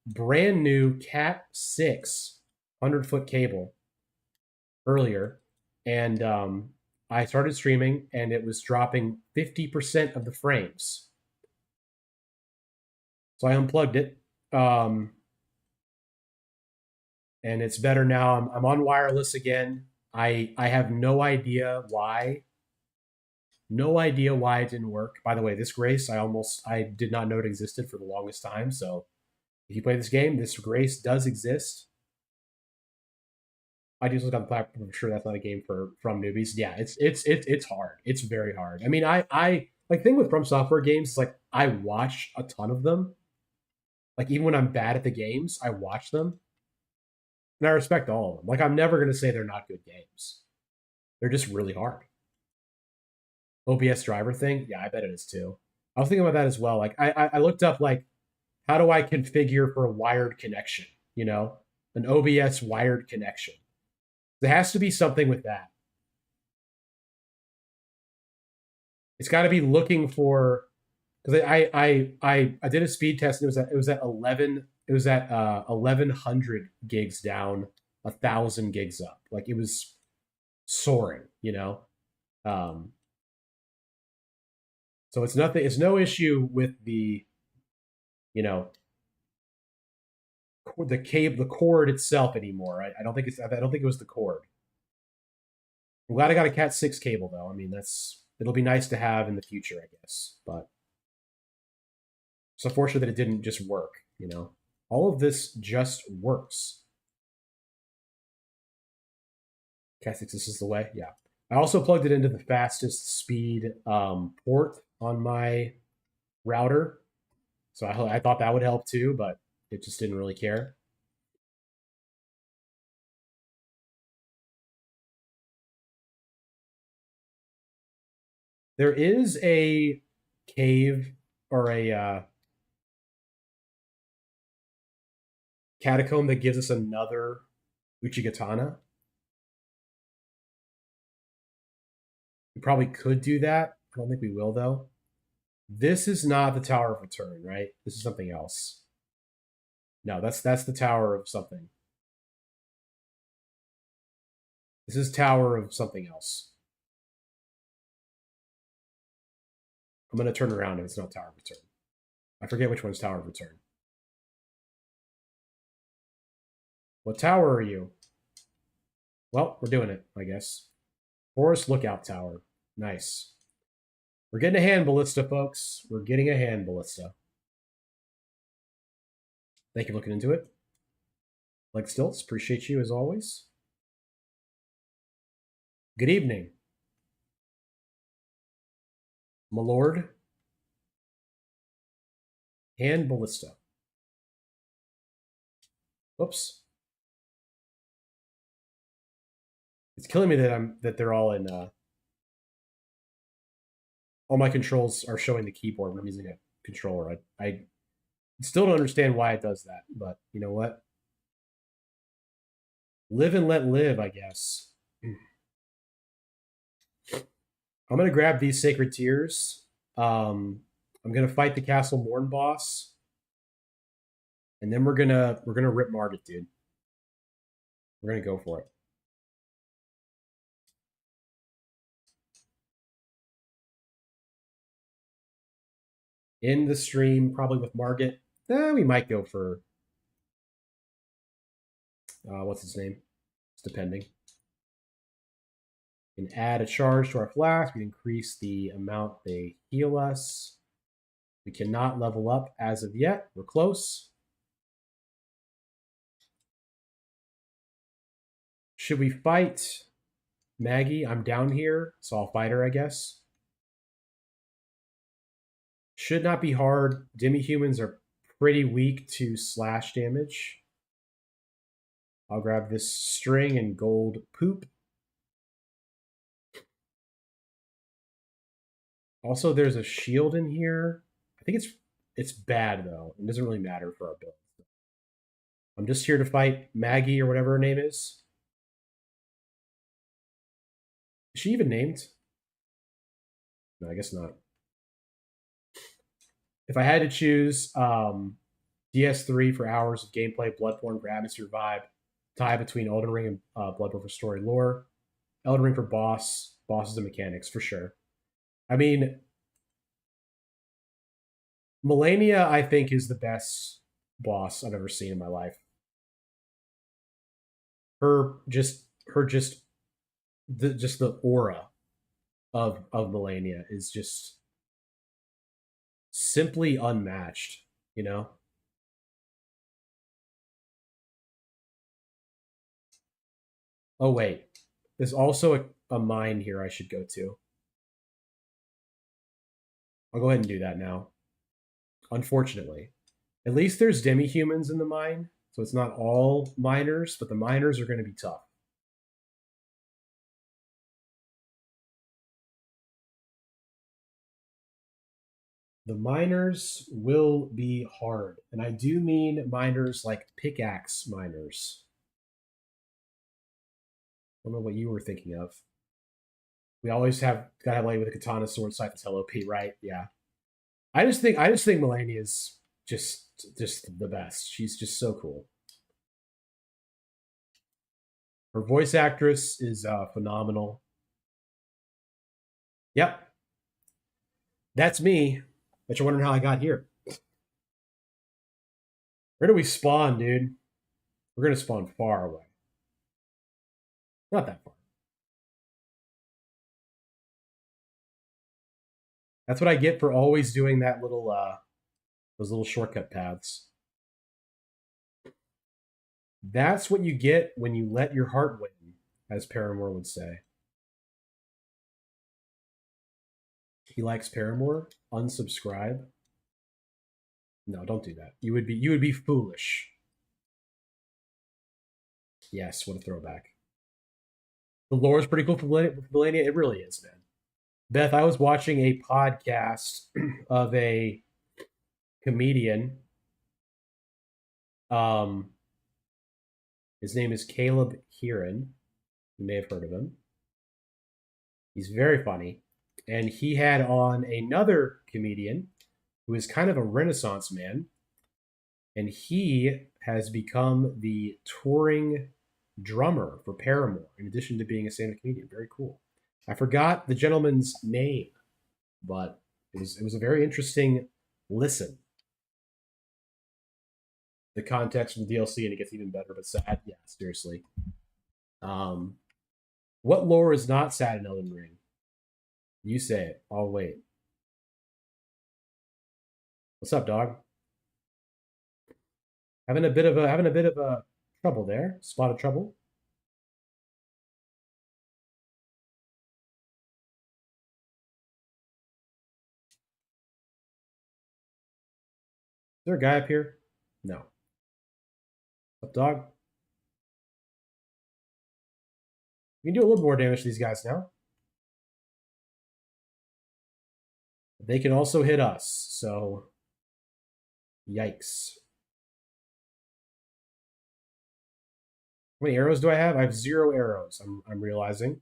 brand new Cat 6 100-foot cable earlier, and I started streaming, and it was dropping 50% of the frames. So I unplugged it, and it's better now. I'm on wireless again. I have no idea why. No idea why it didn't work. By the way, this grace I did not know it existed for the longest time. So if you play this game, this grace does exist. I just looked on the platform. I'm sure that's not a game for from newbies. Yeah, it's hard. It's very hard. I mean, I like thing with From Software games is like I watch a ton of them. Like even when I'm bad at the games, I watch them and I respect all of them. Like I'm never gonna say they're not good games. They're just really hard. OBS driver thing, yeah, I bet it is too. I was thinking about that as well. Like I looked up like how do I configure for a wired connection? You know, an OBS wired connection. There has to be something with that. It's got to be looking for because I did a speed test and it was at 1100 gigs down, 1,000 gigs up. Like it was soaring, you know. Um, So it's nothing. It's no issue with the you know the cord itself anymore. I don't think it's. I don't think it was the cord. I'm glad I got a Cat 6 cable though. I mean, it'll be nice to have in the future, I guess. But it's unfortunate that it didn't just work. All of this just works. Cat 6, this is the way. Yeah. I also plugged it into the fastest speed port on my router, so I thought that would help too, but it just didn't really care. There is a cave or a catacomb that gives us another Uchigatana. We probably could do that. I don't think we will though. This is not the Tower of Return, right? This is something else. No, that's the Tower of something. This is Tower of something else. I'm gonna turn around and it's not Tower of Return. I forget which one's Tower of Return. What tower are you? Well, we're doing it, I guess. Forest Lookout Tower. Nice. We're getting a hand ballista, folks. We're getting a hand ballista. Thank you for looking into it. Like Stilts, appreciate you as always. Good evening. My lord. Hand ballista. Whoops. It's killing me that they're all in all my controls are showing the keyboard when I'm using a controller. I still don't understand why it does that, but you know what? Live and let live, I guess. I'm gonna grab these sacred tears. I'm gonna fight the Castle Morn boss, and then we're gonna rip Margit, dude. We're gonna go for it. In the stream, probably with Margit. We might go for what's his name? It's depending. We can add a charge to our flask. We increase the amount they heal us. We cannot level up as of yet. We're close. Should we fight Maggie? I'm down here, so I'll fight her, I guess. Should not be hard. Demi-humans are pretty weak to slash damage. I'll grab this string and gold poop. Also, there's a shield in here. I think it's bad though. It doesn't really matter for our build. I'm just here to fight Maggie or whatever her name is. Is she even named? No, I guess not. If I had to choose DS3 for hours of gameplay, Bloodborne for atmosphere vibe, tie between Elden Ring and Bloodborne for story lore, Elden Ring for bosses and mechanics for sure. I mean, Melania, I think, is the best boss I've ever seen in my life. The aura of Melania is just simply unmatched, you know? Oh wait. There's also a mine here I should go to. I'll go ahead and do that now. Unfortunately. At least there's demi-humans in the mine, so it's not all miners, but the miners are going to be tough. The miners will be hard, and I do mean miners like pickaxe miners. I don't know what you were thinking of. We always gotta have like with a katana sword scythe that's OP, right? Yeah. I just think Melania is just the best. She's just so cool. Her voice actress is phenomenal. Yep. That's me. But you're wondering how I got here. Where do we spawn, dude? We're gonna spawn far away. Not that far. That's what I get for always doing that little those little shortcut paths. That's what you get when you let your heart win, as Paramore would say. He likes Paramore. Unsubscribe. No, don't do that. You would be foolish. Yes, what a throwback. The lore is pretty cool for Millennia. It really is, man. Beth, I was watching a podcast of a comedian. Um, his name is Caleb Heron. You may have heard of him. He's very funny. And he had on another comedian who is kind of a renaissance man. And he has become the touring drummer for Paramore, in addition to being a stand-up comedian. Very cool. I forgot the gentleman's name, but it was a very interesting listen. The context from the DLC, and it gets even better, but sad. Yeah, seriously. Um, what lore is not sad in Elden Ring? You say it. I'll wait. What's up, dog? Having a bit of a trouble there. Spot of trouble. Is there a guy up here? No. Up, dog? We can do a little more damage to these guys now. They can also hit us, so yikes. How many arrows do I have? I have 0 arrows, I'm realizing.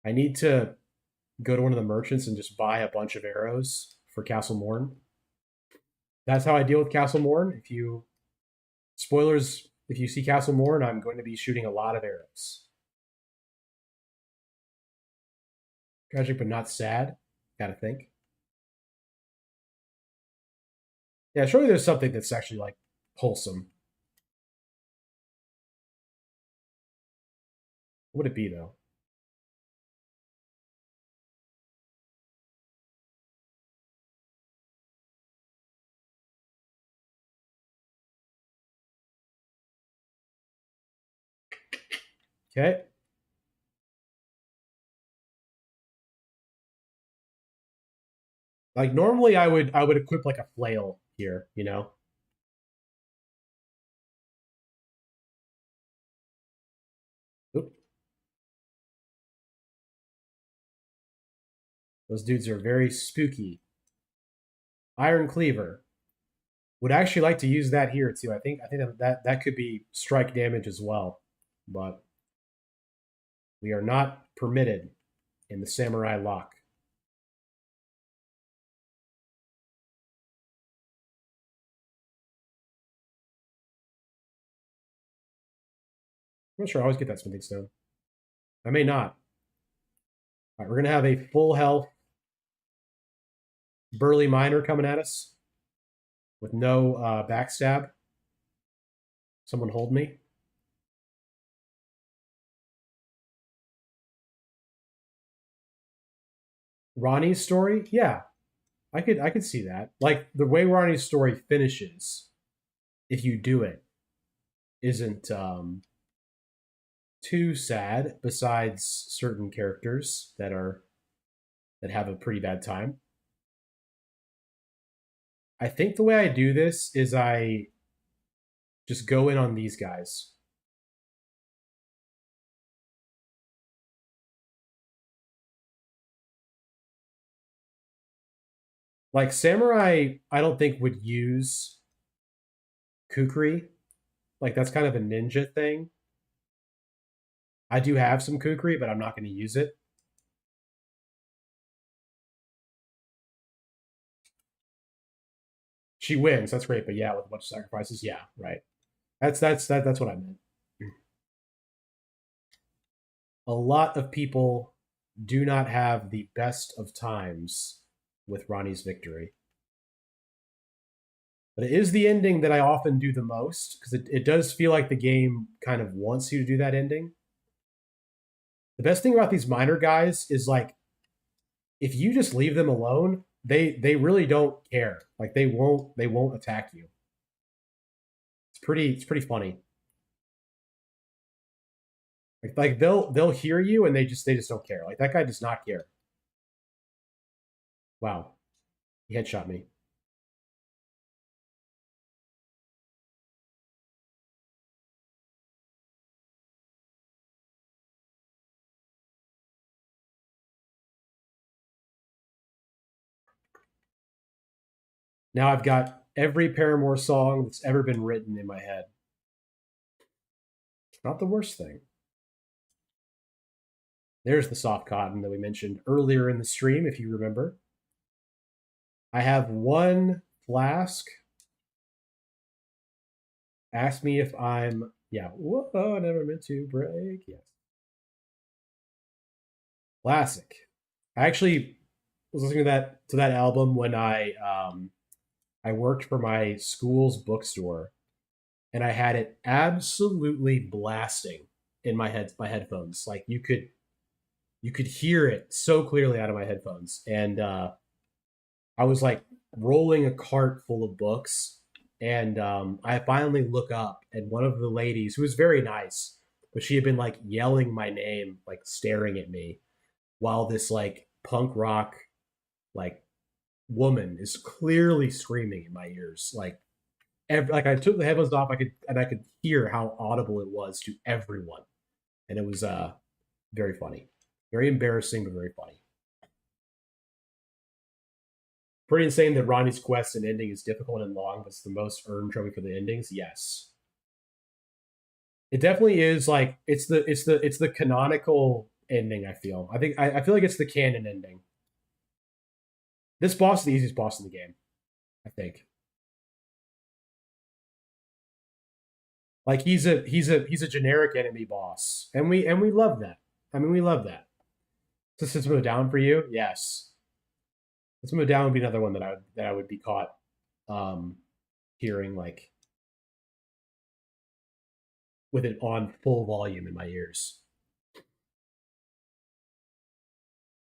I need to go to one of the merchants and just buy a bunch of arrows for Castle Morn. That's how I deal with Castle Morn. If you spoilers, if you see Castle Morn, I'm going to be shooting a lot of arrows. Tragic but not sad. Gotta think. Yeah, surely there's something that's actually like wholesome. What would it be though? Okay. Like normally I would equip like a flail here, you know? Oop. Those dudes are very spooky. Iron Cleaver. Would actually like to use that here too. I think that could be strike damage as well. But we are not permitted in the samurai lock. I'm not sure I always get that smithing stone. I may not. All right, we're gonna have a full health burly miner coming at us with no backstab. Someone hold me. Ronnie's story, yeah, I could see that. Like the way Ronnie's story finishes, if you do it, isn't too sad. Besides certain characters that have a pretty bad time. I think the way I do this is I just go in on these guys. Like Samurai, I don't think would use Kukri. Like that's kind of a ninja thing. I do have some Kukri, but I'm not going to use it. She wins. That's great, but yeah, with a bunch of sacrifices, yeah, right. That's what I meant. A lot of people do not have the best of times with Ronnie's victory. But it is the ending that I often do the most because it does feel like the game kind of wants you to do that ending. The best thing about these minor guys is like if you just leave them alone, they really don't care. Like they won't attack you. It's pretty funny. Like they'll hear you and they just don't care. Like that guy does not care. Wow, he headshot me. Now I've got every Paramore song that's ever been written in my head. Not the worst thing. There's the soft cotton that we mentioned earlier in the stream, if you remember. I have one flask. Ask me if I'm yeah. Whoa, I never meant to break. Yes. Classic. I actually was listening to that album when I worked for my school's bookstore and I had it absolutely blasting in my headphones. Like you could hear it so clearly out of my headphones. And I was like rolling a cart full of books, and I finally look up, and one of the ladies who was very nice, but she had been like yelling my name, like staring at me, while this like punk rock like woman is clearly screaming in my ears. Like I took the headphones off, I could hear how audible it was to everyone, and it was very funny, very embarrassing, but very funny. Pretty insane that Ronnie's quest and ending is difficult and long, but it's the most earned trophy for the endings. Yes, it definitely is. Like it's the canonical ending. I feel like it's the canon ending. This boss is the easiest boss in the game. I think. Like he's a generic enemy boss, and we love that. I mean, we love that. So System of a Down for you, yes. System of a Down would be another one that I would be caught um hearing like with it on full volume in my ears.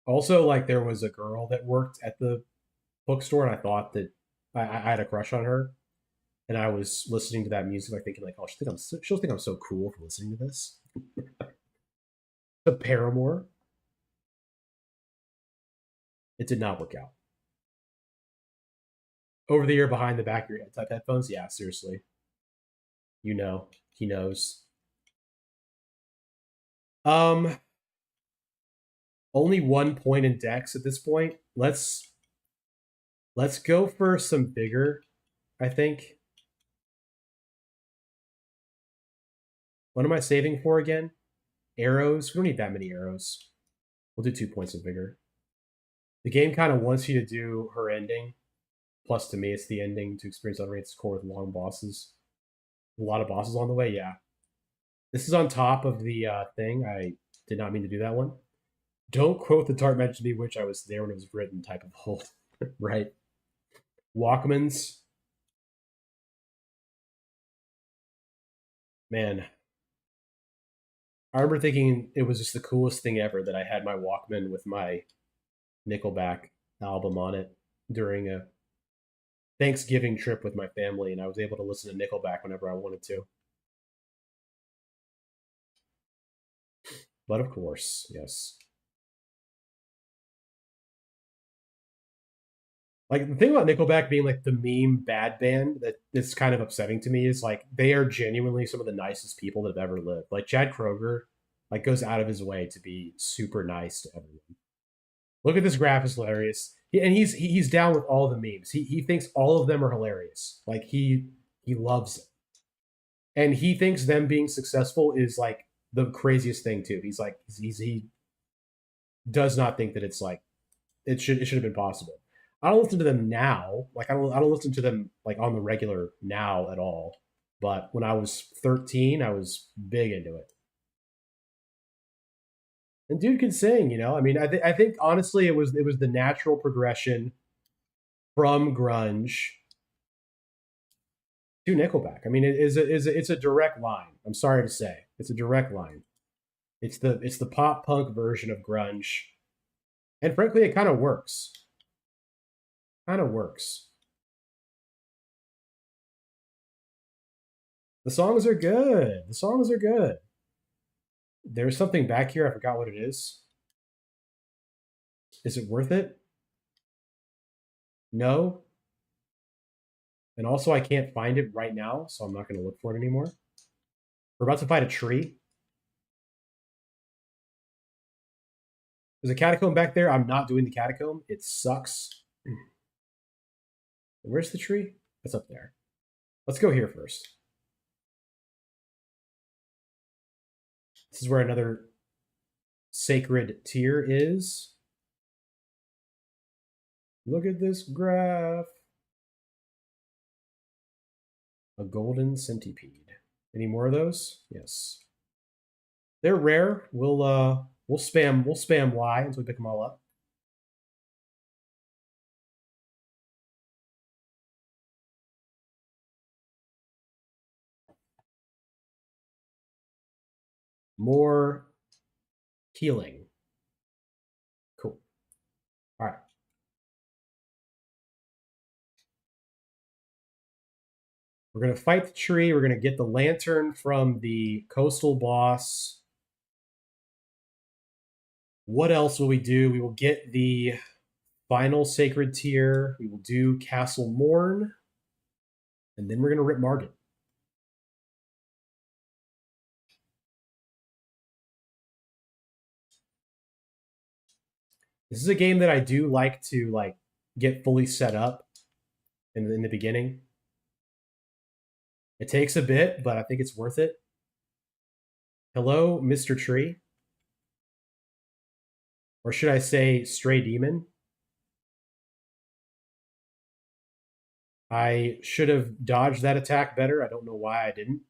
Also, like there was a girl that worked at the bookstore, and I thought that I had a crush on her, and I was listening to that music, like thinking like, oh, she'll think I'm so cool for listening to this. The Paramore. It did not work out. Over the ear, behind the back of your head type headphones. Yeah, seriously. You know, he knows. Um, only 1 point in Dex at this point. Let's go for some bigger. I think. What am I saving for again? Arrows. We don't need that many arrows. We'll do 2 points of vigor. The game kind of wants you to do her ending. Plus, to me, it's the ending to experience Unrated core with long bosses. A lot of bosses on the way. Yeah, this is on top of the thing. I did not mean to do that one. Don't quote the Tart mentioned me, which I was there when it was written type of hold. Right. Walkmans. Man, I remember thinking it was just the coolest thing ever that I had my Walkman with my Nickelback album on it during a Thanksgiving trip with my family, and I was able to listen to Nickelback whenever I wanted to. But of course, yes. Like the thing about Nickelback being like the meme bad band that's kind of upsetting to me is like they are genuinely some of the nicest people that have ever lived. Like Chad Kroger, like goes out of his way to be super nice to everyone. Look at this graph is hilarious. And he's down with all the memes. He thinks all of them are hilarious. Like he loves it. And he thinks them being successful is like the craziest thing too. He's like he does not think that it's like it should have been possible. I don't listen to them now. Like I don't listen to them like on the regular now at all. But when I was 13, I was big into it. And dude can sing, you know. I mean, I think honestly, it was the natural progression from grunge to Nickelback. I mean, it's a direct line. I'm sorry to say, it's a direct line. It's the pop punk version of grunge, and frankly, it kind of works. Kind of works. The songs are good. The songs are good. There's something back here. I forgot what it is. Is it worth it? No. And also, I can't find it right now, so I'm not going to look for it anymore. We're about to find a tree. There's a catacomb back there. I'm not doing the catacomb. It sucks. Where's the tree? It's up there. Let's go here first. This is where another sacred tier is. Look at this graph. A golden centipede. Any more of those? Yes. They're rare. We'll spam Y until we pick them all up. More healing. Cool. All right. We're going to fight the tree. We're going to get the lantern from the coastal boss. What else will we do? We will get the final sacred tier. We will do Castle Morn. And then we're going to rip Margit. This is a game that I do like to get fully set up in the beginning. It takes a bit, but I think it's worth it. Hello, Mr. Tree. Or should I say Stray Demon? I should have dodged that attack better. I don't know why I didn't.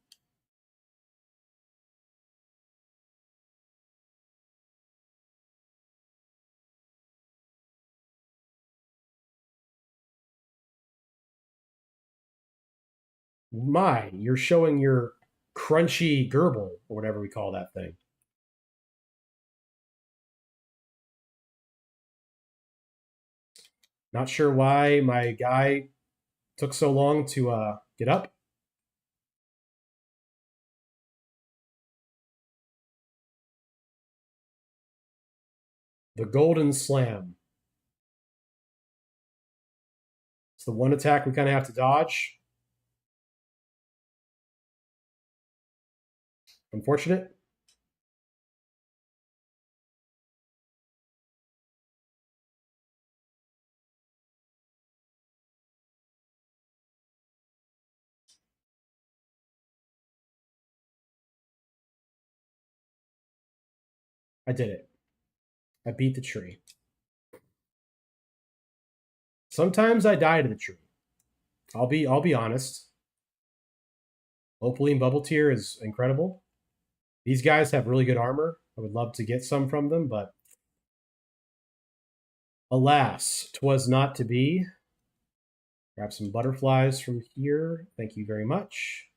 My, you're showing your crunchy gerbil, or whatever we call that thing. Not sure why my guy took so long to get up. The Golden Slam. It's the one attack we kind of have to dodge. Unfortunate. I did it. I beat the tree. Sometimes I die to the tree. I'll be honest. Opaline Bubble Tier is incredible. These guys have really good armor. I would love to get some from them, but alas, 'twas not to be. Grab some butterflies from here. Thank you very much.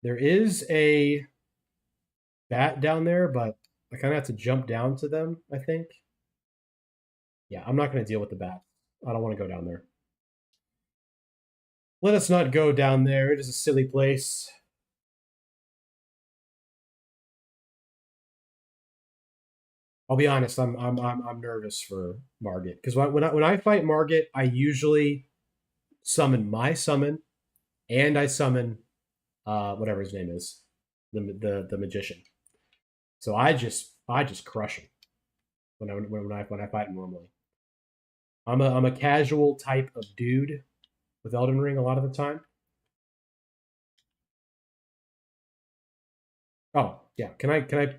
There is a bat down there, but I kind of have to jump down to them, I think. Yeah, I'm not going to deal with the bat. I don't want to go down there. Let us not go down there. It is a silly place. I'll be honest. I'm nervous for Margit because when I fight Margit, I usually summon my summon, and I summon whatever his name is, the magician. So I just crush him when I fight him normally. I'm a casual type of dude with Elden Ring a lot of the time. Oh yeah, can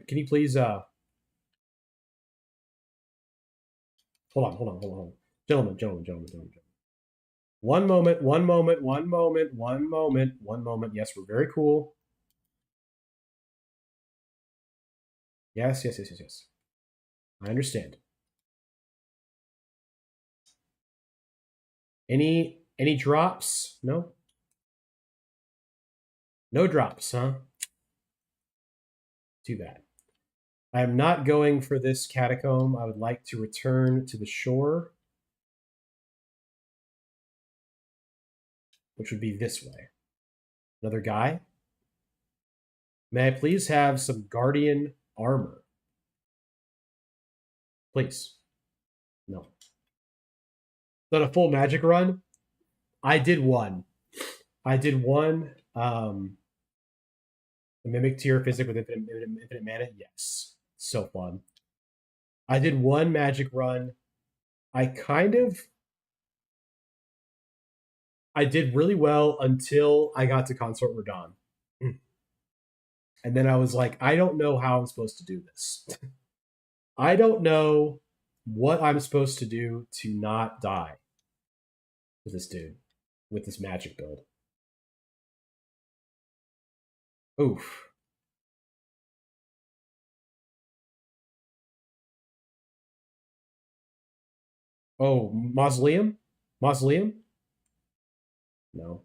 you please hold on, gentlemen. One moment. Yes, we're very cool. Yes. I understand. Any drops? No? No drops, huh? Too bad. I am not going for this catacomb. I would like to return to the shore, which would be this way. Another guy. May I please have some guardian armor? Please. No. Is that a full magic run? I did one. I did one. The mimic tier physic with infinite mana. Yes, so fun. I did one magic run. I kind of I did really well until I got to Consort Radon. And then I was like, I don't know how I'm supposed to do this. I don't know what I'm supposed to do to not die with this dude, with this magic build. Oof. Oh, Mausoleum? Mausoleum? No.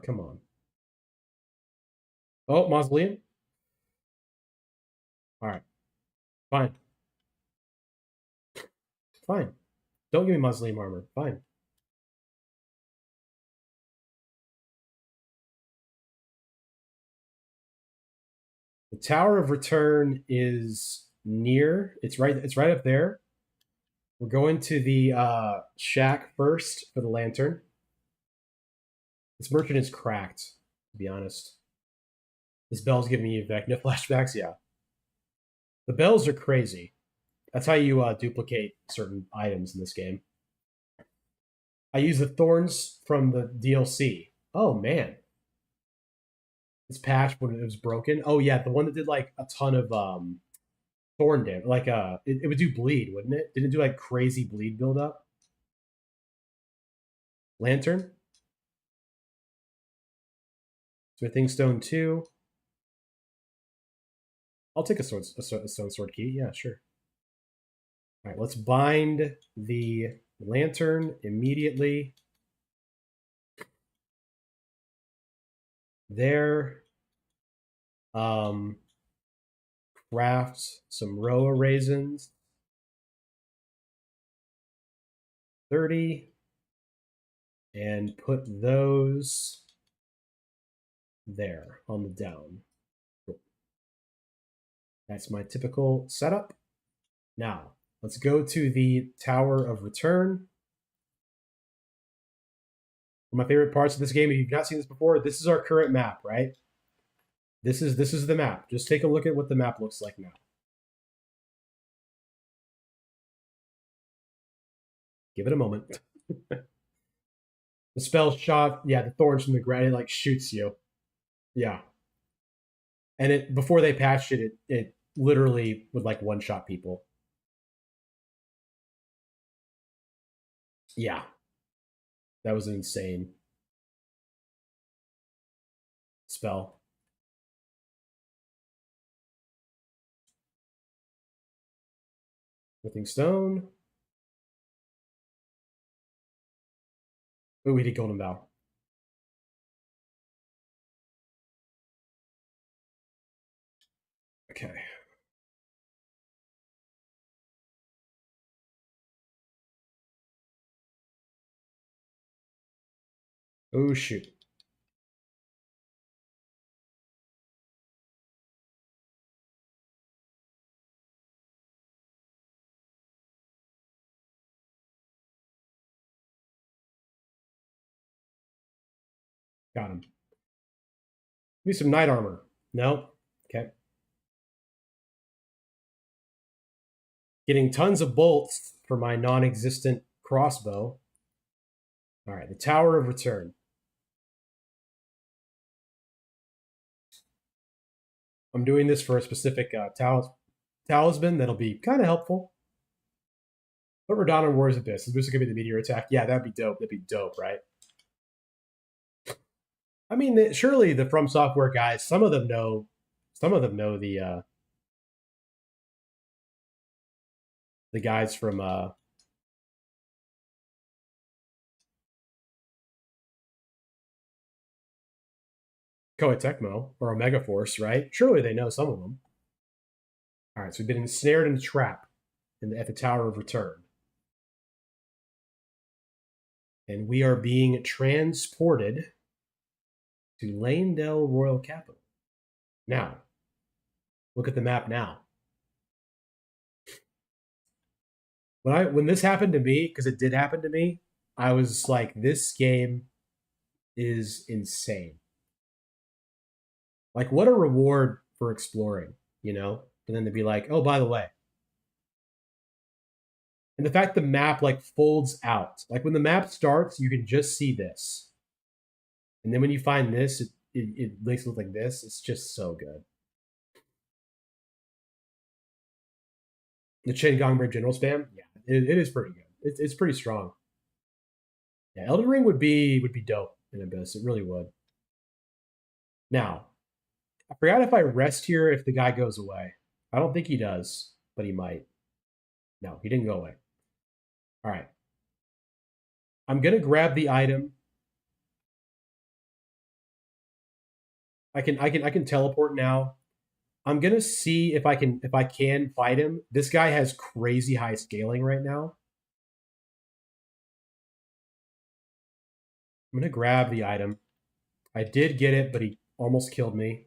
Come on. Oh, Mausoleum? All right. Fine. Fine. Don't give me Mausoleum armor. Fine. The Tower of Return is near. It's right up there. We're going to the shack first for the lantern. This merchant is cracked, to be honest. This bell's giving me no flashbacks. Yeah, the bells are crazy. That's how you duplicate certain items in this game. I use the thorns from the DLC. Oh man, it's patched when it was broken. Oh yeah, the one that did like a ton of thorn damage. Like it would do bleed, wouldn't it? Didn't it do like crazy bleed buildup? Lantern, smithing stone 2. I'll take a stone sword key. Yeah, sure. All right, let's bind the lantern immediately. There. Craft some Roa raisins. 30. And put those there on the down. Cool. That's my typical setup. Now, let's go to the Tower of Return. One of my favorite parts of this game, if you've not seen this before, this is our current map, right? This is the map. Just take a look at what the map looks like now. Give it a moment. The spell shot, yeah, the thorns from the ground, it like shoots you. Yeah. And it before they patched it literally would like one shot people. Yeah. That was an insane spell. Smithing stone. Oh, we did golden bow. Okay. Oh shoot. Got him. Maybe some knight armor. No. Okay. Getting tons of bolts for my non-existent crossbow. All right, the Tower of Return. I'm doing this for a specific talisman that'll be kind of helpful. Put Radon on War's Abyss. Is this gonna be the meteor attack? Yeah, that'd be dope. That'd be dope, right? I mean, surely the From Software guys, some of them know, the guys from Koei Tecmo or Omega Force, right? Surely they know some of them. All right, so we've been ensnared in a trap at the Tower of Return, and we are being transported to Lanedale Royal Capital. Now, look at the map now. When this happened to me, because it did happen to me, I was like, this game is insane. Like, what a reward for exploring, you know? And then to be like, oh, by the way. And the fact the map like folds out. Like when the map starts, you can just see this. And then when you find this, it makes it look like this. It's just so good. The Chain Gong Brave General spam, yeah, it is pretty good. It's pretty strong. Yeah, Elden Ring would be dope in Abyss. It really would. Now, I forgot if I rest here if the guy goes away. I don't think he does, but he might. No, he didn't go away. All right. I'm gonna grab the item. I can teleport now. I'm gonna see if I can fight him. This guy has crazy high scaling right now. I'm gonna grab the item. I did get it, but he almost killed me.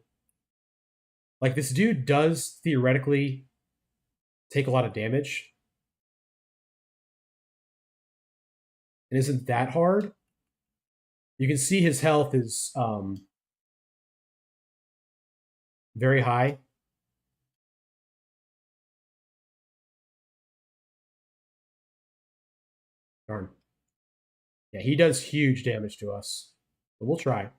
Like this dude does theoretically take a lot of damage. It isn't that hard. You can see his health is very high. Darn. Yeah, he does huge damage to us. But we'll try.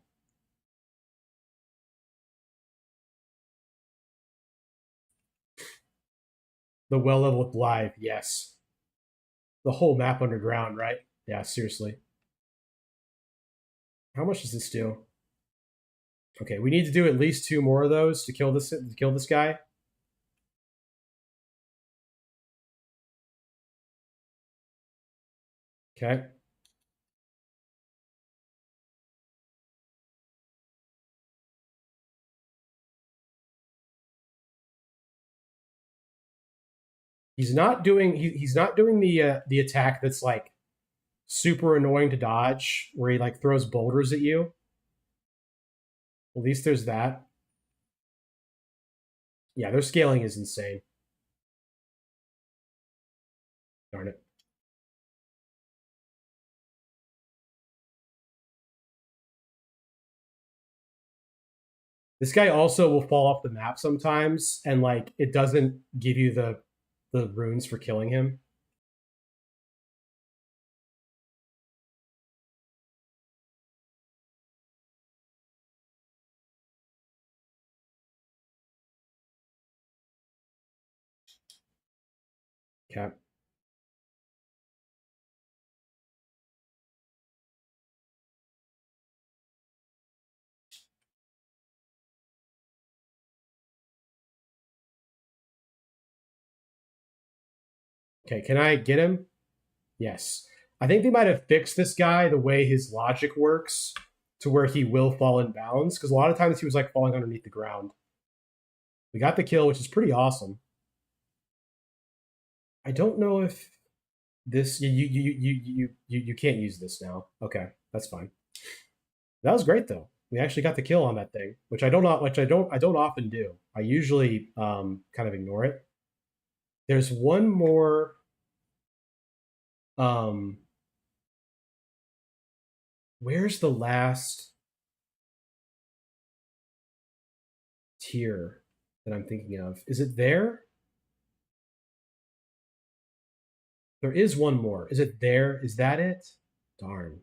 The well level with live, yes. The whole map underground, right? Yeah, seriously. How much does this do? Okay, we need to do at least 2 more of those to kill this guy. Okay. He's not doing the attack that's like super annoying to dodge, where he like throws boulders at you. At least there's that. Yeah, their scaling is insane. Darn it. This guy also will fall off the map sometimes, and like it doesn't give you the runes for killing him. Okay. Okay, can I get him? Yes. I think they might have fixed this guy the way his logic works to where he will fall in bounds, because a lot of times he was like falling underneath the ground. We got the kill, which is pretty awesome. I don't know if this you can't use this now. Okay, that's fine. That was great though. We actually got the kill on that thing, which I don't often do. I usually kind of ignore it. There's one more where's the last tier that I'm thinking of? Is it there? There is one more. Is it there? Is that it? Darn.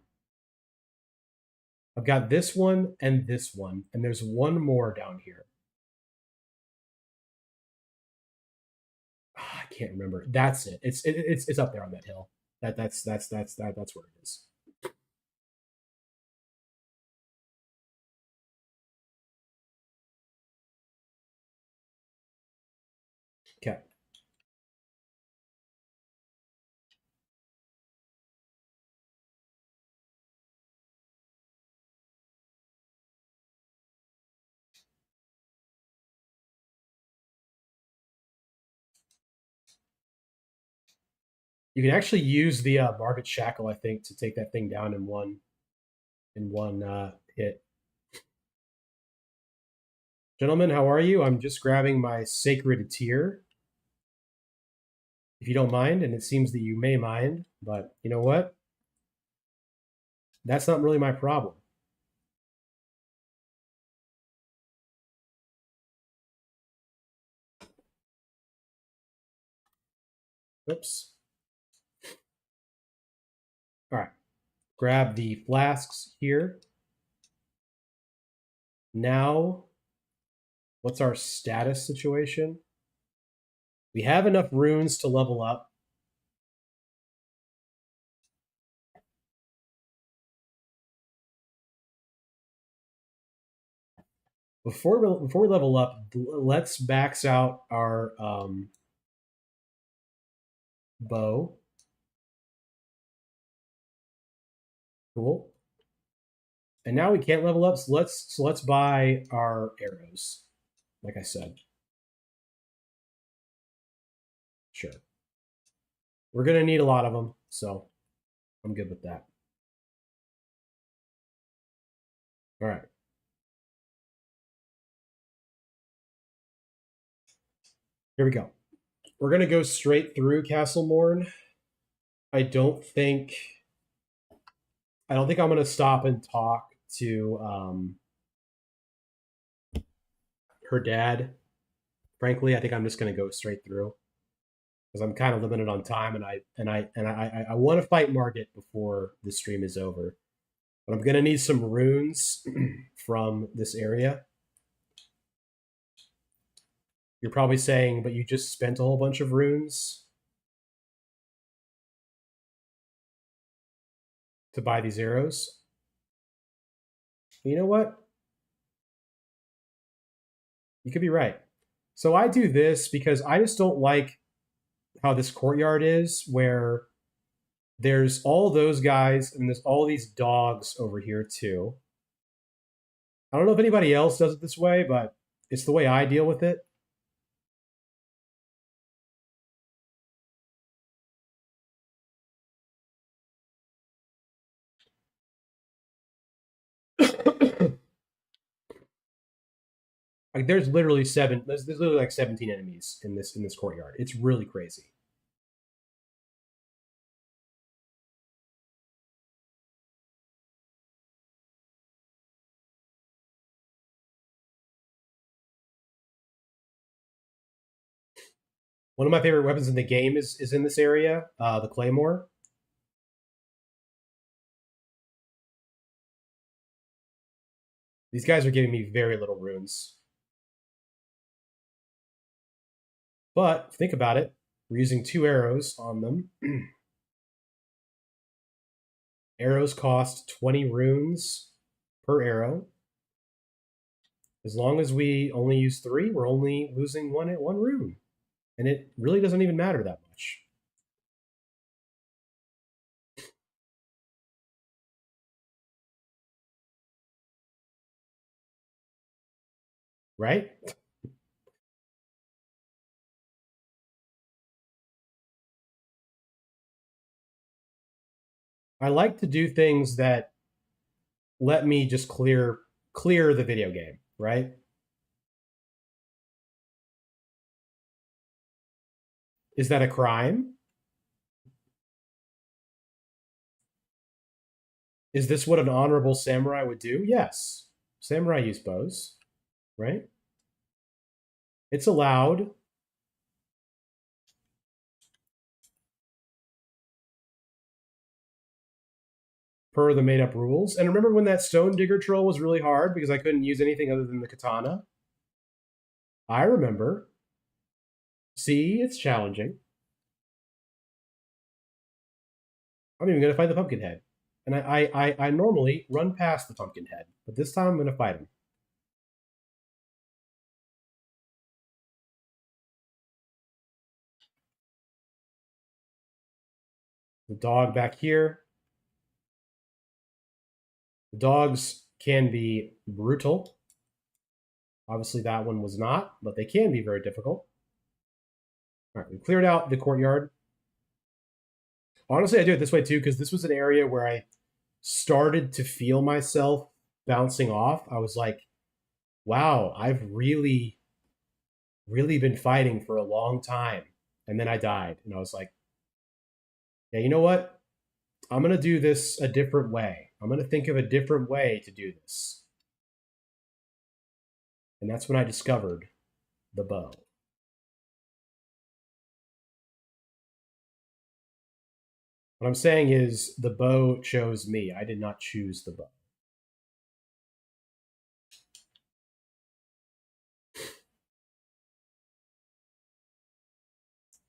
I've got this one, and there's one more down here. I can't remember. That's it. It's up there on that hill. That's where it is. Okay. You can actually use the market shackle, I think, to take that thing down in one hit. Gentlemen, how are you? I'm just grabbing my sacred tier, if you don't mind, and it seems that you may mind, but you know what? That's not really my problem. Oops. All right. Grab the flasks here. Now, what's our status situation? We have enough runes to level up. Before we level up, let's max out our bow. Cool. And now we can't level up, so let's buy our arrows. Like I said. Sure. We're gonna need a lot of them, so I'm good with that. All right. Here we go. We're gonna go straight through Castle Morn. I don't think I'm gonna stop and talk to her dad. Frankly, I think I'm just gonna go straight through because I'm kind of limited on time, and I want to fight Margit before the stream is over. But I'm gonna need some runes from this area. You're probably saying, but you just spent a whole bunch of runes to buy these arrows. You know what? You could be right. So I do this because I just don't like how this courtyard is, where there's all those guys and there's all these dogs over here too. I don't know if anybody else does it this way, but it's the way I deal with it. Like there's literally there's literally like 17 enemies in this courtyard. It's really crazy. One of my favorite weapons in the game is in this area, the claymore. These guys are giving me very little runes. But think about it. We're using 2 arrows on them. Arrows cost 20 runes per arrow. As long as we only use 3, we're only losing one rune. And it really doesn't even matter that much. Right? I like to do things that let me just clear the video game, right? Is that a crime? Is this what an honorable samurai would do? Yes. Samurai use bows, right? It's allowed. Per the made up rules. And remember when that stone digger troll was really hard because I couldn't use anything other than the katana? I remember. See, it's challenging. I'm even gonna fight the pumpkin head. And I normally run past the pumpkin head, but this time I'm gonna fight him. The dog back here. The dogs can be brutal. Obviously, that one was not, but they can be very difficult. All right, we cleared out the courtyard. Honestly, I do it this way too because this was an area where I started to feel myself bouncing off. I was like, wow, I've really been fighting for a long time. And then I died. And I was like, yeah, you know what? I'm going to do this a different way. I'm going to think of a different way to do this. And that's when I discovered the bow. What I'm saying is the bow chose me. I did not choose the bow.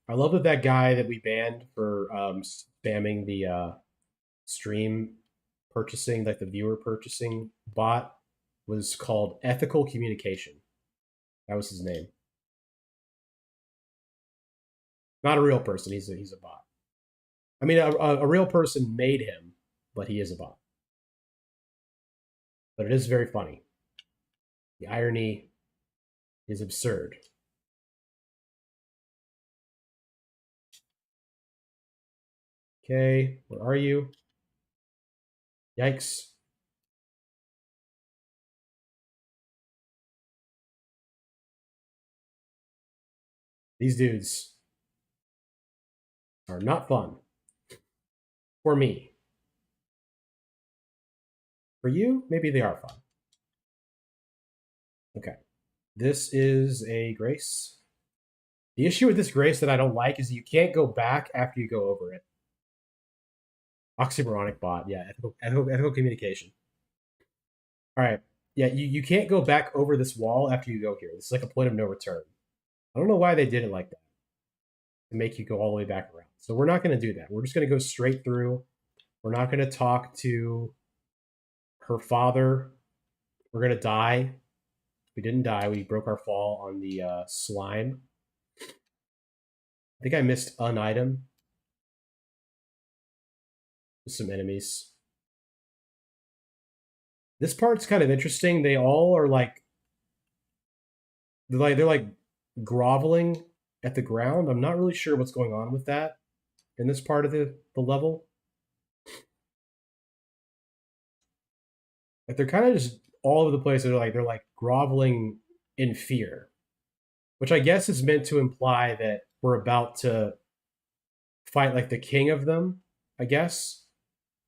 I love that that guy that we banned for spamming the stream purchasing, like the viewer purchasing bot, was called Ethical Communication. That was his name. Not a real person. He's a bot. I mean, a real person made him, but he is a bot. But it is very funny. The irony is absurd. Okay, where are you? Yikes. These dudes are not fun. For me. For you, maybe they are fun. Okay. This is a grace. The issue with this grace that I don't like is you can't go back after you go over it. Oxymoronic bot, yeah, ethical communication. All right, yeah, you can't go back over this wall after you go here. This is like a point of no return. I don't know why they did it like that to make you go all the way back around. So we're not going to do that. We're just going to go straight through. We're not going to talk to her father. We're going to die. We didn't die. We broke our fall on the slime. I think I missed an item. Some enemies. This part's kind of interesting. They all are like they're like groveling at the ground. I'm not really sure what's going on with that in this part of the level. Like they're kind of just all over the place. They're like groveling in fear, which I guess is meant to imply that we're about to fight like the king of them. I guess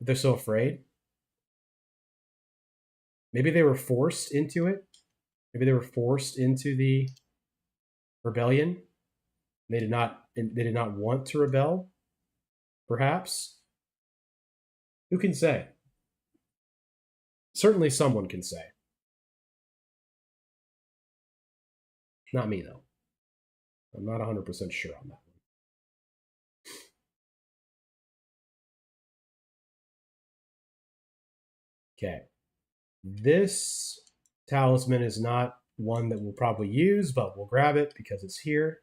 they're so afraid. Maybe they were forced into it. Maybe they were forced into the rebellion. They did not want to rebel. Perhaps. Who can say? Certainly, someone can say. Not me though. I'm not 100% sure on that one. Okay. This talisman is not one that we'll probably use, but we'll grab it because it's here.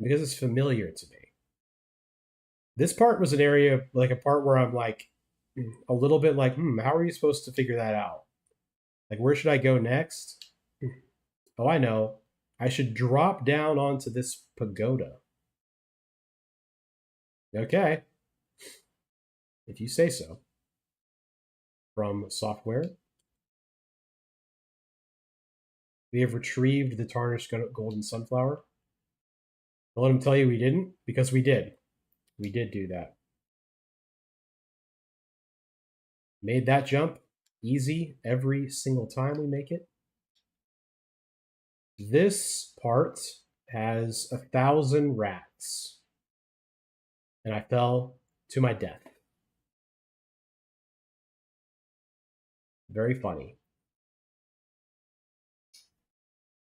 Because it's familiar to me. This part was an area, like a part where I'm like, a little bit like, how are you supposed to figure that out? Like, where should I go next? Oh, I know. I should drop down onto this pagoda. Okay. If you say so. From software. We have retrieved the tarnished golden sunflower. I'll let him tell you we didn't, because we did. We did do that. Made that jump easy every single time we make it. This part has 1,000 rats. And I fell to my death. Very funny.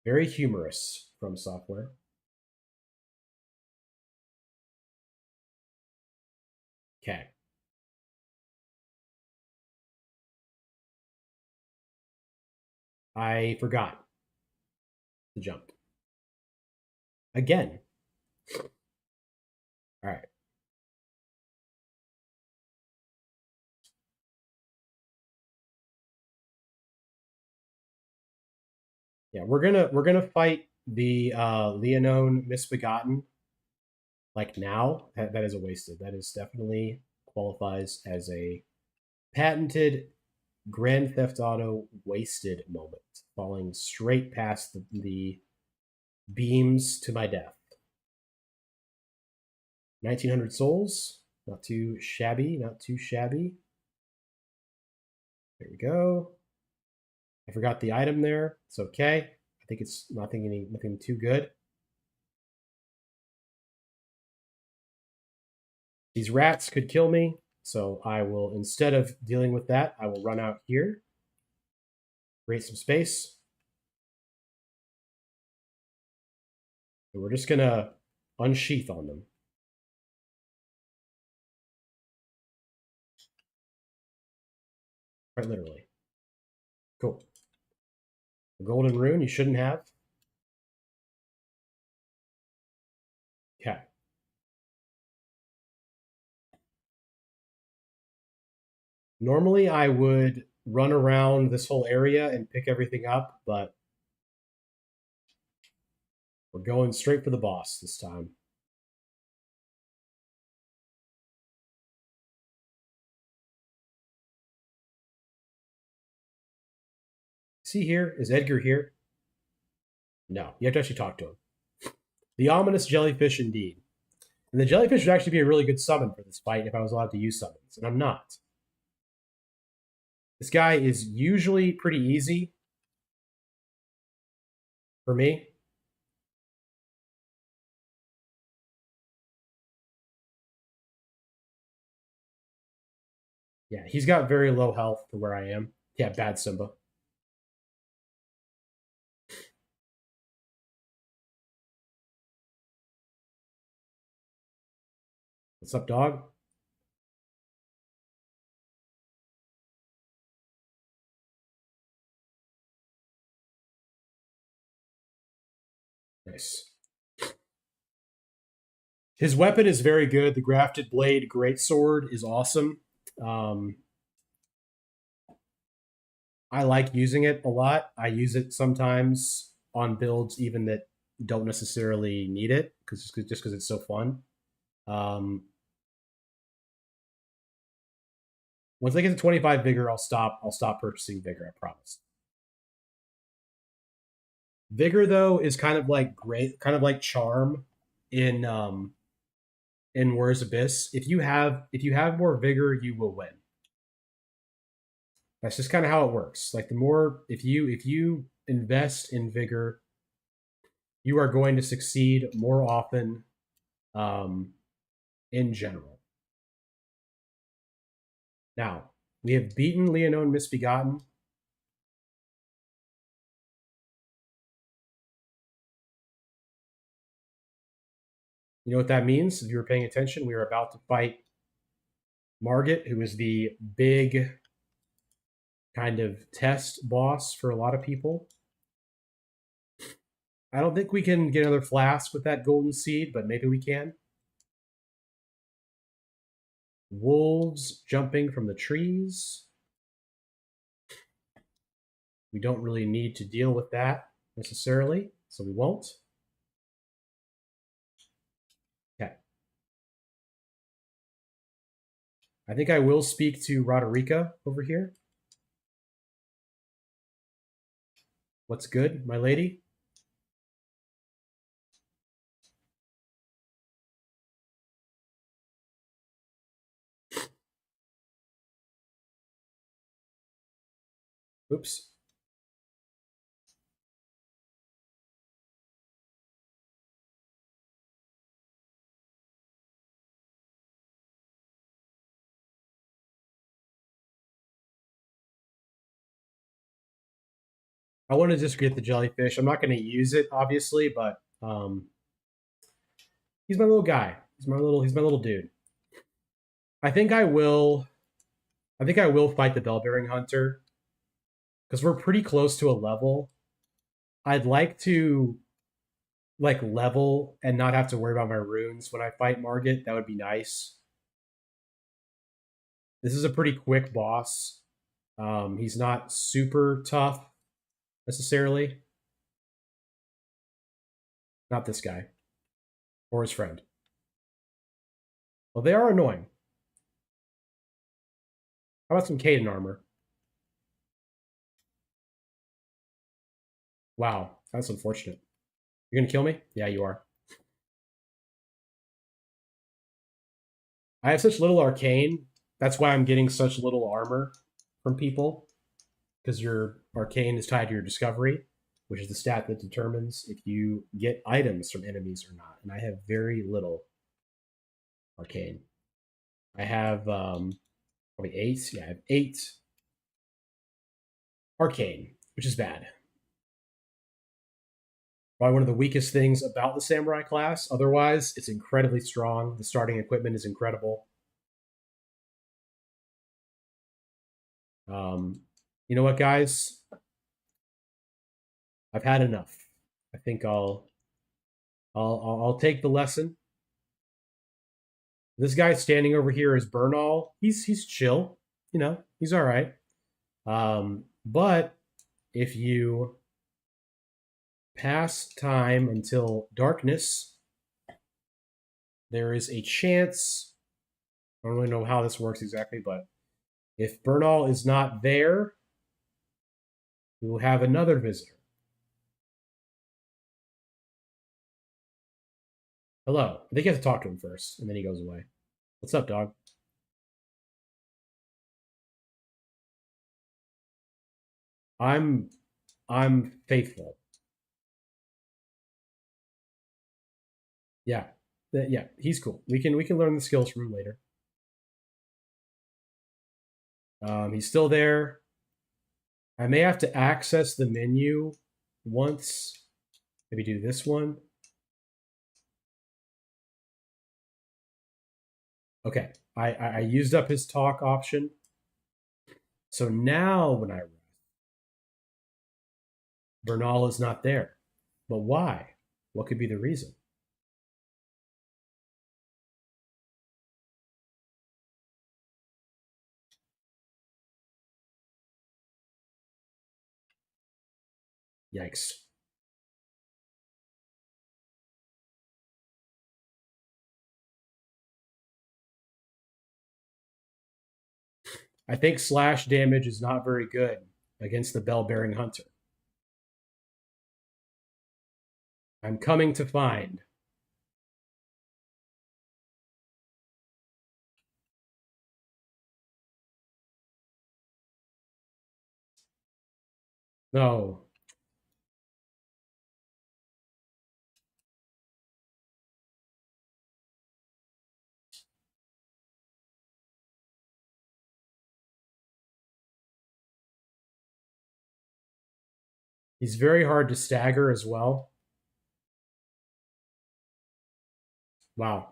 Very humorous from software. I forgot to jump. Again. All right. Yeah, we're gonna fight the Leonone Misbegotten like now. That is a wasted. That is definitely qualifies as a patented Grand Theft Auto wasted moment, falling straight past the beams to my death. 1900 souls, not too shabby, not too shabby. There we go. I forgot the item there. It's okay. I think it's nothing too good. These rats could kill me, so I will, instead of dealing with that, I will run out here, create some space. And we're just gonna unsheath on them. Quite literally. Cool. A golden rune you shouldn't have. Okay. Normally I would run around this whole area and pick everything up, but we're going straight for the boss this time. See here, is Edgar here? No, you have to actually talk to him. The ominous jellyfish indeed. And the jellyfish would actually be a really good summon for this fight if I was allowed to use summons, and I'm not. This guy is usually pretty easy for me. Yeah, he's got very low health for where I am. Yeah, bad Simba. What's up, dog? Nice. His weapon is very good. The Grafted Blade Greatsword is awesome. Um, I like using it a lot. I use it sometimes on builds even that don't necessarily need it just because it's so fun. Um, once I get to 25 vigor, I'll stop purchasing vigor. I promise. Vigor though is kind of like great, kind of like charm in Warriors Abyss. If you have more vigor, you will win. That's just kind of how it works. Like the more if you invest in vigor, you are going to succeed more often um, in general. Now, we have beaten Leonone Misbegotten. You know what that means? If you were paying attention, we are about to fight Margit, who is the big kind of test boss for a lot of people. I don't think we can get another flask with that golden seed, but maybe we can. Wolves jumping from the trees. We don't really need to deal with that necessarily, so we won't. Okay. I think I will speak to Roderica over here. What's good, my lady? Oops. I want to just get the jellyfish. I'm not going to use it, obviously, but he's my little guy. He's my little dude. I think I will fight the bell bearing hunter because we're pretty close to a level. I'd like to like level and not have to worry about my runes when I fight Margit. That would be nice. This is a pretty quick boss. He's not super tough necessarily. Not this guy or his friend. Well, they are annoying. How about some Caden armor? Wow, that's unfortunate. You're gonna kill me? Yeah, you are. I have such little arcane. That's why I'm getting such little armor from people, because your arcane is tied to your discovery, which is the stat that determines if you get items from enemies or not. And I have very little arcane. I have probably eight. Yeah, I have eight arcane, which is bad. Probably one of the weakest things about the samurai class. Otherwise, it's incredibly strong. The starting equipment is incredible. Um, you know what, guys? I've had enough. I think I'll take the lesson. This guy standing over here is Bernal. He's chill. You know, he's all right. But if you pass time until darkness, there is a chance. I don't really know how this works exactly, but if Bernal is not there, we will have another visitor. Hello. I think you have to talk to him first, and then he goes away. What's up, dog? I'm I'm faithful. Yeah. Yeah, he's cool. We can learn the skills from him later. He's still there. I may have to access the menu once. Maybe do this one. Okay. I used up his talk option. So now when I rest, Bernal is not there. But why? What could be the reason? Yikes. I think slash damage is not very good against the bell bearing hunter. I'm coming to find. No. He's very hard to stagger as well. Wow.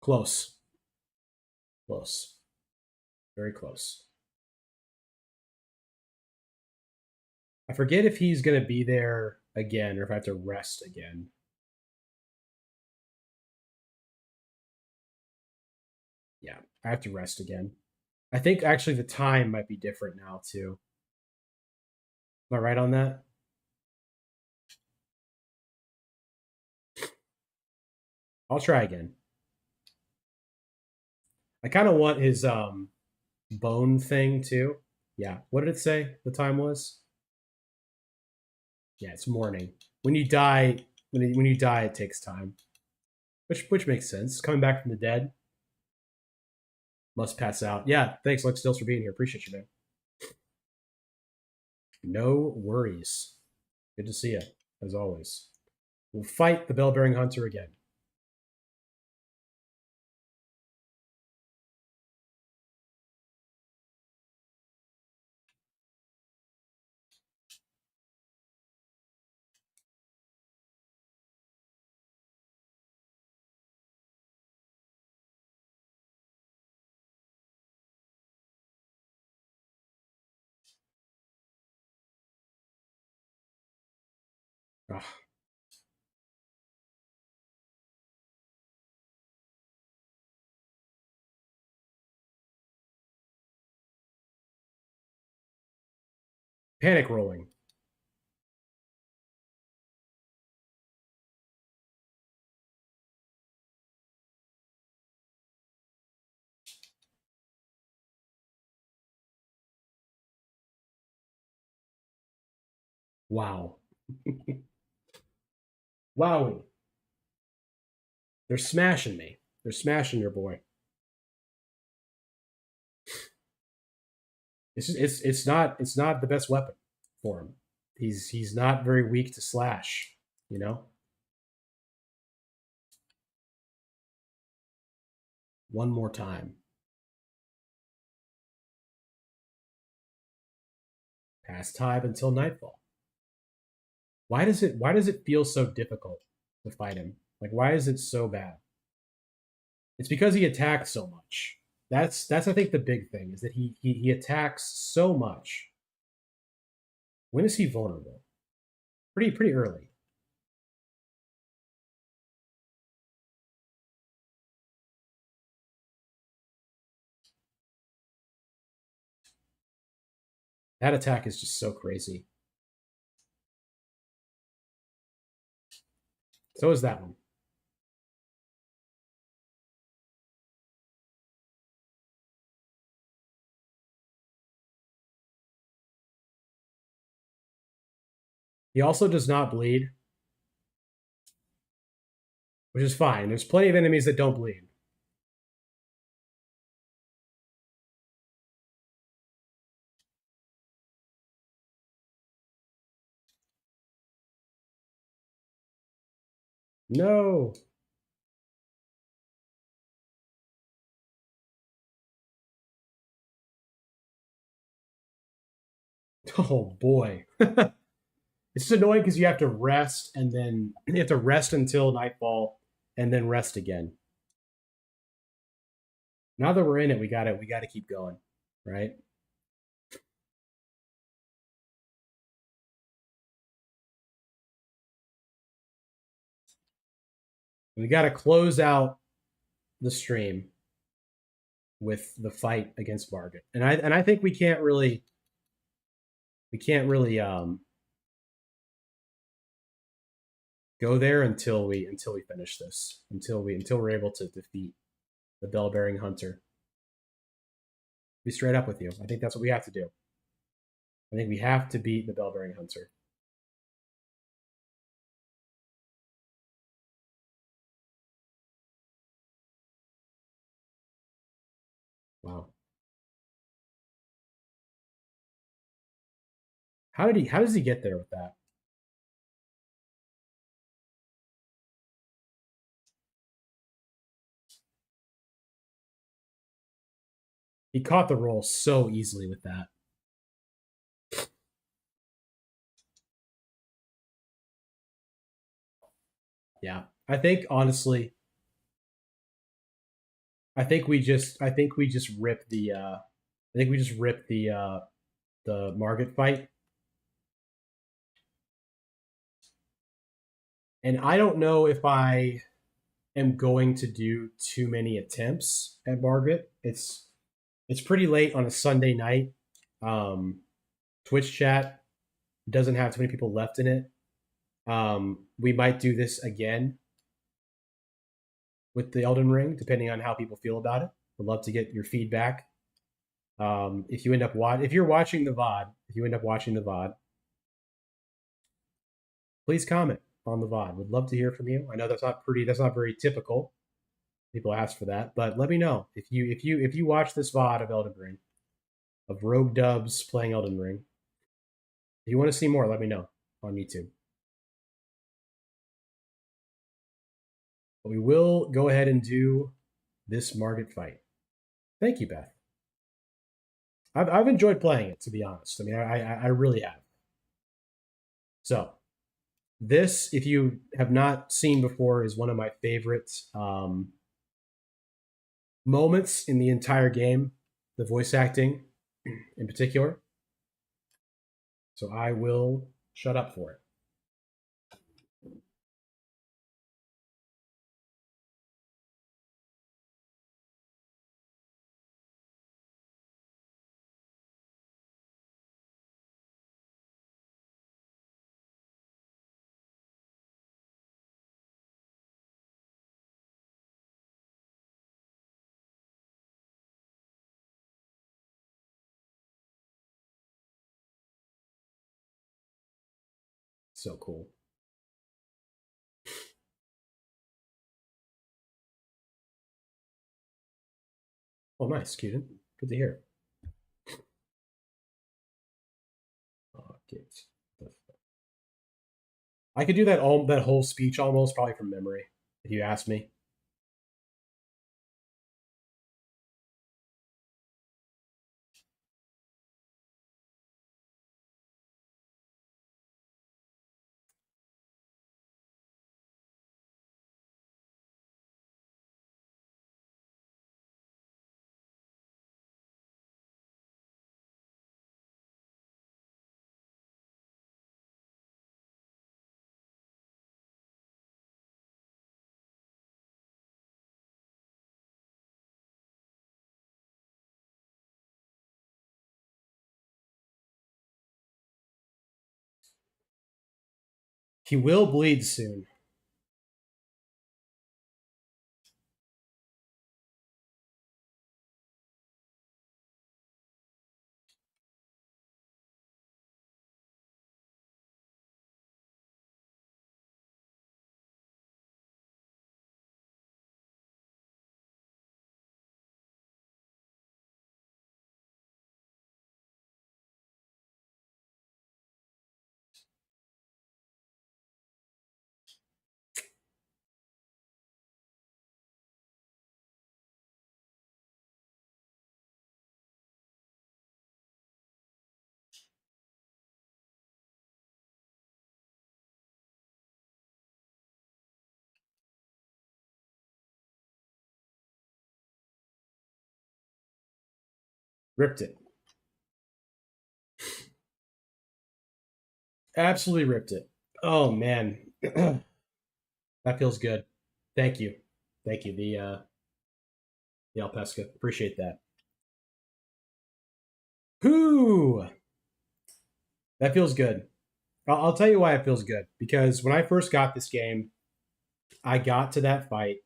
Close. Close. Very close. I forget if he's going to be there again or if I have to rest again. Yeah, I have to rest again. I think actually the time might be different now too. Am I right on that? I'll try again. I kind of want his bone thing too. Yeah. What did it say the time was? Yeah, it's morning. When you die, when you die, it takes time, which makes sense. Coming back from the dead must pass out. Yeah. Thanks, Lex Stills, for being here. Appreciate you, man. No worries. Good to see you as always. We'll fight the bell bearing hunter again. Ugh. Panic rolling. Wow. Wow. They're smashing me. They're smashing your boy. It's not the best weapon for him. He's not very weak to slash, you know? One more time. Past time until nightfall. Why does it feel so difficult to fight him? Like why is it so bad? It's because he attacks so much. That's I think the big thing is that he attacks so much. When is he vulnerable? Pretty early. That attack is just so crazy. So is that one. He also does not bleed, which is fine. There's plenty of enemies that don't bleed. No. Oh boy. It's just annoying because you have to rest and then you have to rest until nightfall and then rest again. Now that we're in it, we gotta keep going, right? We gotta close out the stream with the fight against Margaret. And I think we can't really go there until we finish this. Until we're able to defeat the bell bearing hunter. Be straight up with you. I think that's what we have to do. I think we have to beat the bell bearing hunter. Wow. How does he get there with that? He caught the roll so easily with that. Yeah. I think we just rip the Margaret fight. And I don't know if I am going to do too many attempts at Margaret. It's pretty late on a Sunday night. Twitch chat doesn't have too many people left in it. We might do this again with the Elden Ring, depending on how people feel about it. Would love to get your feedback. If you're watching the VOD, if you end up watching the VOD, please comment on the VOD. Would love to hear from you. I know that's not very typical. People ask for that, but let me know if you watch this VOD of Elden Ring, of Rogue Dubs playing Elden Ring. If you want to see more, let me know on YouTube. But we will go ahead and do this Margaret fight. Thank you, Beth. I've enjoyed playing it, to be honest. I mean, I really have. So this, if you have not seen before, is one of my favorite moments in the entire game. The voice acting, in particular. So I will shut up for it. So cool. Oh, nice, Keaton. Good to hear. Get I could do that whole speech almost probably from memory if you asked me. He will bleed soon. Ripped it. Absolutely ripped it. Oh man. That feels good. Thank you. Thank you. The Alpesca. Appreciate that. Whoo! That feels good. I'll tell you why it feels good. Because when I first got this game, I got to that fight.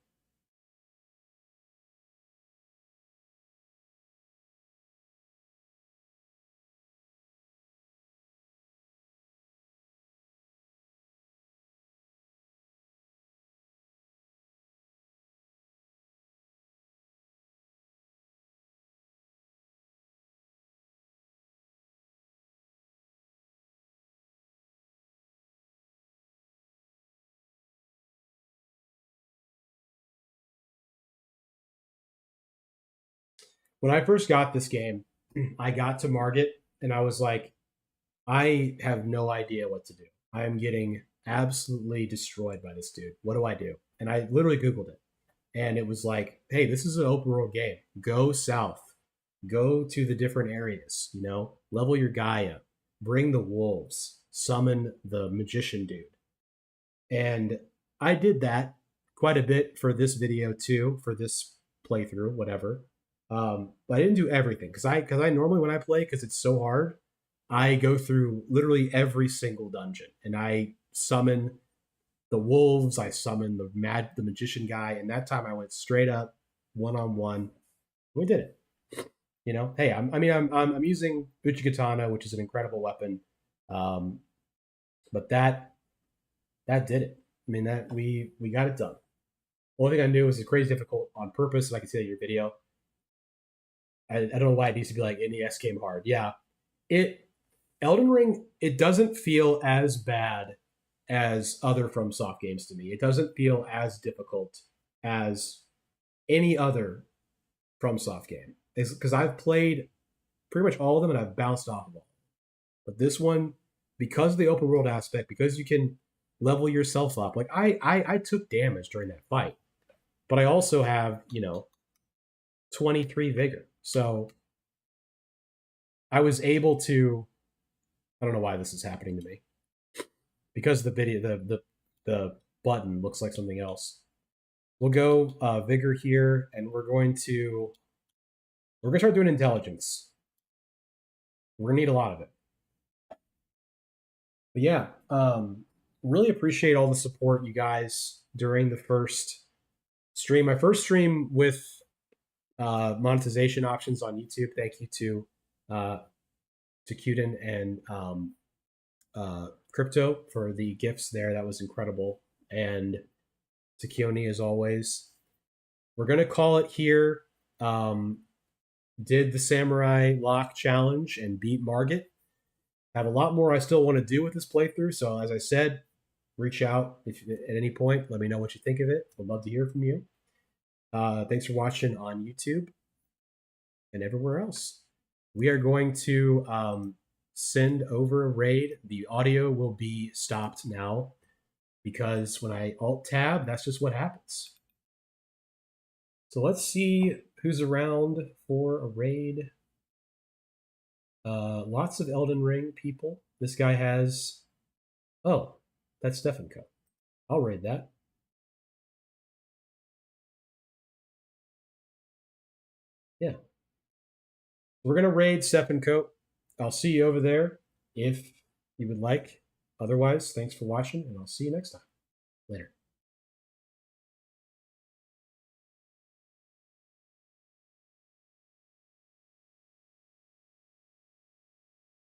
When I first got this game, I got to Margit and I was like, I have no idea what to do. I am getting absolutely destroyed by this dude. What do I do? And I literally Googled it. And it was like, hey, this is an open world game. Go south. Go to the different areas, level your guy up. Bring the wolves. Summon the magician dude. And I did that quite a bit for this video too, for this playthrough, whatever. But I didn't do everything because I normally when I play because it's so hard, I go through literally every single dungeon and I summon the wolves. I summon the magician guy, and that time I went straight up 1-on-1. We did it. Hey, I'm using Uchigatana, which is an incredible weapon, um, but that did it. I mean that we got it done. Only thing I knew was it's crazy difficult on purpose, so I can see that in your video. I don't know why it needs to be like NES game hard. Yeah, it Elden Ring, it doesn't feel as bad as other FromSoft games to me. It doesn't feel as difficult as any other FromSoft game. Because I've played pretty much all of them and I've bounced off of them. But this one, because of the open world aspect, because you can level yourself up, like I took damage during that fight, but I also have 23 vigor, so I was able to. I don't know why this is happening to me because the video the button looks like something else. We'll go vigor here, and we're gonna start doing intelligence. We're gonna need a lot of it. But yeah, really appreciate all the support you guys during the first stream. My first stream with monetization options on YouTube. Thank you to Cuden and Crypto for the gifts there. That was incredible. And Takioni, as always. We're going to call it here. Um, did the Samurai Lock Challenge and beat Margit. Have a lot more I still want to do with this playthrough. So, as I said, reach out if at any point. Let me know what you think of it. Would love to hear from you. Thanks for watching on YouTube and everywhere else. We are going to send over a raid. The audio will be stopped now because when I alt tab, that's just what happens. So let's see who's around for a raid. Lots of Elden Ring people. This guy has. Oh, that's Stefan Co. I'll raid that. Yeah. We're going to raid Stefan Co. I'll see you over there if you would like. Otherwise, thanks for watching, and I'll see you next time. Later.